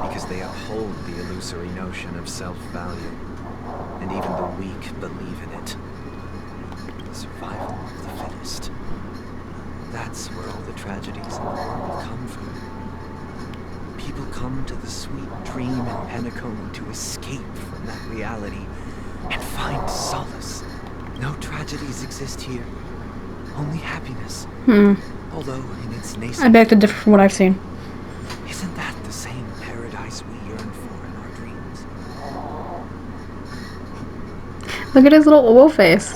Because they uphold the illusory notion of self-value. And even the weak believe in it. The survival of the fittest. That's where all the tragedies in the world come from. People come to the sweet dream in Penacony to escape from that reality and find solace. No tragedies exist here. Only happiness. Although in its nascent... I beg to differ from what I've seen. Isn't that the same paradise we yearn for in our dreams? Look at his little owo face.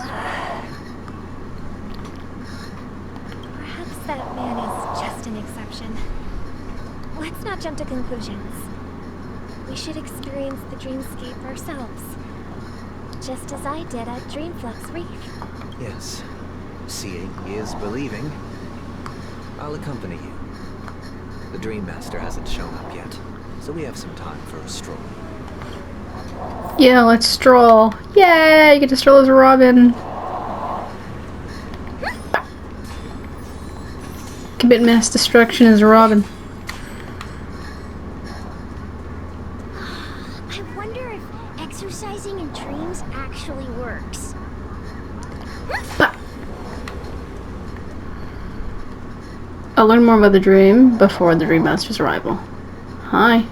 Perhaps that man is just an exception. Let's not jump to conclusions. We should experience the dreamscape ourselves. Just as I did at Dreamflux Reef. Yes. Seeing is believing. I'll accompany you. The Dream Master hasn't shown up yet, so we have some time for a stroll. Yeah, let's stroll. Yay! You get to stroll as Robin. Commit mass destruction as Robin. I wonder if exercising in dreams actually works. I'll learn more about the dream before the Dream Master's arrival. Hi.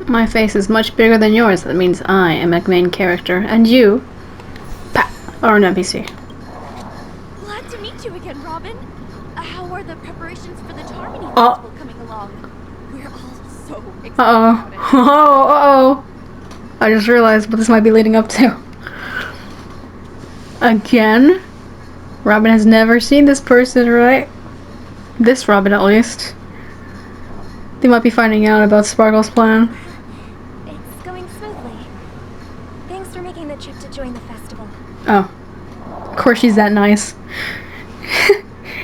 My face is much bigger than yours. That means I am a main character, and you are an NPC. Glad to meet you again, Robin. How are the preparations for the Tarmony Festival coming along? We're all so excited about it. Uh-oh. I just realized what this might be leading up to. Again? Robin has never seen this person, right? This Robin, at least. They might be finding out about Sparkle's plan. It's going smoothly. Thanks for making the trip to join the festival. Oh. Of course she's that nice.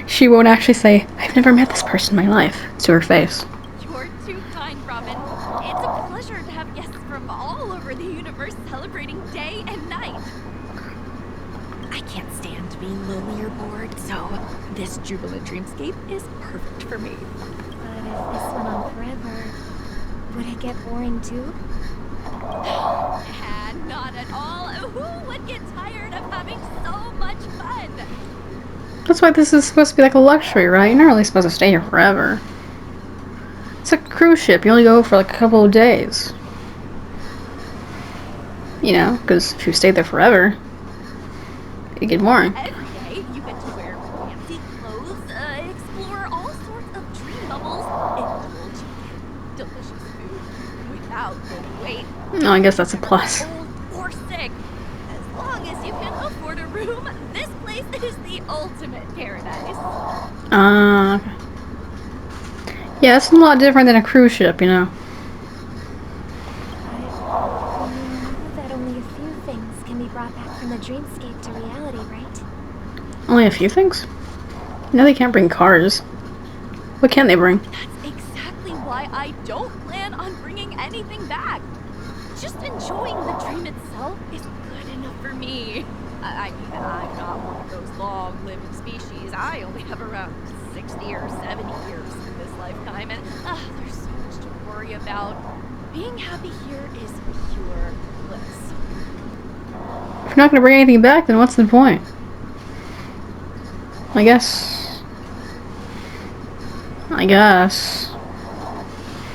She won't actually say, I've never met this person in my life, to her face. You're too kind, Robin. It's a pleasure to have guests from all over the universe celebrating day and night. I can't stand being lonely or bored, so this jubilant dreamscape is perfect for me. But if this went on forever, would it get boring too? Not at all. Who would get tired of having so much fun? That's why this is supposed to be like a luxury, right? You're not really supposed to stay here forever. It's a cruise ship. You only go for like a couple of days. You know, because if you stay there forever, it get boring. Every day you get to wear fancy clothes, explore all sorts of dream bubbles, indulge in delicious food without the weight. No, I guess that's a plus. Old or sick. As long as you can afford a room, this place is the ultimate paradise. Okay. Yeah, it's a lot different than a cruise ship, you know. But you know that only a few things can be brought back from the dreamscape to reality, right? Only a few things? No, they can't bring cars. What can they bring? That's exactly why I don't plan on bringing anything back. Just enjoying the dream itself is good enough for me. I mean, I'm not one of those long-lived species. I only have around 60 or 70 years in this lifetime, and there's so much to worry about. Being happy here is pure bliss. If you're not gonna bring anything back, then what's the point? I guess.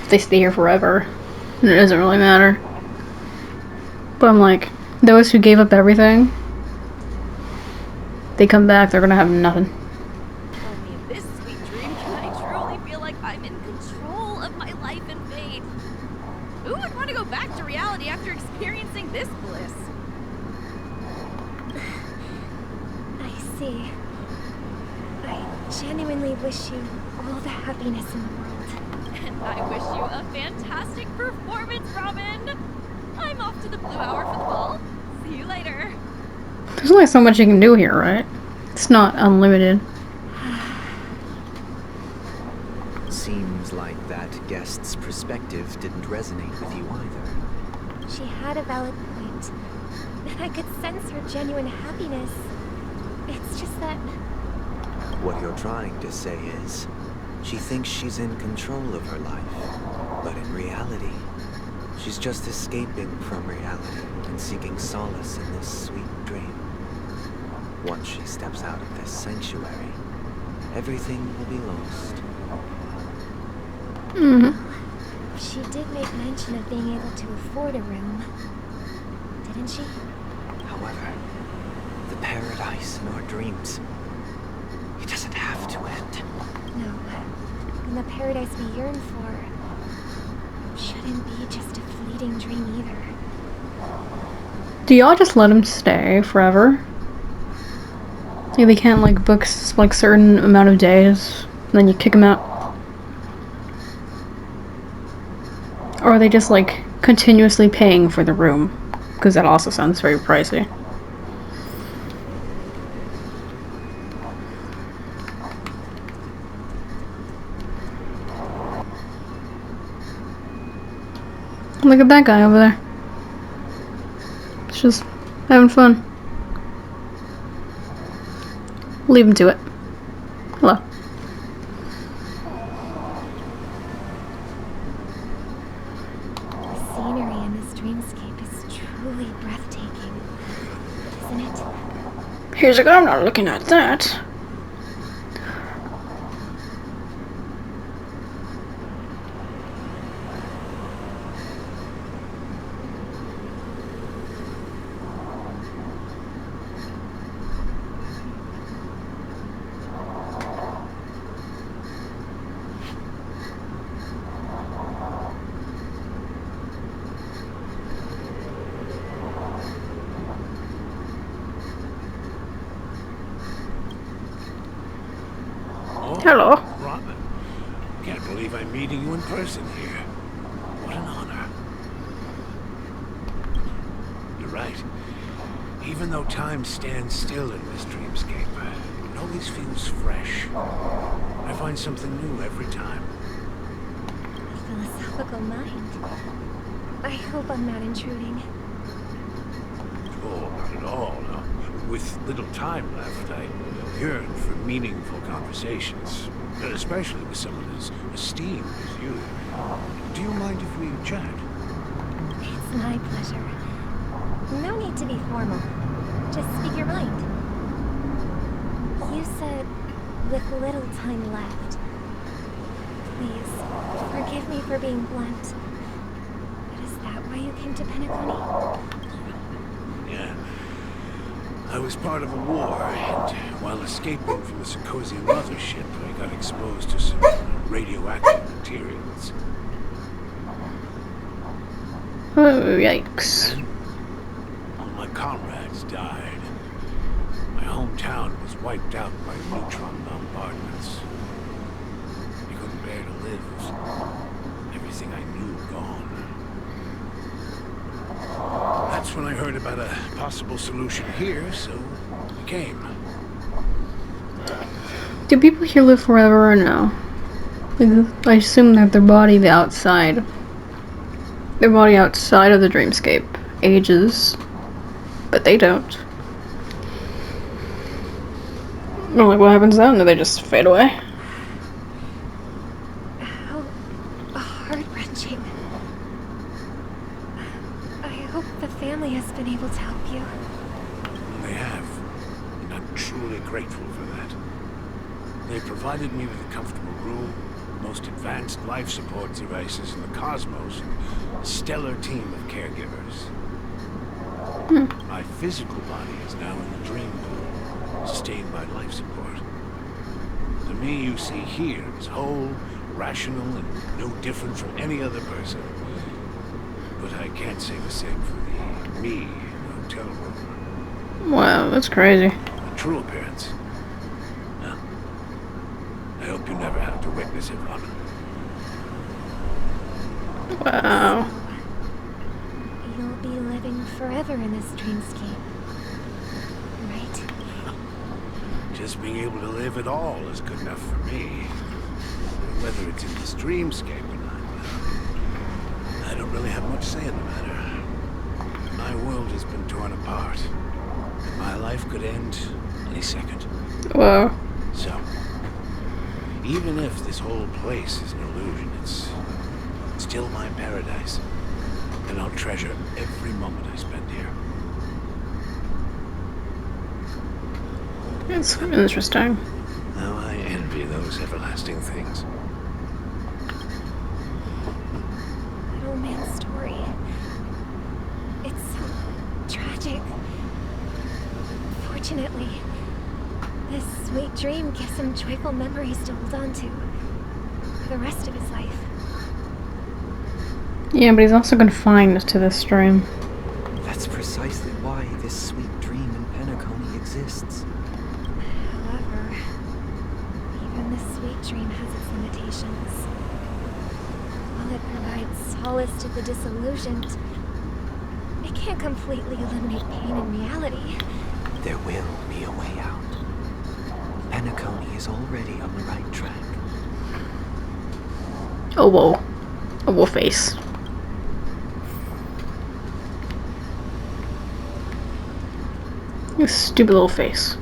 If they stay here forever, then it doesn't really matter. But I'm like, those who gave up everything, they come back, they're gonna have nothing. Only in this sweet dream can I truly feel like I'm in control of my life and fate. Who would want to go back to reality after experiencing this bliss? I see. I genuinely wish you all the happiness in the world. And I wish you a fantastic performance, Robin! I'm off to the Blue Hour for the ball. See you later. There's only so much you can do here, right? It's not unlimited. Seems like that guest's perspective didn't resonate with you either. She had a valid point. And I could sense her genuine happiness. It's just that... What you're trying to say is, she thinks she's in control of her life, but in reality, she's just escaping from reality and seeking solace in this sweet dream. Once she steps out of this sanctuary, everything will be lost. She did make mention of being able to afford a room, didn't she? However, the paradise in our dreams, it doesn't have to end. No. And the paradise we yearn for shouldn't be just a fleeting dream either. Do y'all just let them stay forever? Like they can't like book like certain amount of days, and then you kick them out? Or are they just like continuously paying for the room? Because that also sounds very pricey. Look at that guy over there. It's just having fun. Leave him to it. Hello. The scenery in this dreamscape is truly breathtaking, isn't it? Here's a guy, I'm not looking at that. Hello. Robin, can't believe I'm meeting you in person here. What an honor. You're right. Even though time stands still in this dreamscape, it always feels fresh. I find something new every time. Philosophical mind. I hope I'm not intruding. Oh, not at all. No. With little time left, I yearn for meaningful conversations, especially with someone as esteemed as you. Do you mind if we chat? It's my pleasure. No need to be formal. Just speak your mind. You said, with little time left. Please, forgive me for being blunt. But is that why you came to Penacony? Yeah. I was part of a war, and while escaping from the Symposium mothership, I got exposed to some radioactive materials. Oh, yikes. Then, all my comrades died. My hometown was wiped out by neutron bombardments. You couldn't bear to lives. Everything I knew gone. That's when I heard about a possible solution here, so I came. Do people here live forever or no? Like, I assume that their body outside. Their body outside of the dreamscape ages. But they don't. Well, like, what happens then? Do they just fade away? How heart-wrenching. I hope the family has been able to help you. They have, and I'm truly grateful for that. They provided me with a comfortable room, the most advanced life support devices in the cosmos, and a stellar team of caregivers. My physical body is now in the dream pool, sustained by life support. The me you see here is whole, rational, and no different from any other person. But I can't say the same for the me in the hotel room. Wow, that's crazy. The true appearance. Well, I hope you never have to witness it, Robin. Wow. You'll be living forever in this dreamscape, right? Just being able to live at all is good enough for me. Whether it's in this dreamscape or not, I don't really have much say in the matter. My world has been torn apart. My life could end any second. Wow. So, even if this whole place is an illusion, it's still my paradise. And I'll treasure every moment I spend here. It's interesting. Now I envy those everlasting things. That old man's story. It's so tragic. Fortunately, this sweet dream gives him joyful memories to hold on to for the rest of his life. Yeah, but he's also confined to this dream. That's precisely why this sweet dream in Penacony exists. However, even this sweet dream has its limitations. While it provides solace to the disillusioned, it can't completely eliminate pain in reality. There will be a way out. Penacony is already on the right track. Oh, whoa. Oh, whoa face. You stupid little face.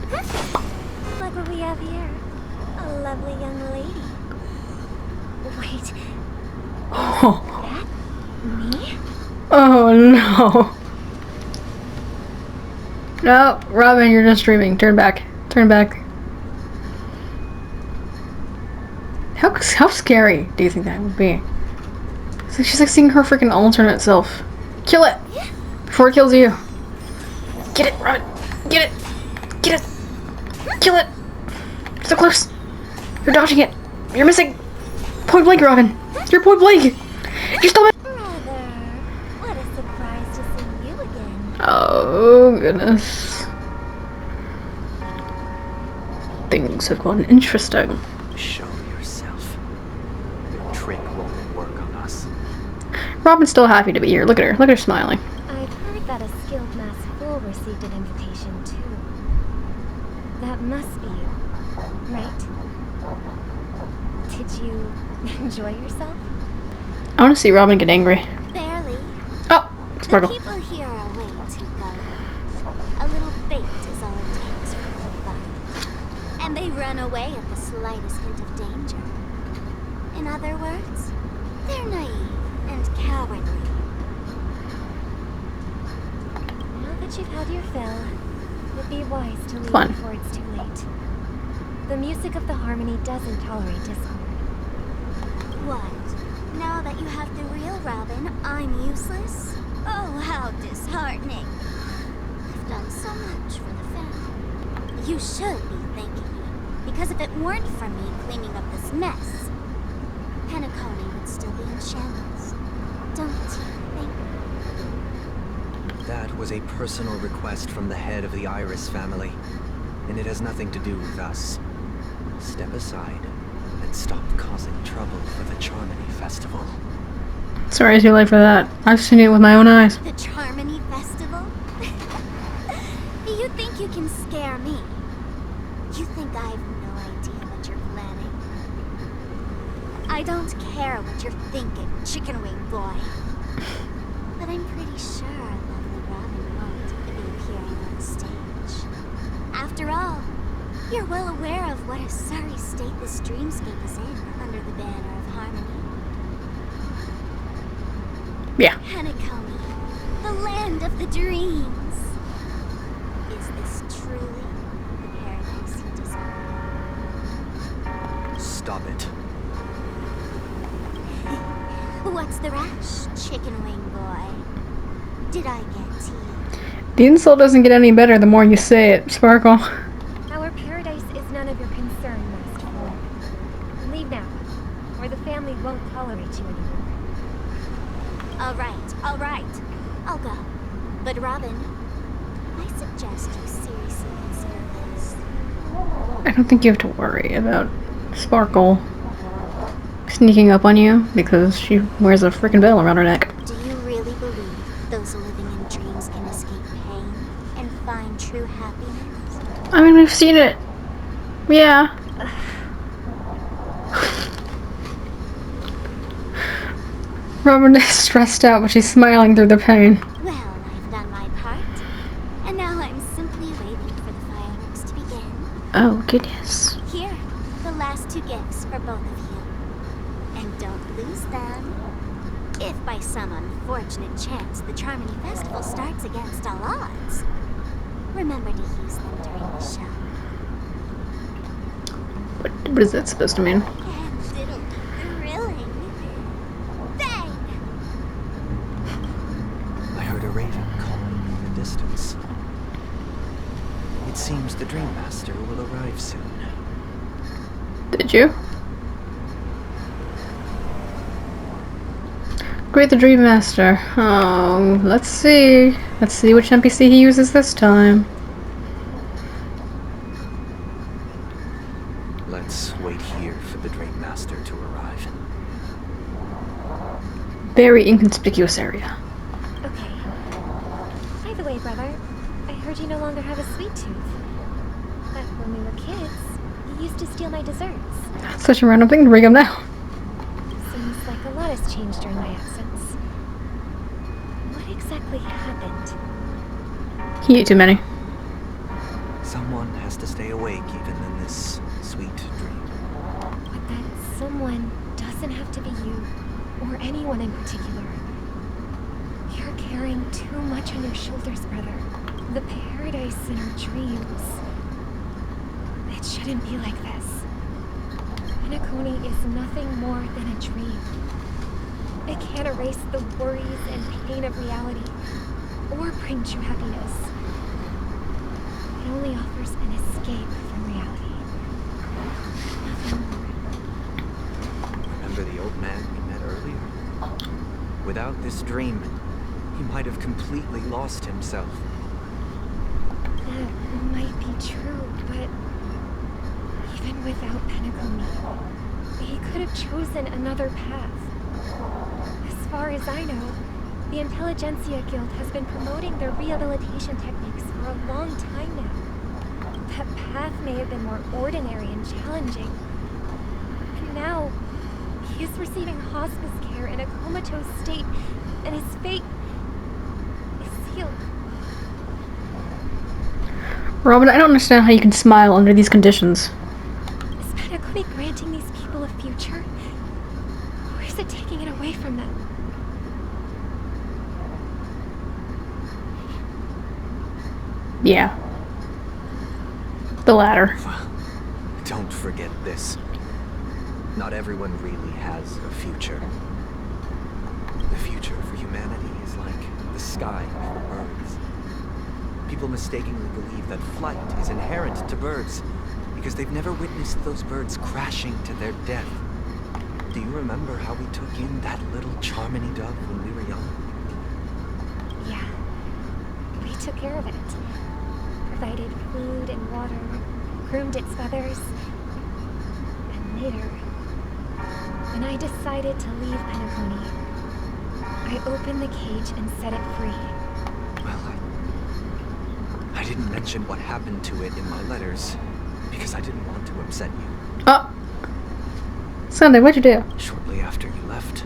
Look what we have here. A lovely young lady. Wait. Oh. Me? Oh no. No, Robin, you're just dreaming. Turn back. Turn back. How scary do you think that would be? So she's like seeing her freaking alternate self. Kill it! Before it kills you. Get it, Robin! Get it! Get it! Kill it! So close! You're dodging it! You're missing! Point blank, Robin! You're point blank! You're still What a surprise to see you again. Oh, goodness. Things have gotten interesting. Show yourself. Your trick won't work on us. Robin's still happy to be here. Look at her. Look at her smiling. I've heard that a skilled masked fool received an invitation too. That must be you, right? Did you enjoy yourself? I want to see Robin get angry. Barely. Oh, The Sparkle. people here are way too gullible. A little bait is all it takes for the fun. And they run away at the slightest hint of danger. In other words, they're naive and cowardly. Now that you've had your fill, it'd be wise to leave Fun. before it's too late. The music of the harmony doesn't tolerate discord. What? Now that you have the real Robin, I'm useless? Oh, how disheartening. I've done so much for the family. You should be thanking me, because if it weren't for me cleaning up this mess, Penacony would still be in shambles. Don't you think? That was a personal request from the head of the Iris family, and it has nothing to do with us. Step aside and stop causing trouble for the Charmony Festival. Sorry, too late for that. I've seen it with my own eyes. The Charmony Festival? You think you can scare me? You think I have no idea what you're planning? I don't care what you're thinking, chicken wing boy. But I'm pretty sure lovely Robin won't be appearing on stage. After all, you're well aware of what a sorry state this dreamscape is in under the banner of harmony. Yeah. Penacony, the land of the dreams. Is this truly the paradise you deserve? Stop it. What's the rush, chicken wing boy? Did I get teased? The insult doesn't get any better the more you say it, Sparkle. Our paradise is none of your concern, Master Boy. Leave now, or the family won't tolerate you anymore. All right. I'll go. But Robin, I suggest you seriously consider this. I don't think you have to worry about Sparkle sneaking up on you because she wears a freaking veil around her neck. Do you really believe those living in dreams can escape pain and find true happiness? I mean, we've seen it. Yeah. Robin is stressed out, but she's smiling through the pain. Well, I've done my part. And now I'm simply waiting for the fireworks to begin. Oh, goodness. Here, the last 2 gifts for both of you. And don't lose them. If by some unfortunate chance the Charmony Festival starts against all odds, remember to use them during the show. What is that supposed to mean? And it'll be thrilling. Bang! I heard a raven calling in the distance. It seems the Dream Master will arrive soon. Did you? Great, the Dream Master. Oh, let's see. Let's see which NPC he uses this time. Let's wait here for the Dream Master to arrive. Very inconspicuous area. Okay. By the way, brother, I heard you no longer have a sweet tooth. But when we were kids, you used to steal my desserts. Such a random thing to bring up now. Seems like a lot has changed during my absence. What exactly happened? He ate too many. Someone has to stay awake even in this sweet dream. But that someone doesn't have to be you, or anyone in particular. You're carrying too much on your shoulders, brother. The paradise in our dreams. It shouldn't be like this. Penacony is nothing more than a dream. It can't erase the worries and pain of reality, or bring true happiness. It only offers an escape from reality. Nothing more. Remember the old man we met earlier? Without this dream, he might have completely lost himself. That might be true, but even without Penacony, he could have chosen another path. As far as I know, the Intelligentsia Guild has been promoting their rehabilitation techniques for a long time now. That path may have been more ordinary and challenging. And now, he is receiving hospice care in a comatose state, and his fate is sealed. Robin, I don't understand how you can smile under these conditions. Is Penacony granting these people a future? Or is it taking it away from them? Yeah. The latter. Don't forget this. Not everyone really has a future. The future for humanity is like the sky for birds. People mistakenly believe that flight is inherent to birds because they've never witnessed those birds crashing to their death. Do you remember how we took in that little Charmony dove when we were young? Yeah. We took care of it. Provided food and water, groomed its feathers, and later When I decided to leave Penacony, I opened the cage and set it free. Well, I didn't mention what happened to it in my letters because I didn't want to upset you. Oh! Sunday, what'd you do? Shortly after you left,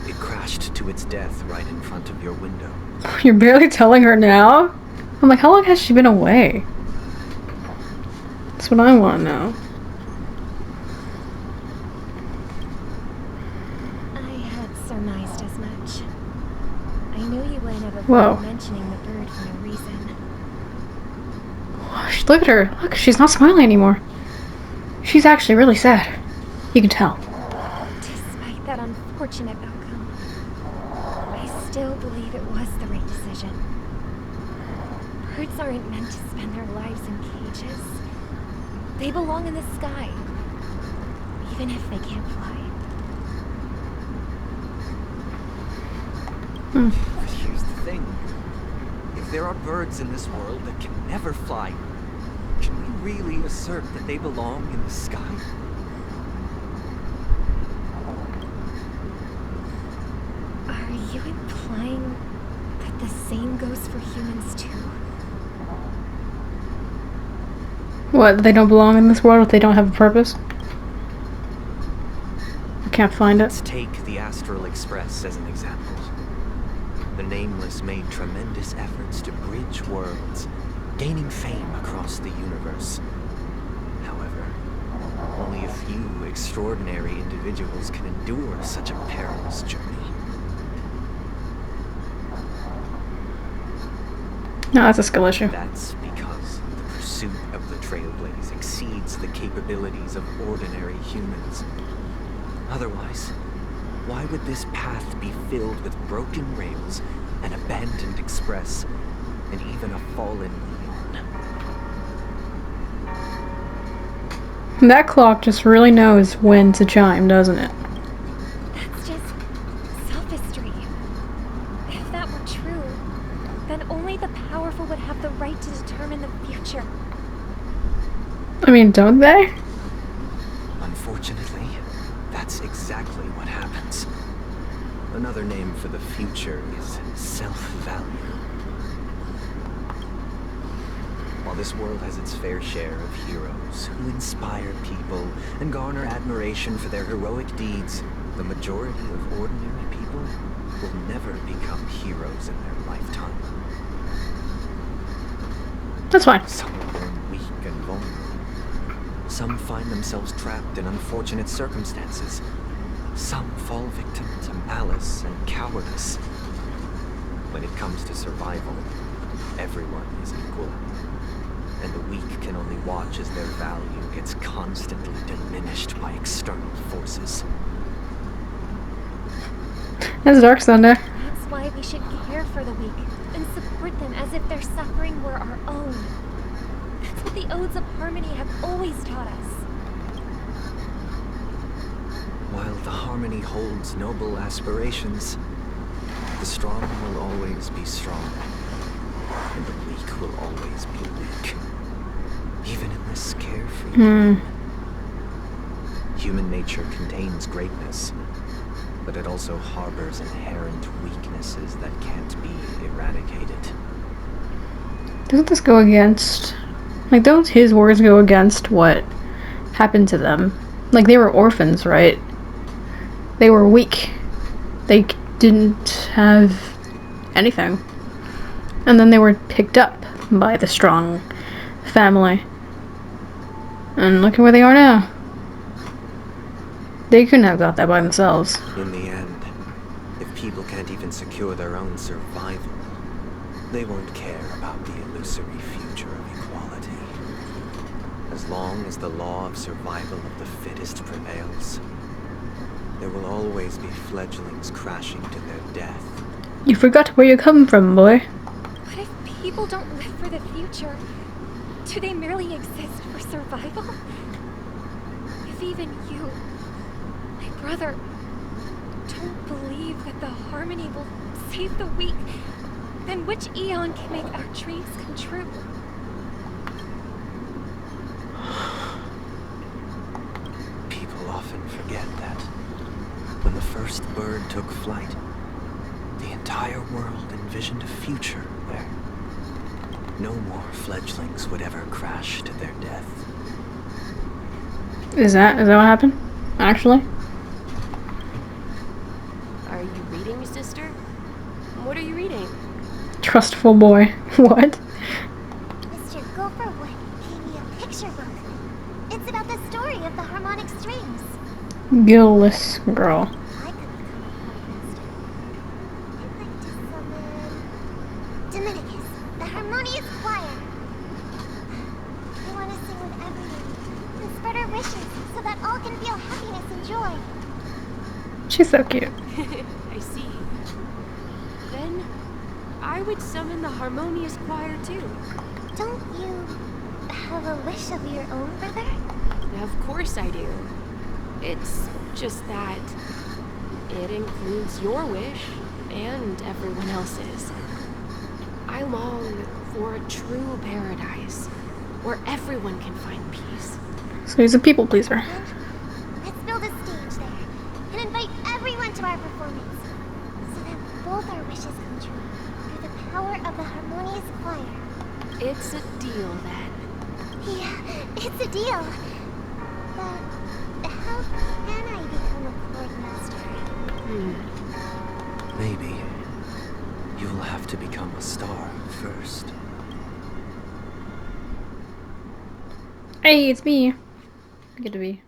it crashed to its death right in front of your window. You're barely telling her now? I'm like, how long has she been away? That's what I want to know. I had surmised as much. I knew you wouldn't have Whoa. avoided mentioning the bird for no reason. Look at her. Look, she's not smiling anymore. She's actually really sad. You can tell. Despite that unfortunate outcome, I still believe it was the right decision. Birds aren't meant to spend their lives in cages. They belong in the sky, even if they can't fly. But here's the thing. If there are birds in this world that can never fly, can we really assert that they belong in the sky? Are you implying that the same goes for humans too? What, they don't belong in this world if they don't have a purpose? I can't find it. Let's take the Astral Express as an example. The Nameless made tremendous efforts to bridge worlds, gaining fame across the universe. However, only a few extraordinary individuals can endure such a perilous journey. No, that's a skill issue. That's because the pursuit of the Trailblaze exceeds the capabilities of ordinary humans. Otherwise, why would this path be filled with broken rails, an abandoned express, and even a fallen neon? That clock just really knows when to chime, doesn't it? That's just sophistry. If that were true, then only the powerful would have the right to determine the future. I mean, don't they? Unfortunately, that's exactly what happens. Another name for the future is self-value. While this world has its fair share of heroes who inspire people and garner admiration for their heroic deeds, the majority of ordinary people will never become heroes in their lifetime. That's fine. Some are born weak and vulnerable. Some find themselves trapped in unfortunate circumstances. Some fall victim to malice and cowardice. When it comes to survival, everyone is equal. And the weak can only watch as their value gets constantly diminished by external forces. That's Dark Sunday. That's why we should care for the weak and support them as if their suffering were our own. That's what the Odes of Harmony have always taught us. While the Harmony holds noble aspirations, the strong will always be strong, and the weak will always be weak. Even in this carefree dream. Human nature contains greatness, but it also harbors inherent weaknesses that can't be eradicated. Doesn't this go against... Like, don't his words go against what happened to them? Like, they were orphans, right? They were weak. They didn't have anything. And then they were picked up by the strong family. And look at where they are now. They couldn't have got that by themselves. In the end, if people can't even secure their own survival, they won't care about the illusory future of equality. As long as the law of survival of the fittest prevails, there will always be fledglings crashing to their death. You forgot where you come from, boy. What if people don't live for the future? Do they merely exist for survival? If even you, my brother, don't believe that the Harmony will save the weak, then which eon can make our dreams come true? People often forget that when the first bird took flight, the entire world envisioned a future where no more fledglings would ever crash to their death. Is that what happened? Actually? Are you reading, sister? What are you reading? Trustful boy. What? Mr. Gopherwood gave me a picture book. It's about the story of the harmonic strings. Gillless girl. I could become a quartermaster. I'd like to summon Dominicus, the harmonious choir. I want to sing with everyone and spread our wishes so that all can feel happiness and joy. She's so cute. I see. Then I would summon the harmonious choir too. Don't you have a wish of your own, brother? Of course I do. It's just that it includes your wish and everyone else's. I long for a true paradise where everyone can find peace. So he's a people pleaser. Let's build a stage there and invite everyone to our performance so that both our wishes come true through the power of the harmonious choir. It's a deal then. Yeah, it's a deal. But how can I become a chord master? Maybe you'll have to become a star first. Hey, it's me. Good to be.